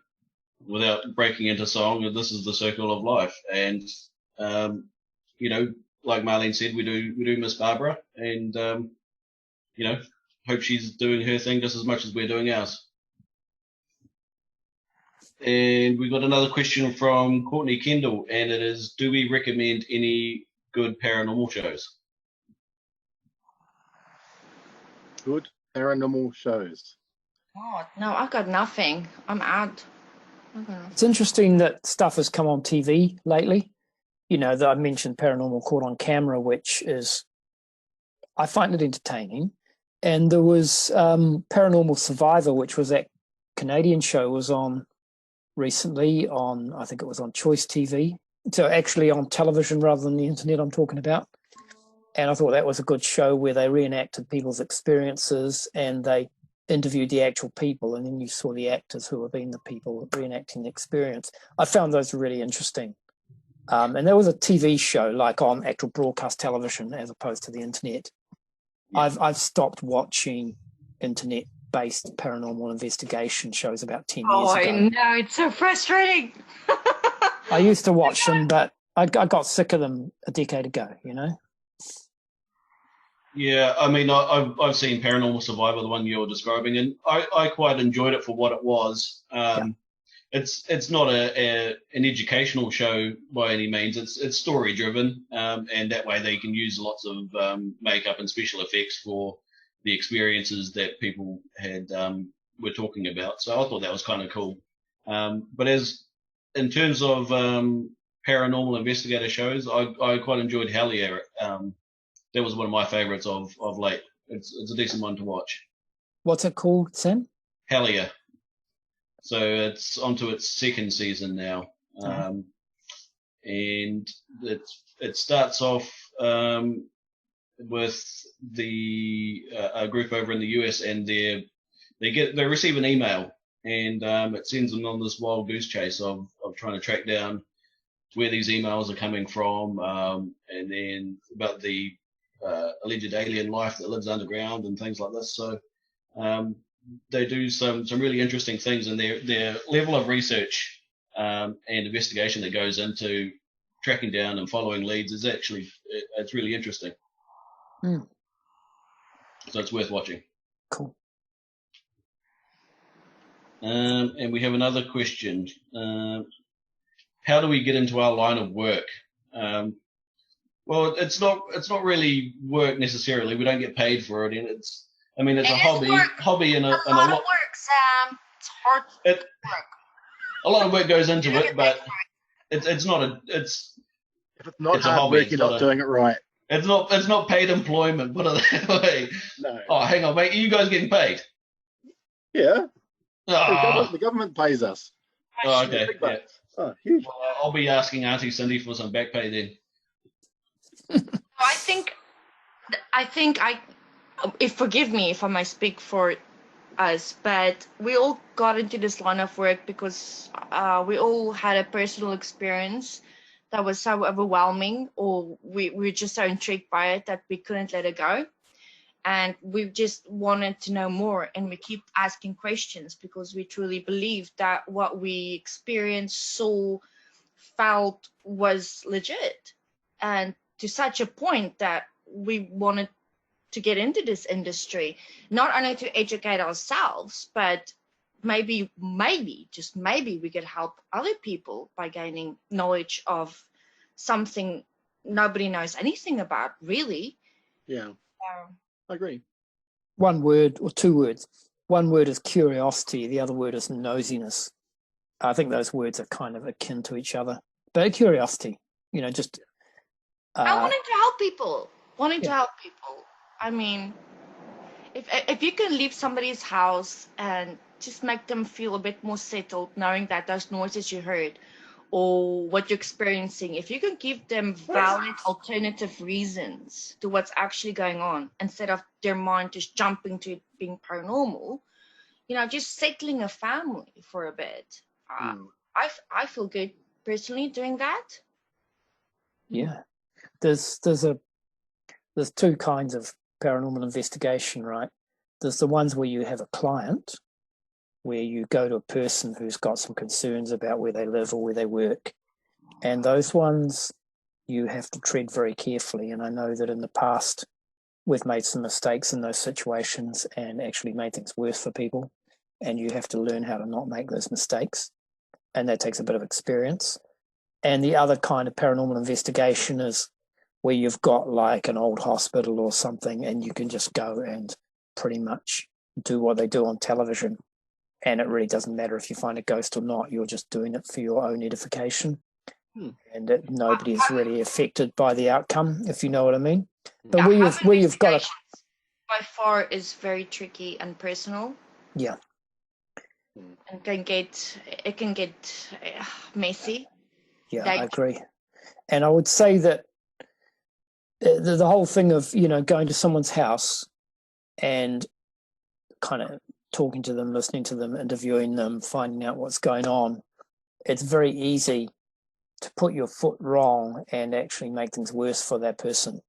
without breaking into song, this is the circle of life. And you know, like Marlene said, we do miss Barbara, and you know, hope she's doing her thing just as much as we're doing ours. And we got another question from Courtney Kendall, and it is, do we recommend any good paranormal shows? Good paranormal shows. God, no, I've got nothing. I'm out. It's interesting that stuff has come on TV lately. You know, that I mentioned Paranormal Caught on Camera, which is, I find it entertaining. And there was Paranormal Survivor, which was that Canadian show, was on recently on, I think it was on Choice TV. So actually on television rather than the internet I'm talking about. And I thought that was a good show where they reenacted people's experiences and they interviewed the actual people, and then you saw the actors who were being the people reenacting the experience. I found those really interesting. And there was a TV show, like on actual broadcast television as opposed to the internet. Yeah. I've stopped watching internet-based paranormal investigation shows about 10 years ago. Oh, I know. It's so frustrating. I used to watch them, but I got sick of them a decade ago, you know? Yeah, I mean, I've seen Paranormal Survivor, the one you're describing, and I quite enjoyed it for what it was. It's not an educational show by any means. It's story driven, and that way they can use lots of makeup and special effects for the experiences that people had were talking about. So I thought that was kind of cool. But as in terms of paranormal investigator shows, I quite enjoyed Hellier. That was one of my favourites of late. It's a decent one to watch. What's it called, Sam? Hellier. So it's onto its second season now, and it starts off with a group over in the US, and they receive an email, and it sends them on this wild goose chase of trying to track down where these emails are coming from, and then about the alleged alien life that lives underground and things like this. So they do some really interesting things, and their level of research and investigation that goes into tracking down and following leads is actually it's really interesting. So it's worth watching. Cool. And we have another question. How do we get into our line of work? Well, it's not really work necessarily. We don't get paid for it, and it's a hobby and a lot of work, Sam. It's hard work. A lot of work goes into it, but it's if it's not a hobby, work, you're not doing it right. It's not paid employment, put it that way. No. Oh, hang on, mate. Are you guys getting paid? Yeah. Oh. The government pays us. Oh, okay. Yeah. Oh, huge. Well, I'll be asking Auntie Cindy for some back pay then. Forgive me if I might speak for us, but we all got into this line of work because we all had a personal experience that was so overwhelming, or we were just so intrigued by it that we couldn't let it go. And we just wanted to know more, and we keep asking questions because we truly believe that what we experienced, saw, felt was legit. And to such a point that we wanted to get into this industry, not only to educate ourselves, but maybe, just maybe we could help other people by gaining knowledge of something nobody knows anything about, really. Yeah, I agree. One word or two words. One word is curiosity. The other word is nosiness. I think those words are kind of akin to each other. But curiosity, just... I wanted to help people. To help people. I mean, if you can leave somebody's house and just make them feel a bit more settled, knowing that those noises you heard or what you're experiencing, if you can give them valid alternative reasons to what's actually going on, instead of their mind just jumping to it being paranormal, just settling a family for a bit. I feel good personally doing that. Yeah. There's two kinds of paranormal investigation, right? There's the ones where you have a client, where you go to a person who's got some concerns about where they live or where they work. And those ones you have to tread very carefully. And I know that in the past, we've made some mistakes in those situations and actually made things worse for people. And you have to learn how to not make those mistakes. And that takes a bit of experience. And the other kind of paranormal investigation is where you've got like an old hospital or something and you can just go and pretty much do what they do on television. And it really doesn't matter if you find a ghost or not. You're just doing it for your own edification. And nobody is really affected by the outcome, if you know what I mean. But Yeah, where you've got a... by far is very tricky and personal. Yeah. And it can get messy. Yeah, I agree. And I would say that the whole thing of, going to someone's house and kind of talking to them, listening to them, interviewing them, finding out what's going on, it's very easy to put your foot wrong and actually make things worse for that person.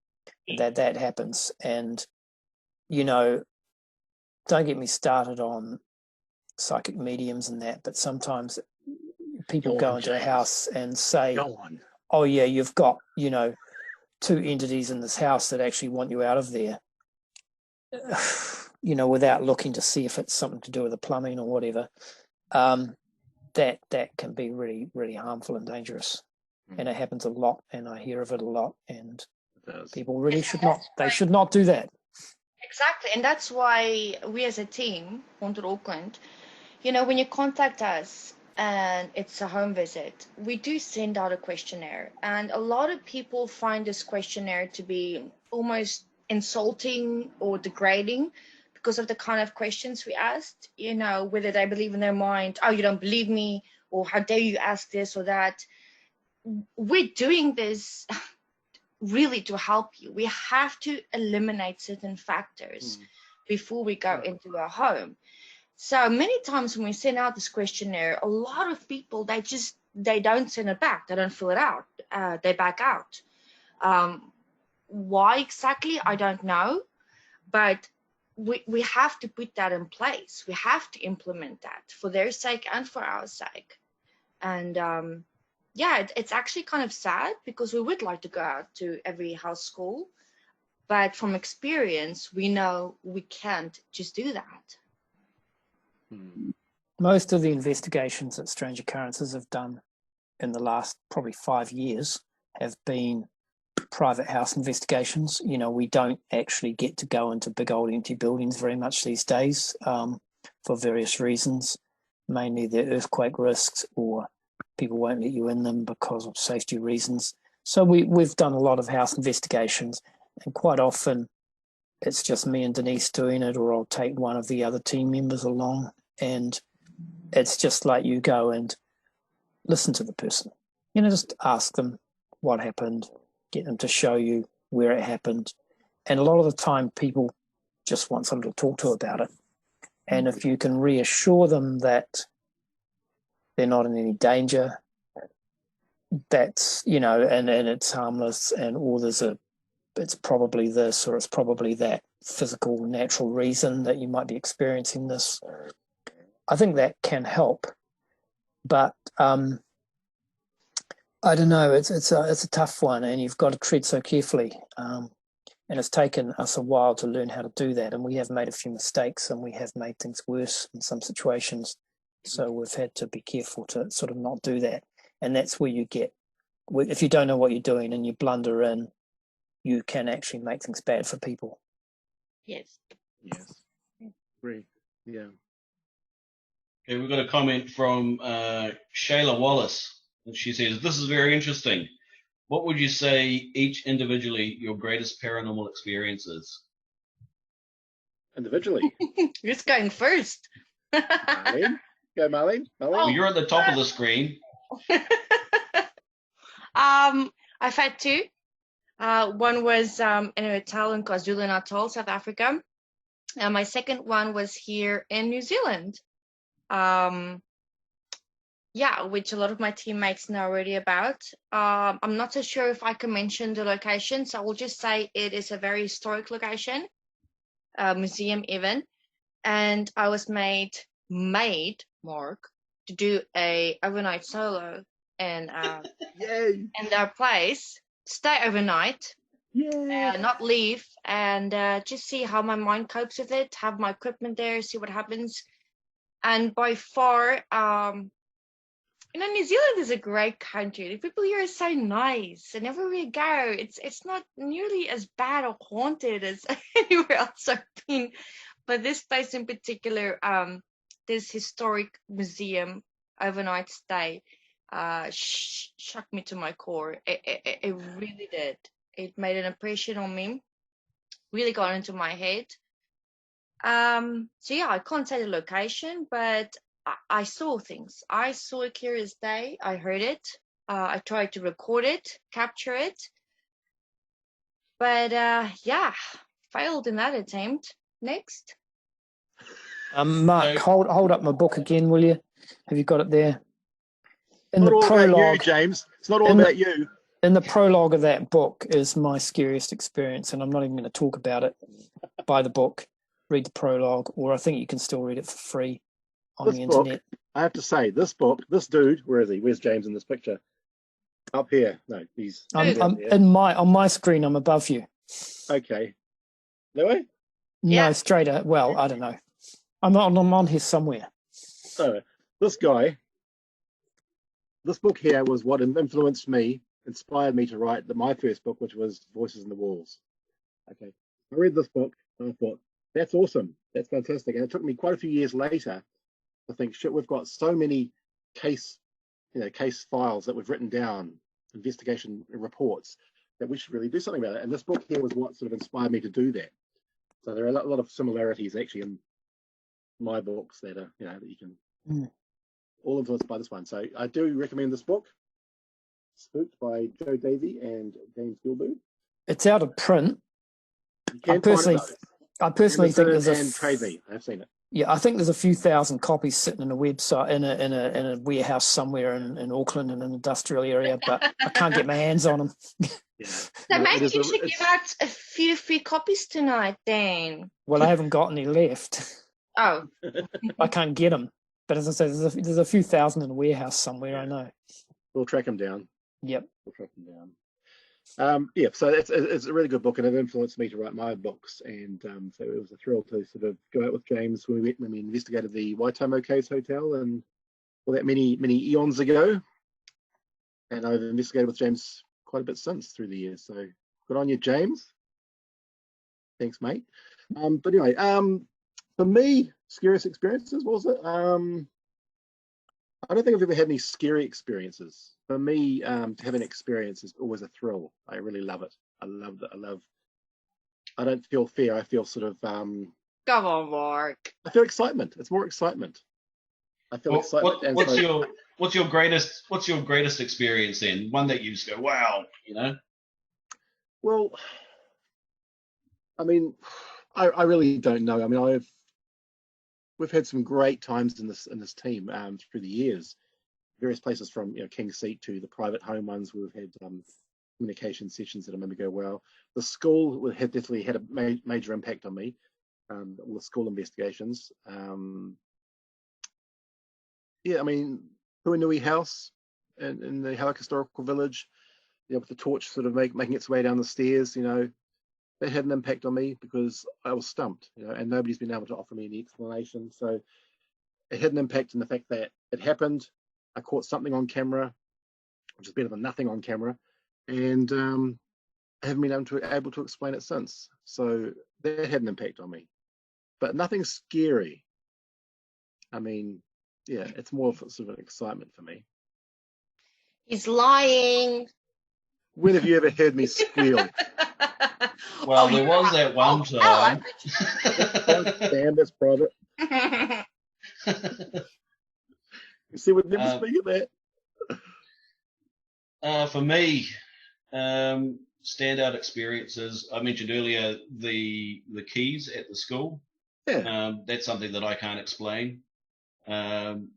That happens. And, don't get me started on psychic mediums and that, but sometimes people go into a house and say, oh yeah, you've got, 2 entities in this house that actually want you out of there, without looking to see if it's something to do with the plumbing or whatever. That can be really, really harmful and dangerous. And it happens a lot, and I hear of it a lot, and people really should not do that. Exactly, and that's why we as a team, Haunted Auckland, when you contact us and it's a home visit, we do send out a questionnaire. And a lot of people find this questionnaire to be almost insulting or degrading because of the kind of questions we asked, whether they believe in their mind, oh, you don't believe me, or how dare you ask this or that. We're doing this really to help you. We have to eliminate certain factors before we go into a home. So many times when we send out this questionnaire, a lot of people, they don't send it back. They don't fill it out. They back out. Why exactly? I don't know. But we have to put that in place. We have to implement that for their sake and for our sake. And it's actually kind of sad because we would like to go out to every house school. But from experience, we know we can't just do that. Most of the investigations that Strange Occurrences have done in the last probably 5 years have been private house investigations. We don't actually get to go into big old empty buildings very much these days for various reasons, mainly the earthquake risks, or people won't let you in them because of safety reasons. So we've done a lot of house investigations, and quite often it's just me and Denise doing it, or I'll take one of the other team members along, and it's just like you go and listen to the person. Just ask them what happened, get them to show you where it happened. And a lot of the time people just want someone to talk to about it. And if you can reassure them that they're not in any danger, that's, and it's harmless, and or it's probably this, or it's probably that physical, natural reason that you might be experiencing this, I think that can help. But I don't know, it's a tough one, and you've got to tread so carefully. And it's taken us a while to learn how to do that, and we have made a few mistakes, and we have made things worse in some situations. So we've had to be careful to sort of not do that. And that's where you get, if you don't know what you're doing and you blunder in, you can actually make things bad for people. Yes. Agree. Yeah. Okay, we've got a comment from Shayla Wallace. She says, this is very interesting. What would you say each individually your greatest paranormal experience is? Individually. Who's going first? Marlene? Go, Marlene. Well, you're at the top of the screen. I've had 2. One was in a hotel in KwaZulu-Natal, South Africa. And my second one was here in New Zealand. Which a lot of my teammates know already about. I'm not so sure if I can mention the location, so I will just say it is a very historic location, museum even. And I was made, Mark, to do a overnight solo in their place, stay overnight, Yeah. not leave, and just see how my mind copes with it, have my equipment there, see what happens. And by far, New Zealand is a great country. The people here are so nice, and everywhere we go, it's not nearly as bad or haunted as anywhere else I've been. But this place in particular, this historic museum overnight stay, shocked me to my core. It really did. It made an impression on me. Really got into my head. So yeah, I can't say the location, but I saw things. I saw a curious day. I heard it. I tried to record it, capture it, but yeah, failed in that attempt. Next. Mark, hold up my book again, will you? Have you got it there? In Not the all prologue, about you, James. It's not all about you. In the prologue of that book is my scariest experience, and I'm not even going to talk about it. Buy the book, read the prologue, or I think you can still read it for free on the internet. I have to say, this book, this dude, where is he? Where's James in this picture? Up here. No, he's I'm on my screen. I'm above you. Okay. No way? No, straight up. Well, I don't know. I'm on here somewhere. So this guy, this book here was what influenced me, inspired me to write my first book, which was Voices in the Walls. Okay. I read this book and I thought, that's awesome. That's fantastic. And it took me quite a few years later to think, shit, we've got so many case files that we've written down, investigation reports, that we should really do something about it. And this book here was what sort of inspired me to do that. So there are a lot of similarities actually in my books that are, that you can all influenced by this one. So I do recommend this book, Spooked by Joe Davey and James Gilberd. It's out of print. I personally think there's Trade Me. I've seen it. Yeah, I think there's a few thousand copies sitting in a website in a warehouse somewhere in Auckland in an industrial area, but I can't get my hands on them. Yeah. So maybe you should give out a few free copies tonight, then. Well, I haven't got any left. Oh. I can't get them. But as I said, there's a few thousand in a warehouse somewhere, I know. We'll track them down. Yep. We'll track them down. So it's a really good book, and it influenced me to write my books. And so it was a thrill to sort of go out with James when we investigated the Waitomo Caves Hotel, and all that many eons ago. And I've investigated with James quite a bit since through the years. So good on you, James. Thanks, mate. But anyway, for me, scariest experiences, what was it? I don't think I've ever had any scary experiences. For me, to have an experience is always a thrill. I really love it. I love that. I don't feel fear. I feel sort of. Come on, Mark. I feel excitement. It's more excitement. I feel excitement. What's your greatest experience then? One that you just go, wow, Well, I mean, I really don't know. I mean, we've had some great times in this team through the years. Various places from King's Seat to the private home ones. We've had communication sessions that I remember go well. The school definitely had a major impact on me. All the school investigations. I mean, Puanui House in the Hauk Historical Village, with the torch sort of making its way down the stairs, that had an impact on me because I was stumped, and nobody's been able to offer me any explanation. So it had an impact in the fact that it happened. I caught something on camera, which is better than nothing on camera, and I haven't been able to explain it since. So that had an impact on me, but nothing scary. I mean, it's more of sort of an excitement for me. He's lying. When have you ever heard me squeal? Well, there was that one time. Damn, that's private. You see, we'd never speak of that. For me, standout experiences. I mentioned earlier the keys at the school. Yeah. That's something that I can't explain. And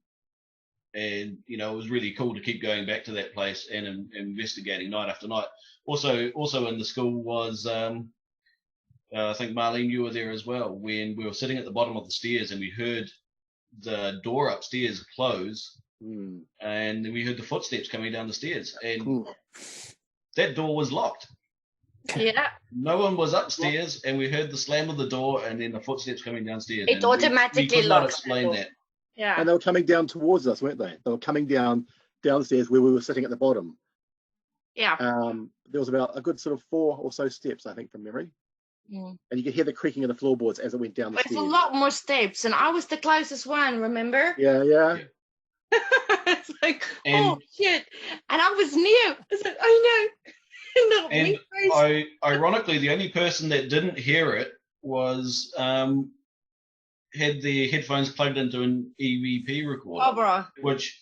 it was really cool to keep going back to that place and investigating night after night. Also in the school was, I think Marlene, you were there as well, when we were sitting at the bottom of the stairs and we heard the door upstairs close, and then we heard the footsteps coming down the stairs, and that door was locked. Yeah. No one was upstairs, and we heard the slam of the door, and then the footsteps coming downstairs. It and automatically we could not locks the explain door. that. Yeah. And they were coming down towards us, weren't they? They were coming downstairs where we were sitting at the bottom. Yeah. There was about a good sort of 4 or so steps, I think, from memory. Mm. And you could hear the creaking of the floorboards as it went down the It's stairs. a lot more steps, and I was the closest one, remember? Yeah. It's like, And- oh shit. And I was new. It's like, oh no. Not And me first. ironically, the only person that didn't hear it was had their headphones plugged into an EVP recorder, Oh, bro. which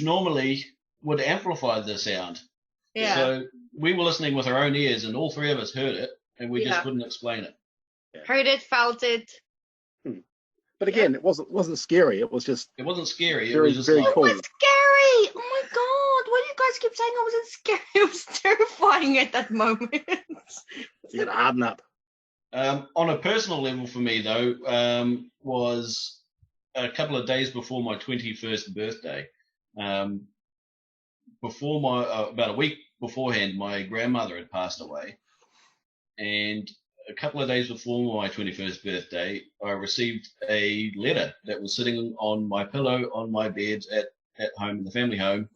normally would amplify the sound. Yeah. So we were listening with our own ears, and all 3 of us heard it, and we just couldn't explain it. Heard it, felt it. But again, it wasn't scary. It was just It wasn't scary. very, it was just very like, cool. It was scary. Oh my god. Why do you guys keep saying I wasn't scary? It was terrifying at that moment. You gotta harden up. on a personal level for me, though, was a couple of days before my 21st birthday. Before my about a week beforehand, my grandmother had passed away, and a couple of days before my 21st birthday, I received a letter that was sitting on my pillow on my bed at home in the family home,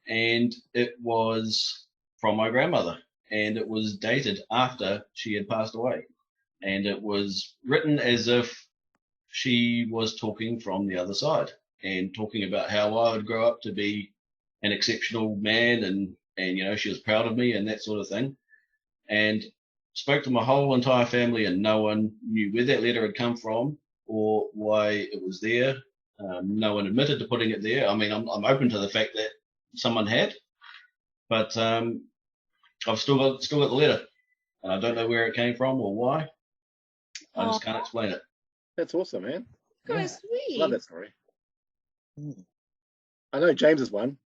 and it was from my grandmother, and it was dated after she had passed away, and it was written as if she was talking from the other side and talking about how I would grow up to be an exceptional man, and you know, she was proud of me and that sort of thing. And spoke to my whole entire family, and no one knew where that letter had come from or why it was there. No one admitted to putting it there. I mean, I'm open to the fact that someone had, but I've still got the letter, and I don't know where it came from or why. I just can't explain it. That's awesome, man. Kind Yeah. of sweet. Love that story. I know James is one.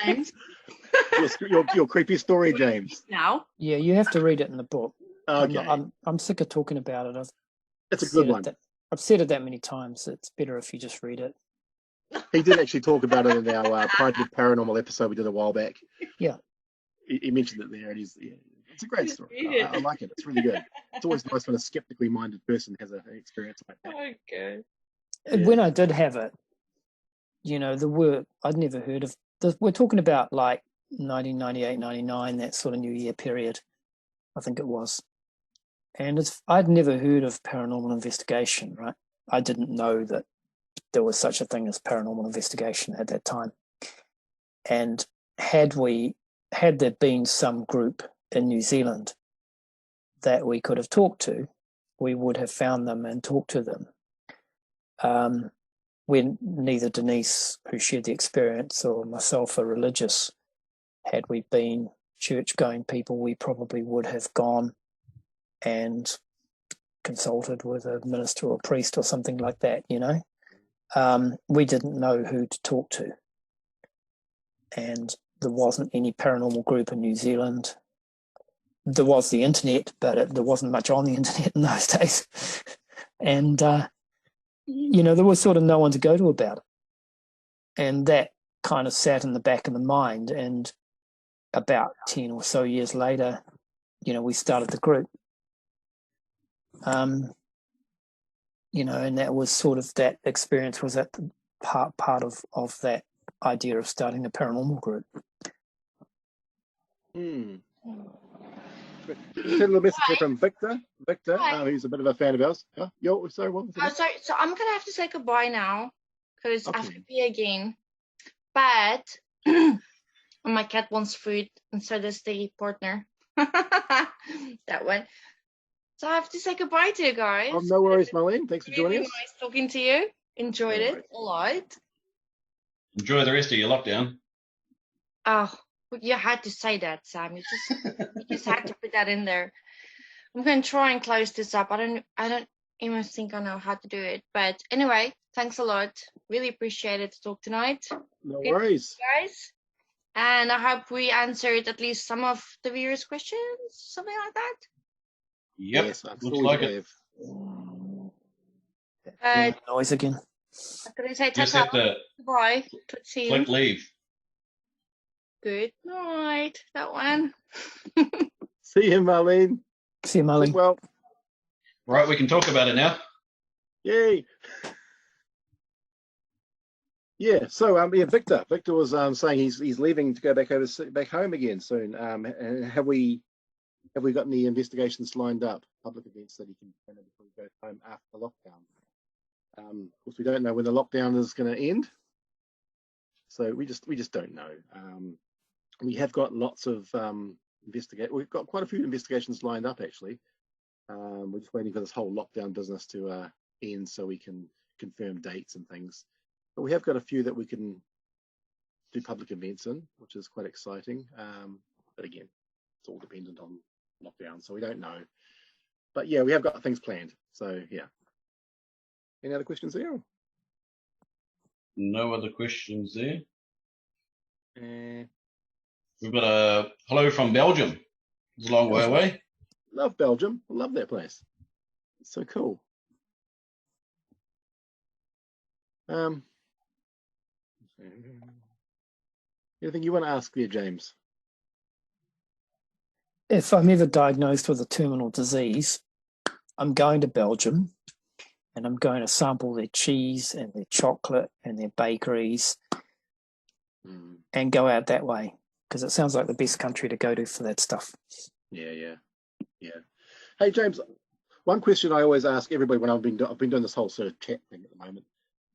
James. Your creepy story, James. Now. Yeah, you have to read it in the book. Okay, I'm sick of talking about it. it's a good one. I've said it that many times. It's better if you just read it. He did actually talk about it in our private paranormal episode we did a while back. Yeah. He mentioned it there, and it's a great Just story. read it. I like it. It's really good. It's always nice when a skeptically minded person has an experience like that. Okay. And when I did have it, you know, I'd never heard of. We're talking about like 1998, 99, that sort of New Year period, I think it was. And I'd never heard of paranormal investigation, right? I didn't know that there was such a thing as paranormal investigation at that time. And had there been some group in New Zealand that we could have talked to, we would have found them and talked to them. When neither Denise, who shared the experience, or myself are religious, had we been church-going people, we probably would have gone and consulted with a minister or priest or something like that, you know. We didn't know who to talk to. And there wasn't any paranormal group in New Zealand. There was the internet, but there wasn't much on the internet in those days. And, you know, there was sort of no one to go to about it. And that kind of sat in the back of the mind. And about 10 or so years later, you know, we started the group. You know, and that was sort of, that experience was at the part of that idea of starting the paranormal group. Here's a little message here from Victor. Hi. Who's a bit of a fan of ours. Sorry, what was it? Oh, sorry. So I'm gonna have to say goodbye now because I have Okay. to pee again. But my cat wants food, and so does the partner. That one. So I have to say goodbye to you guys. Oh, no worries, Marlene. Thanks for joining Really us. nice talking to you. Enjoyed No it worries. a lot. Enjoy the rest of your lockdown. Oh, you had to say that, Sam. You just had to put that in there. I'm gonna try and close this up. I don't even think I know how to do it. But anyway, thanks a lot. Really appreciate it to talk tonight, No worries. guys. And I hope we answered at least some of the viewers' questions, something like that. Yep, Yes, I'm looks sure like we it. have. But Noise again. I'm gonna say Just have ta-ta. to Bye. See you. click leave. Good night. That one. See you, Marlene. See you, Sleep Marlene. well. Right, we can talk about it now. Yay. Yeah. So yeah, Victor. Victor was saying he's leaving to go back home again soon. And have we got any investigations lined up, public events that he can plan before he goes home after the lockdown? Of course, we don't know when the lockdown is going to end, so we just don't know. We have got lots of We've got quite a few investigations lined up actually. We're just waiting for this whole lockdown business to end so we can confirm dates and things. But we have got a few that we can do public events in, which is quite exciting. But again, it's all dependent on lockdown, so we don't know. But yeah, we have got things planned. So yeah. Any other questions there? No other questions there. Uh, We've got a hello from Belgium. It's a long way away. Love Belgium. Love that place. It's so cool. Anything you want to ask there, James? If I'm ever diagnosed with a terminal disease, I'm going to Belgium and I'm going to sample their cheese and their chocolate and their bakeries and go out that way, because it sounds like the best country to go to for that stuff. Yeah. Hey, James, one question I always ask everybody when I've been doing this whole sort of chat thing at the moment,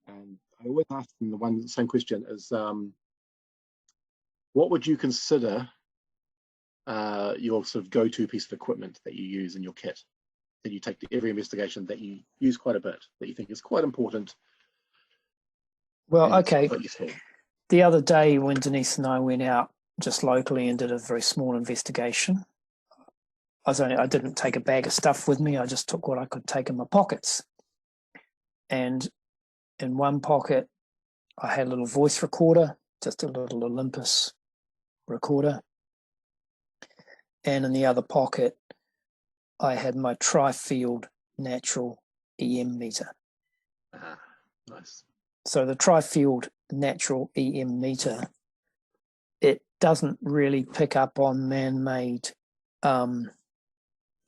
and I always ask them the same question is, what would you consider your sort of go-to piece of equipment that you use in your kit that you take to every investigation that you use quite a bit, that you think is quite important? Well, okay. Useful? The other day when Denise and I went out just locally and did a very small investigation, I didn't take a bag of stuff with me. I just took what I could take in my pockets. And in one pocket, I had a little voice recorder, just a little Olympus recorder. And in the other pocket, I had my tri-field natural EM meter. Nice. So the tri-field natural EM meter, it doesn't really pick up on man-made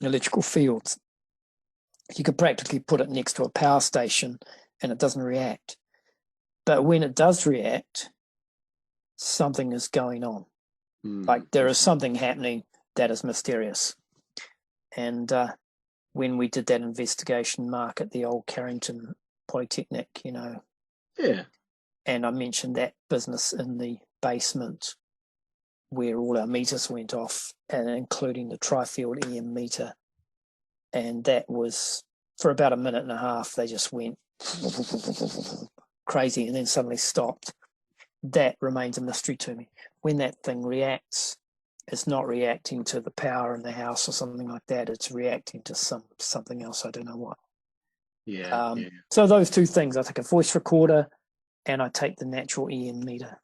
electrical fields. You could practically put it next to a power station and it doesn't react. But when it does react, something is going on. Like there is something happening that is mysterious. And when we did that investigation, Mark, at the old Carrington Polytechnic, Yeah. And I mentioned that business in the basement where all our meters went off, and including the tri-field EM meter. And that was, for about a minute and a half, they just went crazy and then suddenly stopped. That remains a mystery to me. When that thing reacts, it's not reacting to the power in the house or something like that. It's reacting to something else. I don't know what. Yeah. So those two things, I take a voice recorder and I take the natural EM meter.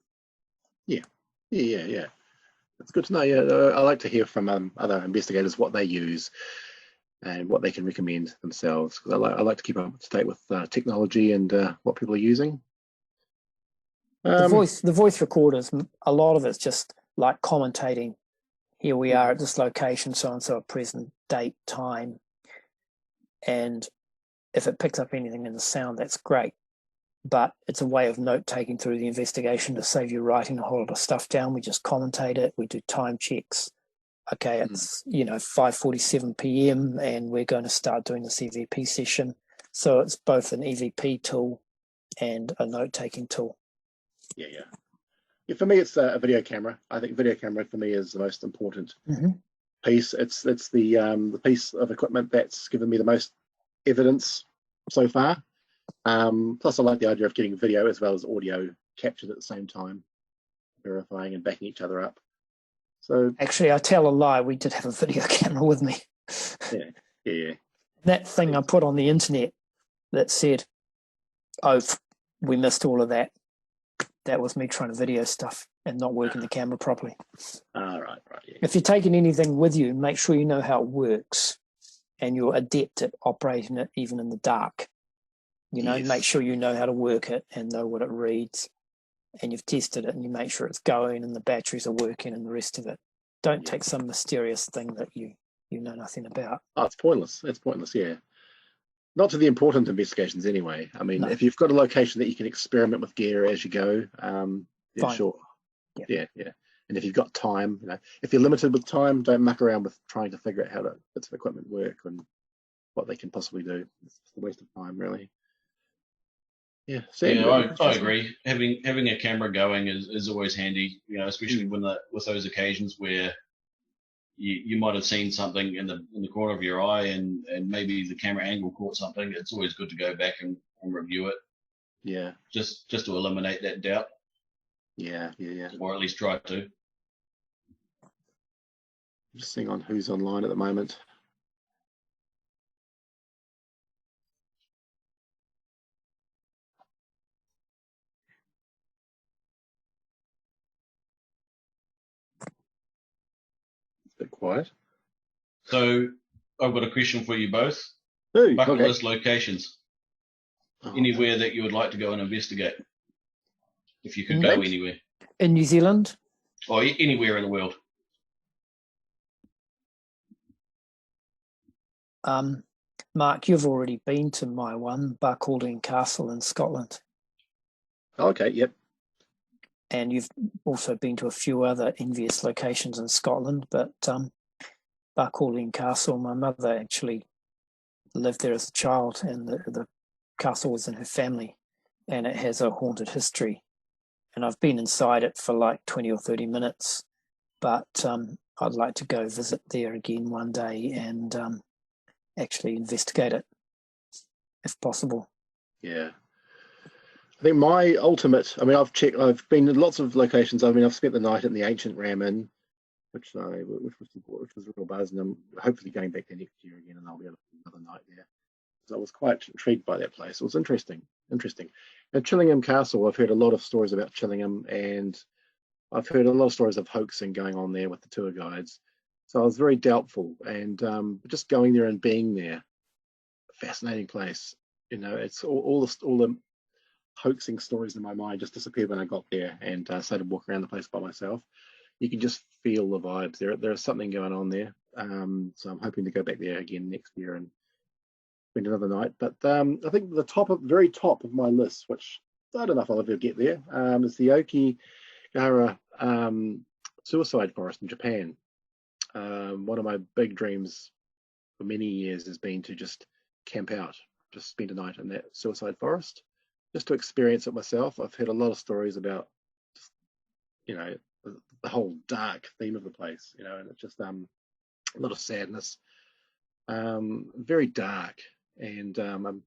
Yeah. It's good to know. Yeah, I like to hear from other investigators what they use and what they can recommend themselves, because I like to keep up to date with technology and what people are using. The voice recorders, a lot of it's just like commentating. Here we are at this location, so and so, a present date, time, and if it picks up anything in the sound, that's great. But it's a way of note taking through the investigation to save you writing a whole lot of stuff down. We just commentate it. We do time checks. Okay, it's 5:47 p.m. and we're going to start doing this EVP session. So it's both an EVP tool and a note taking tool. Yeah, for me, it's a video camera. I think video camera for me is the most important piece. It's the piece of equipment that's given me the most evidence so far. Plus, I like the idea of getting video as well as audio captured at the same time, verifying and backing each other up. So actually, I tell a lie. We did have a video camera with me. Yeah. That thing I put on the internet that said, "Oh, we missed all of that." That was me trying to video stuff and not working the camera properly. Right. Yeah. If you're taking anything with you, make sure you know how it works and you're adept at operating it even in the dark. Make sure you know how to work it and know what it reads. and you've tested it and you make sure it's going and the batteries are working and the rest of it. Don't take some mysterious thing that you know nothing about. Oh, it's pointless. It's pointless, yeah. Not to the important investigations anyway. I mean, No. if you've got a location that you can experiment with gear as you go, then Fine. sure. Yeah. Yeah. And if you've got time, if you're limited with time, don't muck around with trying to figure out how bits of equipment work and what they can possibly do. It's just a waste of time, really. Yeah. Yeah, I agree. Having a camera going is always handy, especially with those occasions where you might have seen something in the corner of your eye and maybe the camera angle caught something. It's always good to go back and review it. Yeah. Just to eliminate that doubt. Yeah. Or at least try to. I'm just seeing on who's online at the moment. It's a bit quiet. So I've got a question for you both. Ooh, Bucket okay. list locations. Anywhere that you would like to go and investigate. If you could go anywhere. In New Zealand? Or anywhere in the world. Mark, you've already been to my one, Barcaldine Castle in Scotland. Okay, yep. And you've also been to a few other envious locations in Scotland, but Barcaldine Castle, my mother actually lived there as a child, and the castle was in her family, and it has a haunted history. And I've been inside it for like 20 or 30 minutes, but I'd like to go visit there again one day and actually investigate it, if possible. Yeah. I think my ultimate, I've been in lots of locations. I've spent the night in the ancient Ram Inn, which was real buzz, and I'm hopefully going back there next year again, and I'll be able to have another night there. So I was quite intrigued by that place. It was interesting. At Chillingham Castle, I've heard a lot of stories about Chillingham, and I've heard a lot of stories of hoaxing going on there with the tour guides. So I was very doubtful, and just going there and being there, fascinating place. It's all the hoaxing stories in my mind just disappeared when I got there and started walking around the place by myself. You can just feel the vibes. There is something going on there. So I'm hoping to go back there again next year and spend another night. But I think the very top of my list, which I don't know if I'll ever get there, is the Okigahara suicide forest in Japan. One of my big dreams for many years has been to just camp out, just spend a night in that suicide forest, just to experience it myself. I've heard a lot of stories about just, the whole dark theme of the place, and it's just a lot of sadness, very dark, and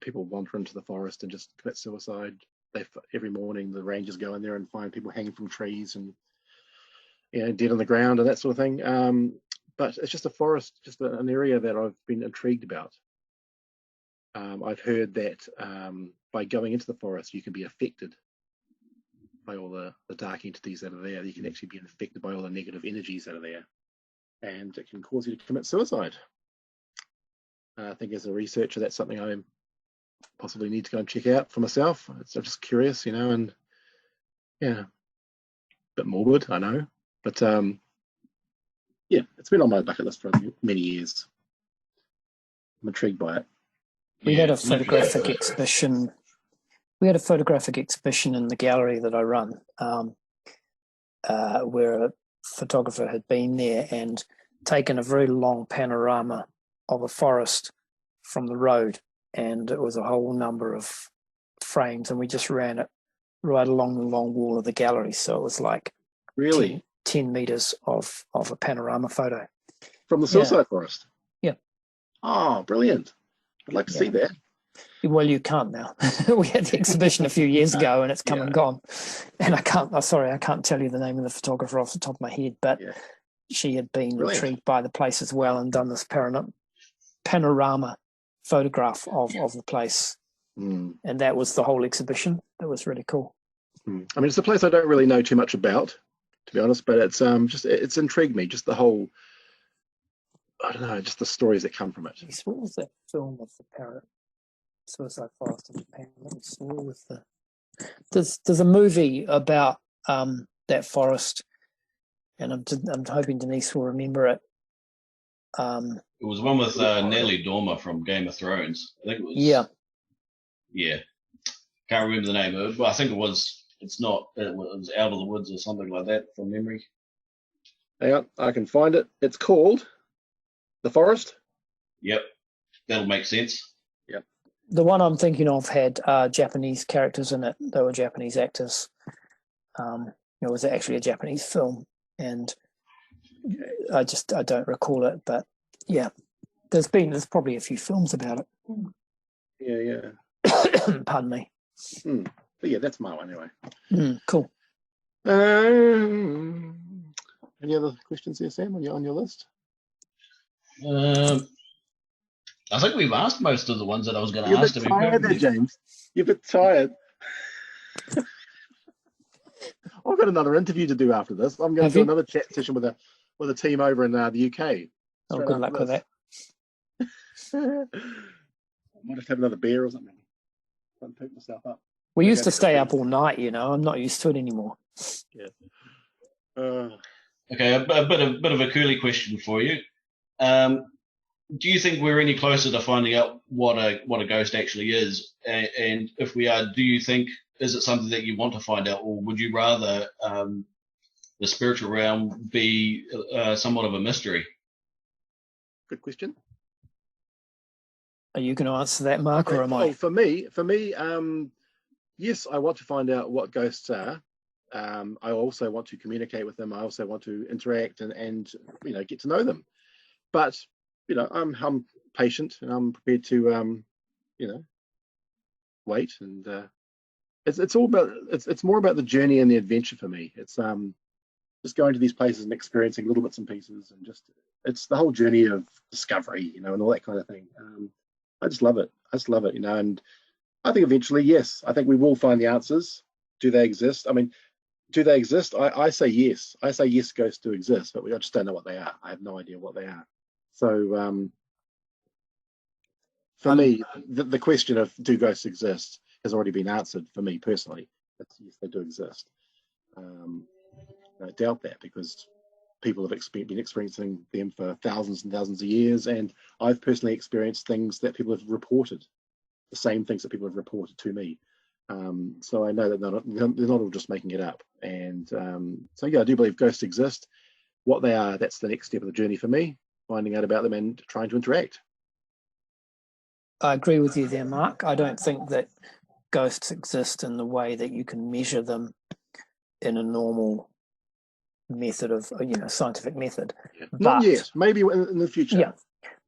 people wander into the forest and just commit suicide. Every morning the rangers go in there and find people hanging from trees and dead on the ground and that sort of thing. But it's just a forest, just an area that I've been intrigued about. I've heard that by going into the forest, you can be affected by all the dark entities that are there. You can actually be affected by all the negative energies that are there, and it can cause you to commit suicide. I think as a researcher, that's something I possibly need to go and check out for myself. I'm just curious, and yeah, a bit morbid, I know, but yeah, it's been on my bucket list for many years. I'm intrigued by it. We had a photographic exhibition. We had a photographic exhibition in the gallery that I run, where a photographer had been there and taken a very long panorama of a forest from the road, and it was a whole number of frames, and we just ran it right along the long wall of the gallery. So it was like really 10 meters of a panorama photo from the suicide forest. Yeah. Oh, brilliant! I'd like to see that. Well, you can't now. We had the exhibition a few years ago, and it's come and gone. And I can't tell you the name of the photographer off the top of my head, but she had been intrigued by the place as well and done this panorama photograph of the place. And that was the whole exhibition. That was really cool. It's a place I don't really know too much about, to be honest, but it's intrigued me, just the whole, I don't know, just the stories that come from it. What was that film of the parrot? Suicide Forest in Japan. Let me see, where was the There's a movie about that forest, and I'm hoping Denise will remember it. It was one with Nellie Dormer from Game of Thrones. I think it was. Yeah. Can't remember the name of it, but I think it was. It's not. It was Out of the Woods or something like that from memory. Hang on, I can find it. It's called The Forest. Yep, that'll make sense. Yep. The one I'm thinking of had Japanese characters in it. They were Japanese actors. It was actually a Japanese film, and I don't recall it. But yeah, there's probably a few films about it. Yeah. Pardon me. But yeah, that's my one anyway. Cool. Any other questions there, Sam, on your list? I think we've asked most of the ones that I was going to You're a ask. bit tired there, James. You're a bit tired. I've got another interview to do after this. I'm going to do another chat session with a team over in the UK. Oh, good luck with that. I might have to have another beer or something. Try and pick myself up. We used to stay up all night, I'm not used to it anymore. Yeah. Okay, a bit of a curly question for you. Do you think we're any closer to finding out what a ghost actually is? And if we are, do you think, is it something that you want to find out, or would you rather the spiritual realm be somewhat of a mystery? Good question. Are you going to answer that, Mark, or am I? For me, yes, I want to find out what ghosts are. I also want to communicate with them. I also want to interact and get to know them. But I'm patient and I'm prepared to wait. And it's all about it's more about the journey and the adventure for me. It's just going to these places and experiencing little bits and pieces, and it's the whole journey of discovery, and all that kind of thing. I just love it. And I think eventually, yes, I think we will find the answers. Do they exist? I mean, do they exist? I say yes. I say yes, ghosts do exist, but I just don't know what they are. I have no idea what they are. So for me, the question of do ghosts exist has already been answered for me personally. Yes, they do exist. I doubt that because people have been experiencing them for thousands and thousands of years, and I've personally experienced things that people have reported, the same things that people have reported to me. So I know that they're not all just making it up. And so yeah, I do believe ghosts exist. What they are, that's the next step of the journey for me, finding out about them and trying to interact. I agree with you there, Mark. I don't think that ghosts exist in the way that you can measure them in a normal method of scientific method. Yeah. Not yet, maybe in the future. Yeah.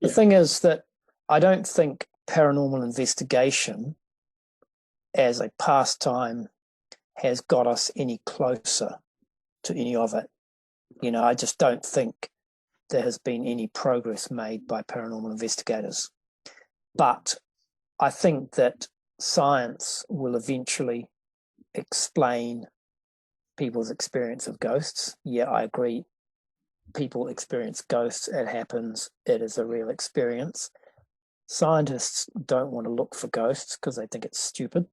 The thing is that I don't think paranormal investigation as a pastime has got us any closer to any of it. I just don't think there has been any progress made by paranormal investigators. But I think that science will eventually explain people's experience of ghosts. Yeah, I agree. People experience ghosts. It happens. It is a real experience. Scientists don't want to look for ghosts because they think it's stupid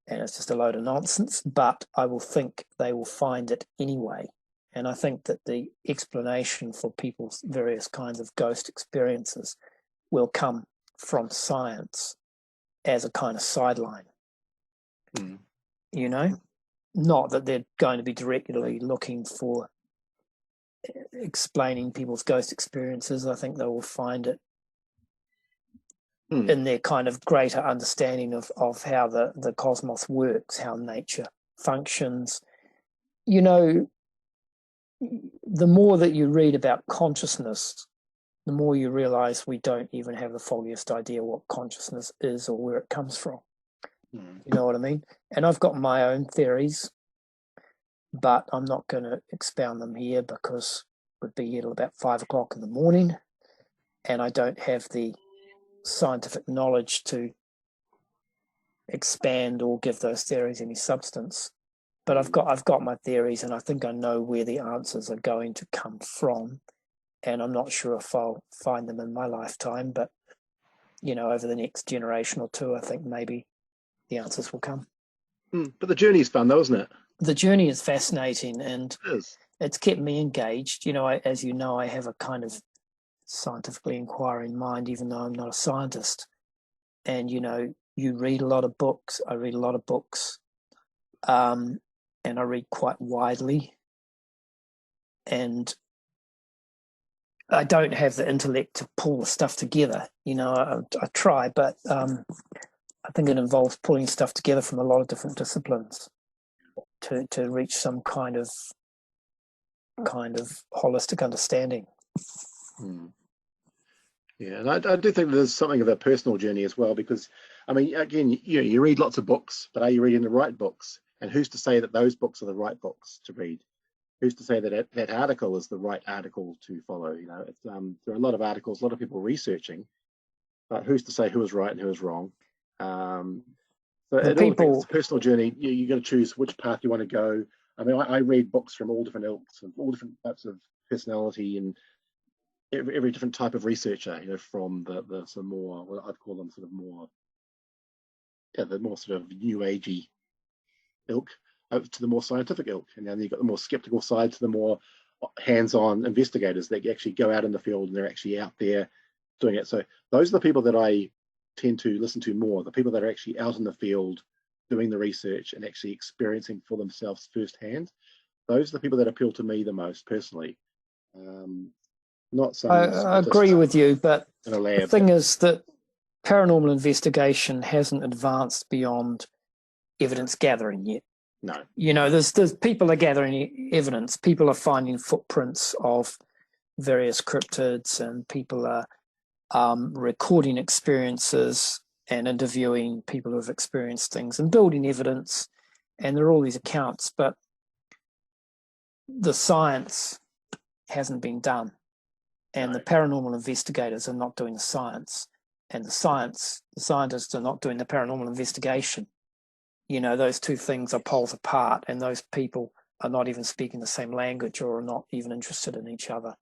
and it's just a load of nonsense, but I will think they will find it anyway. And I think that the explanation for people's various kinds of ghost experiences will come from science as a kind of sideline. Not that they're going to be directly looking for explaining people's ghost experiences. I think they will find it in their kind of greater understanding of how the cosmos works, how nature functions. The more that you read about consciousness, the more you realize we don't even have the foggiest idea what consciousness is or where it comes from. You know what I mean? And I've got my own theories, but I'm not going to expound them here because it would be here till about 5 o'clock in the morning, and I don't have the scientific knowledge to expand or give those theories any substance. But I've got my theories, and I think I know where the answers are going to come from. And I'm not sure if I'll find them in my lifetime, but over the next generation or two, I think maybe the answers will come. But the journey's fun, though, isn't it? The journey is fascinating, and It is. it's kept me engaged. You know, as you know, I have a kind of scientifically inquiring mind, even though I'm not a scientist. And, you know, you read a lot of books. I read a lot of books, and I read quite widely. And I don't have the intellect to pull the stuff together. You know, I try, but I think it involves pulling stuff together from a lot of different disciplines to reach some kind of holistic understanding. Yeah, and I do think there's something of a personal journey as well, because, I mean, again, you read lots of books, but are you reading the right books? And who's to say that those books are the right books to read? Who's to say that that article is the right article to follow? You know, there are a lot of articles, a lot of people researching, but who's to say who is right and who is wrong? So it all depends. It's a personal journey. You got to choose which path you want to go. I mean, I read books from all different ilks and all different types of personality and every different type of researcher. You know, from the some more, what I'd call them sort of more, the more sort of new agey ilk, to the more scientific ilk, and then you've got the more skeptical side to the more hands-on investigators that actually go out in the field and they're actually out there doing it. So those are the people that I tend to listen to more, the people that are actually out in the field doing the research and actually experiencing for themselves firsthand. Those are the people that appeal to me the most personally. Not some I agree with you, but in a lab. the thing is that paranormal investigation hasn't advanced beyond evidence gathering yet. No. You know, there's people are gathering evidence. People are finding footprints of various cryptids, and people are recording experiences and interviewing people who have experienced things and building evidence. And there are all these accounts, but the science hasn't been done. And the paranormal investigators are not doing the science. And the scientists are not doing the paranormal investigation. You know, those two things are poles apart, and those people are not even speaking the same language or are not even interested in each other.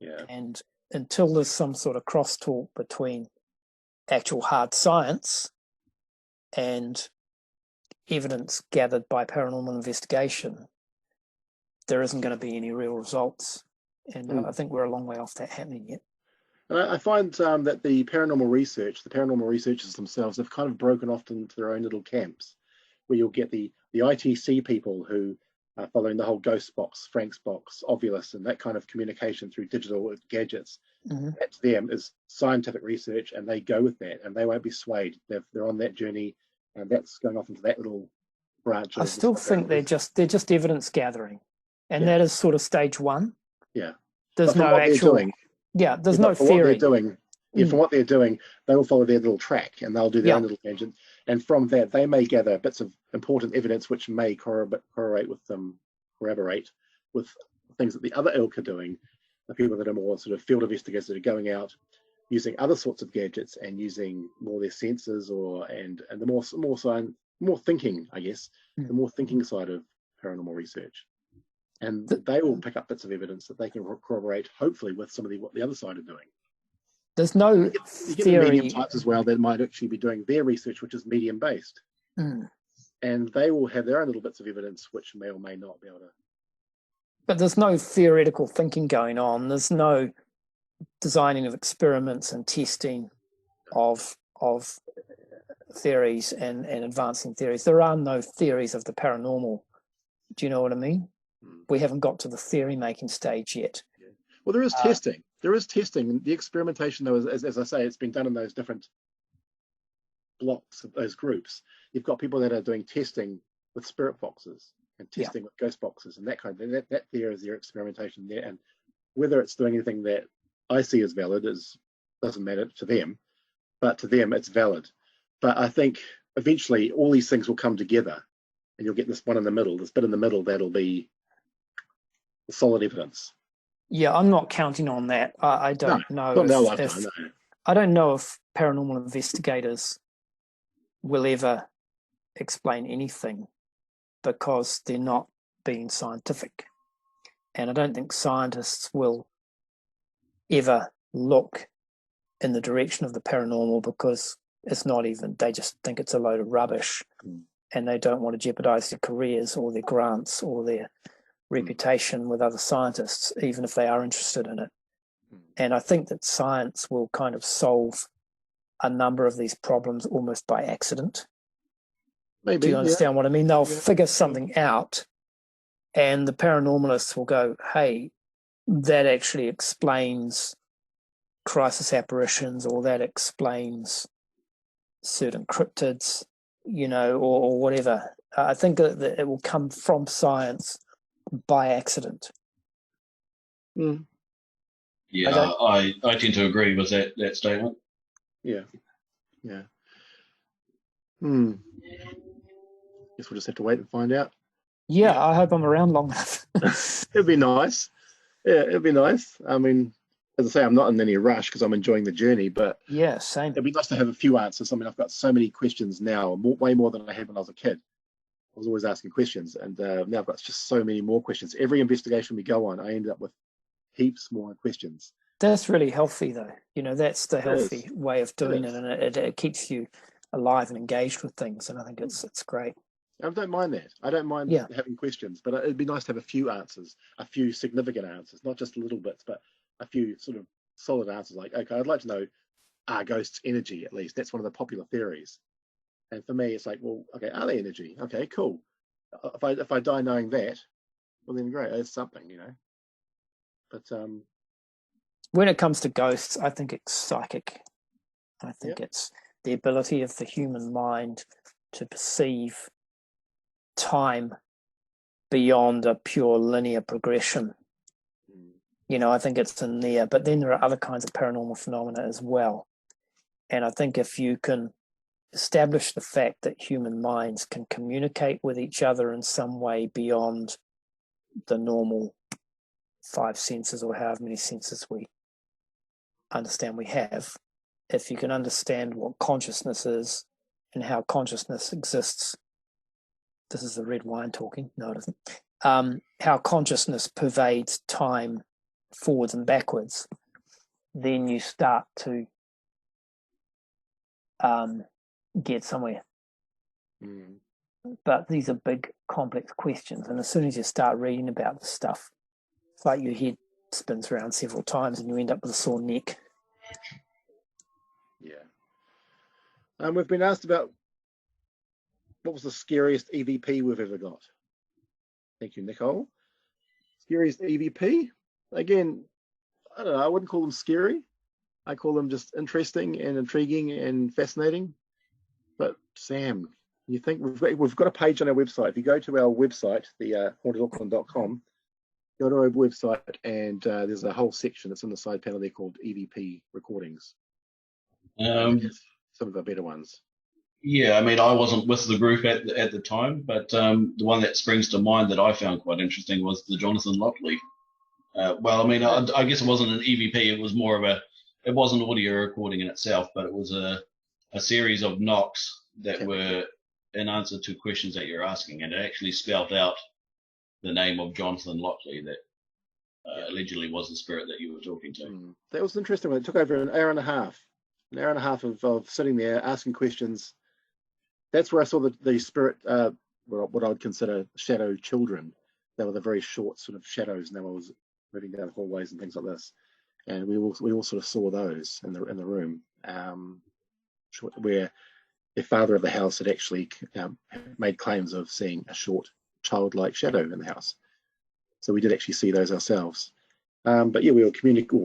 Yeah. And until there's some sort of crosstalk between actual hard science and evidence gathered by paranormal investigation, there isn't going to be any real results. And I think we're a long way off that happening yet. And I find that the paranormal researchers themselves have kind of broken off into their own little camps, where you'll get the ITC people who are following the whole ghost box, Frank's box, Ovulus, and that kind of communication through digital gadgets. Mm-hmm. That to them is scientific research, and they go with that, and they won't be swayed. They're on that journey, and that's going off into that little branch. I still think they're just evidence gathering, and that is sort of stage one. Yeah, there's no actual. There's no theory. From what they're doing, they will follow their little track, and they'll do their own little tangent. And from that, they may gather bits of important evidence which may corroborate with things that the other ilk are doing. The people that are more sort of field investigators that are going out using other sorts of gadgets and using more their senses, and the more thinking, I guess, the more thinking side of paranormal research. And they will pick up bits of evidence that they can corroborate, hopefully, with some of what the other side are doing. There's no you get theory. The medium types as well that might actually be doing their research, which is medium based, and they will have their own little bits of evidence which may or may not be able to. But there's no theoretical thinking going on. There's no designing of experiments and testing of theories and advancing theories. There are no theories of the paranormal. Do you know what I mean? We haven't got to the theory making stage yet. Well, there is testing. There is testing. The experimentation, though, as I say, it's been done in those different blocks of those groups. You've got people that are doing testing with spirit boxes and testing with ghost boxes and that kind of thing. That there is their experimentation there. And whether it's doing anything that I see as valid doesn't matter to them, but to them it's valid. But I think eventually all these things will come together, and you'll get this one in the middle, this bit in the middle that'll be the solid evidence. Yeah, I'm not counting on that. I don't know. I don't know if paranormal investigators will ever explain anything because they're not being scientific. And I don't think scientists will ever look in the direction of the paranormal because it's not even, they just think it's a load of rubbish. and they don't want to jeopardize their careers or their grants or their reputation with other scientists, even if they are interested in it. And I think that science will kind of solve a number of these problems almost by accident. Maybe. Do you understand what I mean? They'll Yeah. figure something out, and the paranormalists will go, hey, that actually explains crisis apparitions, or that explains certain cryptids, or whatever. I think that it will come from science by accident. Mm. Yeah, I tend to agree with that statement. Yeah. Guess we'll just have to wait and find out. Yeah, I hope I'm around long enough. It'd be nice. Yeah, it'd be nice. I mean, as I say, I'm not in any rush because I'm enjoying the journey, but yeah, same. it'd be nice to have a few answers. I mean, I've got so many questions now, way more than I had when I was a kid. I was always asking questions, and now I've got just so many more questions. Every investigation we go on, I end up with heaps more questions. That's really healthy, though. That's the healthy way of doing it, and it keeps you alive and engaged with things, and I think it's great. I don't mind that. I don't mind having questions, but it'd be nice to have a few answers, a few significant answers, not just little bits, but a few sort of solid answers. Like, okay, I'd like to know, are ghosts energy? At least that's one of the popular theories. And for me, it's like, well, okay, are they energy? Okay, cool. If I die knowing that, well then great, it's something, But when it comes to ghosts, I think it's psychic. I think it's the ability of the human mind to perceive time beyond a pure linear progression. I think it's in there. But then there are other kinds of paranormal phenomena as well. And I think if you can establish the fact that human minds can communicate with each other in some way beyond the normal 5 senses, or however many senses we understand we have, if you can understand what consciousness is and how consciousness exists, this is the red wine talking, no it isn't, how consciousness pervades time forwards and backwards, then you start to get somewhere. But these are big, complex questions, and as soon as you start reading about this stuff, it's like your head spins around several times and you end up with a sore neck. Yeah. We've been asked about what was the scariest EVP we've ever got. Thank you, Nicole. Scariest EVP? Again, I don't know, I wouldn't call them scary. I call them just interesting and intriguing and fascinating. But Sam, you think we've got a page on our website. If you go to our website, the hauntedauckland.com, go to our website, and there's a whole section that's in the side panel there called EVP recordings. Some of the better ones. Yeah, I mean, I wasn't with the group at the time, but the one that springs to mind that I found quite interesting was the Jonathan Lockley. Well, I mean, I guess it wasn't an EVP. It was more of it was an audio recording in itself, but it was a series of knocks that were in answer to questions that you're asking, and it actually spelled out the name of Jonathan Lockley that allegedly was the spirit that you were talking to. That was interesting. It took over an hour and a half of sitting there asking questions. That's where I saw the spirit, what I would consider shadow children. They were the very short sort of shadows, and they were moving down hallways and things like this. And we all sort of saw those in the room, where the father of the house had actually made claims of seeing a short childlike shadow in the house. So we did actually see those ourselves. But yeah, we were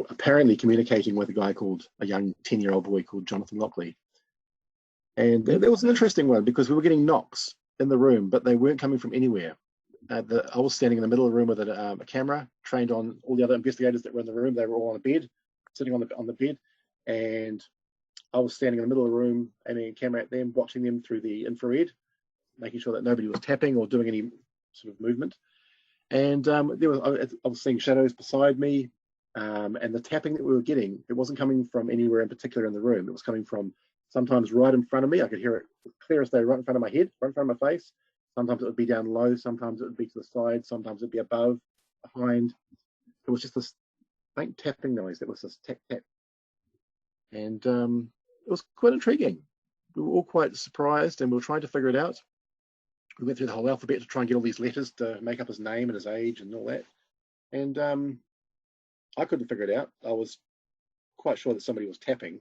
apparently communicating with a young 10-year-old boy called Jonathan Lockley. And that was an interesting one because we were getting knocks in the room, but they weren't coming from anywhere. I was standing in the middle of the room with a camera, trained on all the other investigators that were in the room. They were all on a bed, sitting on the bed, and I was standing in the middle of the room, aiming a camera at them, watching them through the infrared, making sure that nobody was tapping or doing any sort of movement. And I was seeing shadows beside me, and the tapping that we were getting, it wasn't coming from anywhere in particular in the room. It was coming from sometimes right in front of me. I could hear it clear as day, right in front of my head, right in front of my face. Sometimes it would be down low, sometimes it would be to the side, sometimes it would be above, behind. It was just this faint tapping noise. That was this tap tap. And it was quite intriguing. We were all quite surprised, and we were trying to figure it out. we went through the whole alphabet to try and get all these letters to make up his name and his age and all that. And I couldn't figure it out. I was quite sure that somebody was tapping,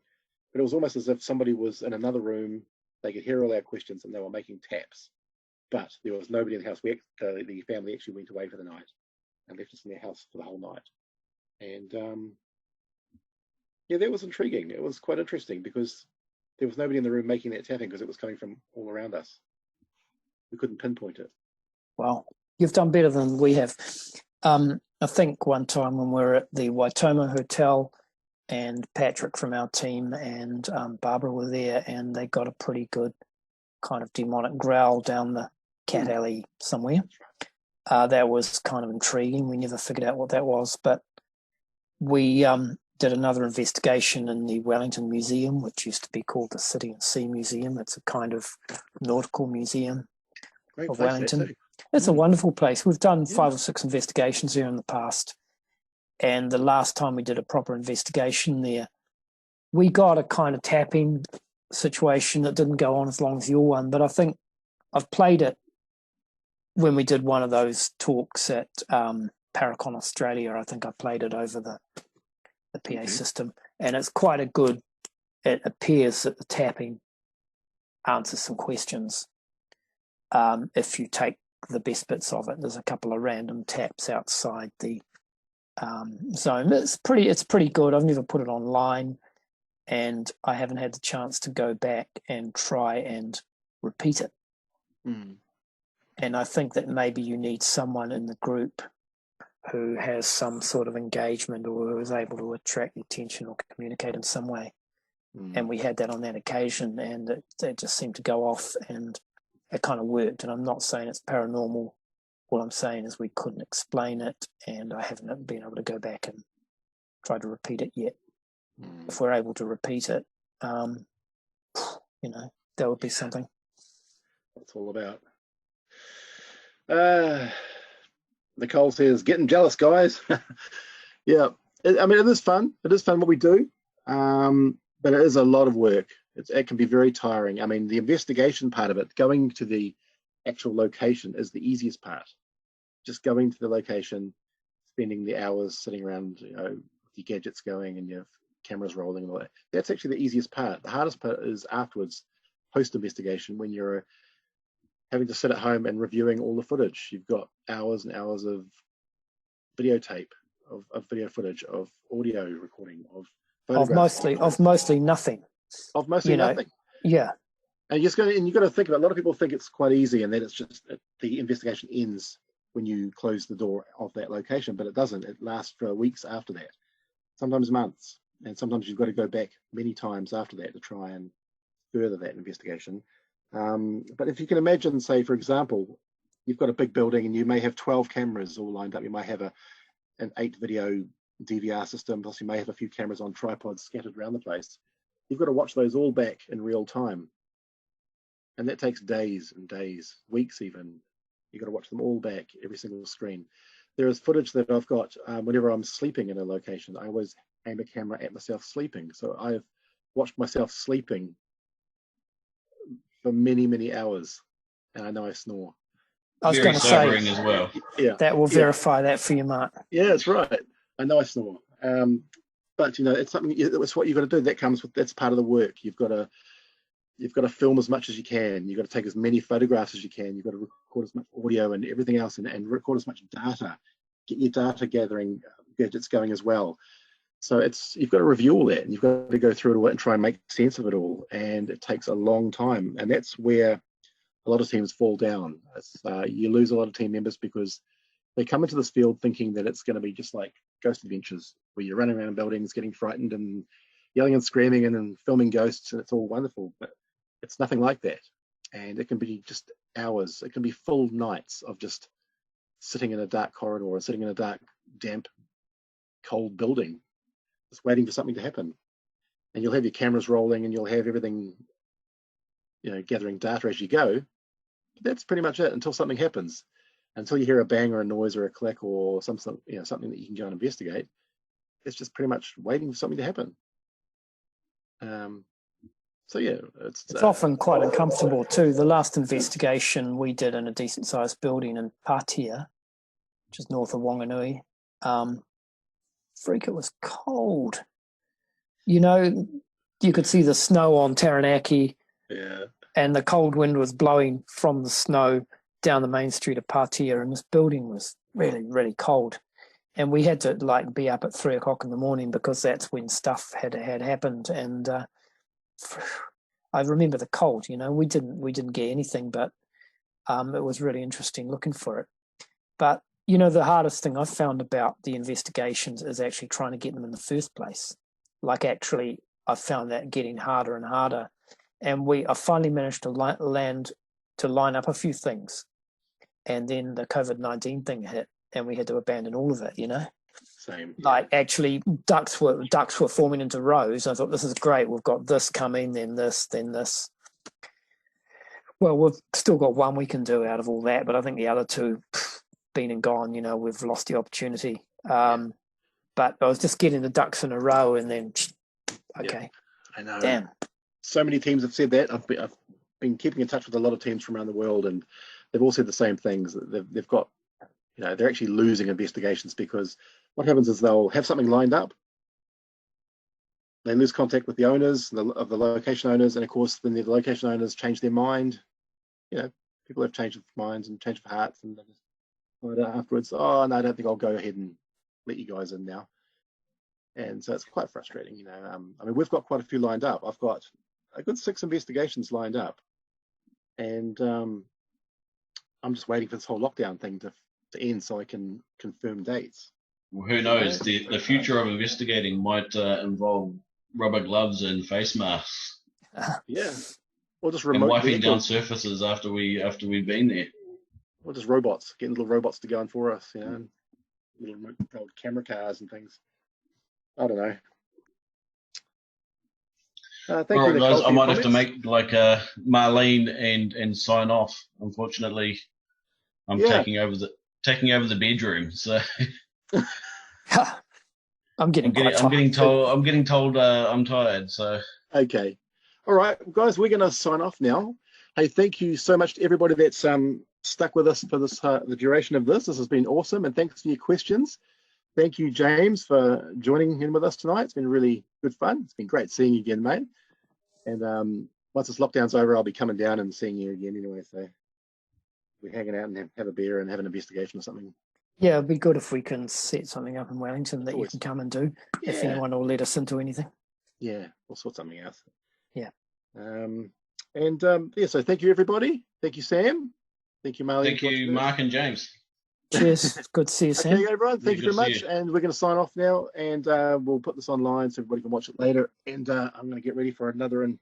but it was almost as if somebody was in another room. They could hear all our questions and they were making taps. But there was nobody in the house. The family actually went away for the night and left us in their house for the whole night. And yeah, that was intriguing. It was quite interesting because there was nobody in the room making that tapping because it was coming from all around us. We couldn't pinpoint it. Well, you've done better than we have. I think one time when we were at the Waitomo Hotel, and Patrick from our team and Barbara were there, and they got a pretty good kind of demonic growl down the cat alley somewhere. That was kind of intriguing. We never figured out what that was, but we did another investigation in the Wellington Museum, which used to be called the City and Sea Museum. It's a kind of nautical museum of Wellington. It's a wonderful place. We've done 5 or 6 investigations there in the past. And the last time we did a proper investigation there, we got a kind of tapping situation that didn't go on as long as your one. But I think I've played it when we did one of those talks at Paracon Australia. I think I played it over the PA system. And it's quite a good, it appears that the tapping answers some questions. If you take the best bits of it, there's a couple of random taps outside the zone. It's pretty good. I've never put it online, and I haven't had the chance to go back and try and repeat it. And I think that maybe you need someone in the group who has some sort of engagement or who is able to attract attention or communicate in some way. And we had that on that occasion, and it just seemed to go off, and it kind of worked. And I'm not saying it's paranormal. All I'm saying is we couldn't explain it, and I haven't been able to go back and try to repeat it yet. If we're able to repeat it, that would be something. That's all about. Nicole says, getting jealous, guys. Yeah, I mean, it is fun. It is fun what we do, but it is a lot of work. It can be very tiring. I mean, the investigation part of it, going to the actual location, is the easiest part. Just going to the location, spending the hours sitting around, with your gadgets going and your cameras rolling and all that. That's actually the easiest part. The hardest part is afterwards, post-investigation, when you're having to sit at home and reviewing all the footage. You've got hours and hours of videotape, of video footage, of audio recording, of photographs. Of mostly nothing. Of mostly nothing. Yeah. And you've got to think about it. A lot of people think it's quite easy and that it's just the investigation ends when you close the door of that location, but it doesn't. It lasts for weeks after that, sometimes months, and sometimes you've got to go back many times after that to try and further that investigation. But if you can imagine, say, for example, you've got a big building and you may have 12 cameras all lined up. You might have an 8-video DVR system, plus you may have a few cameras on tripods scattered around the place. You've got to watch those all back in real time. And that takes days and days, weeks even. You've got to watch them all back, every single screen. There is footage that I've got whenever I'm sleeping in a location. I always aim a camera at myself sleeping. So I've watched myself sleeping for many, many hours. And I know I snore. I was going to say, as well. Yeah, that will verify that for you, Mark. Yeah, that's right. I know I snore. But, it's something, it's what you've got to do. That's part of the work. You've got to film as much as you can. You've got to take as many photographs as you can. You've got to record as much audio and everything else and record as much data. Get your data gathering gadgets going as well. So you've got to review all that, and you've got to go through it all and try and make sense of it all. And it takes a long time. And that's where a lot of teams fall down. You lose a lot of team members because they come into this field thinking that it's going to be just like Ghost Adventures, where you're running around buildings, getting frightened and yelling and screaming and then filming ghosts, and it's all wonderful. But it's nothing like that. And it can be just hours. It can be full nights of just sitting in a dark corridor or sitting in a dark, damp, cold building, just waiting for something to happen. And you'll have your cameras rolling and you'll have everything, gathering data as you go. But that's pretty much it until something happens. Until you hear a bang or a noise or a click or something that you can go and investigate. It's just pretty much waiting for something to happen. So yeah, it's often quite uncomfortable too. The last investigation we did in a decent sized building in Patia, which is north of Wanganui, freak, it was cold. You know, you could see the snow on Taranaki, yeah. and the cold wind was blowing from the snow down the main street of Patia, and this building was really, really cold. And we had to like be up at 3 o'clock in the morning because that's when stuff had happened. And I remember the cold. You know, we didn't get anything, but it was really interesting looking for it. But you know, the hardest thing I've found about the investigations is actually trying to get them in the first place. Like, actually, I've found that getting harder and harder. And I finally managed to line up a few things, and then the COVID-19 thing hit, and we had to abandon all of it. You know, Same. like actually ducks were forming into rows. I thought, this is great. We've got this coming, then this, then this. Well, we've still got one we can do out of all that, but I think the other two, been and gone. You know, we've lost the opportunity. But I was just getting the ducks in a row, and then okay, I know. Damn. So many teams have said that. I've been keeping in touch with a lot of teams from around the world, and they've all said the same things. They've got, you know, they're actually losing investigations because what happens is they'll have something lined up, they lose contact with the owners of the location owners, and of course then the location owners change their mind. You know, people have changed their minds and changed their hearts, and they just find out afterwards, oh no, I don't think I'll go ahead and let you guys in now. And so it's quite frustrating, you know. I mean, we've got quite a few lined up. I've got a good 6 investigations lined up, and I'm just waiting for this whole lockdown thing to end so I can confirm dates. Well, who knows? The future of investigating might involve rubber gloves and face masks. Yeah, or just And remote wiping down vehicles. surfaces after we've been there. Or just robots, getting little robots to go in for us, you know, and little remote controlled camera cars and things. I don't know. Thank All you, right, Nicole, guys. for I your might have to comments. make like Marlene and sign off. Unfortunately, I'm Yeah. taking over the bedroom. So I'm getting quite tired. I'm getting told I'm tired. So Okay. All right, guys, we're going to sign off now. Hey, thank you so much to everybody that's stuck with us for this the duration of this. This has been awesome, and thanks for your questions. Thank you, James, for joining in with us tonight. It's been really good fun. It's been great seeing you again, mate. And once this lockdown's over, I'll be coming down and seeing you again anyway. So we're hanging out and have a beer and have an investigation or something. Yeah, it'd be good if we can set something up in Wellington that you Always. can come and do, if Yeah. anyone will let us into anything. Yeah, we'll sort something out. Yeah. Yeah, so thank you, everybody. Thank you, Sam. Thank you, Marlene. thank you, Mark and James. Cheers. It's good to see you, Sam. Okay, everyone, thank Really you very good to much. see And we're going to sign off now, and we'll put this online so everybody can watch it later. And I'm going to get ready for another chat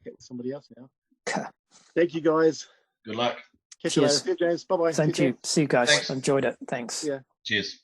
with somebody else now. Okay. Thank you, guys. Good luck. Catch you later. Cheers. See you, James. Bye-bye. Same to you. See you guys. Thanks. Enjoyed it. Thanks. Yeah. Cheers.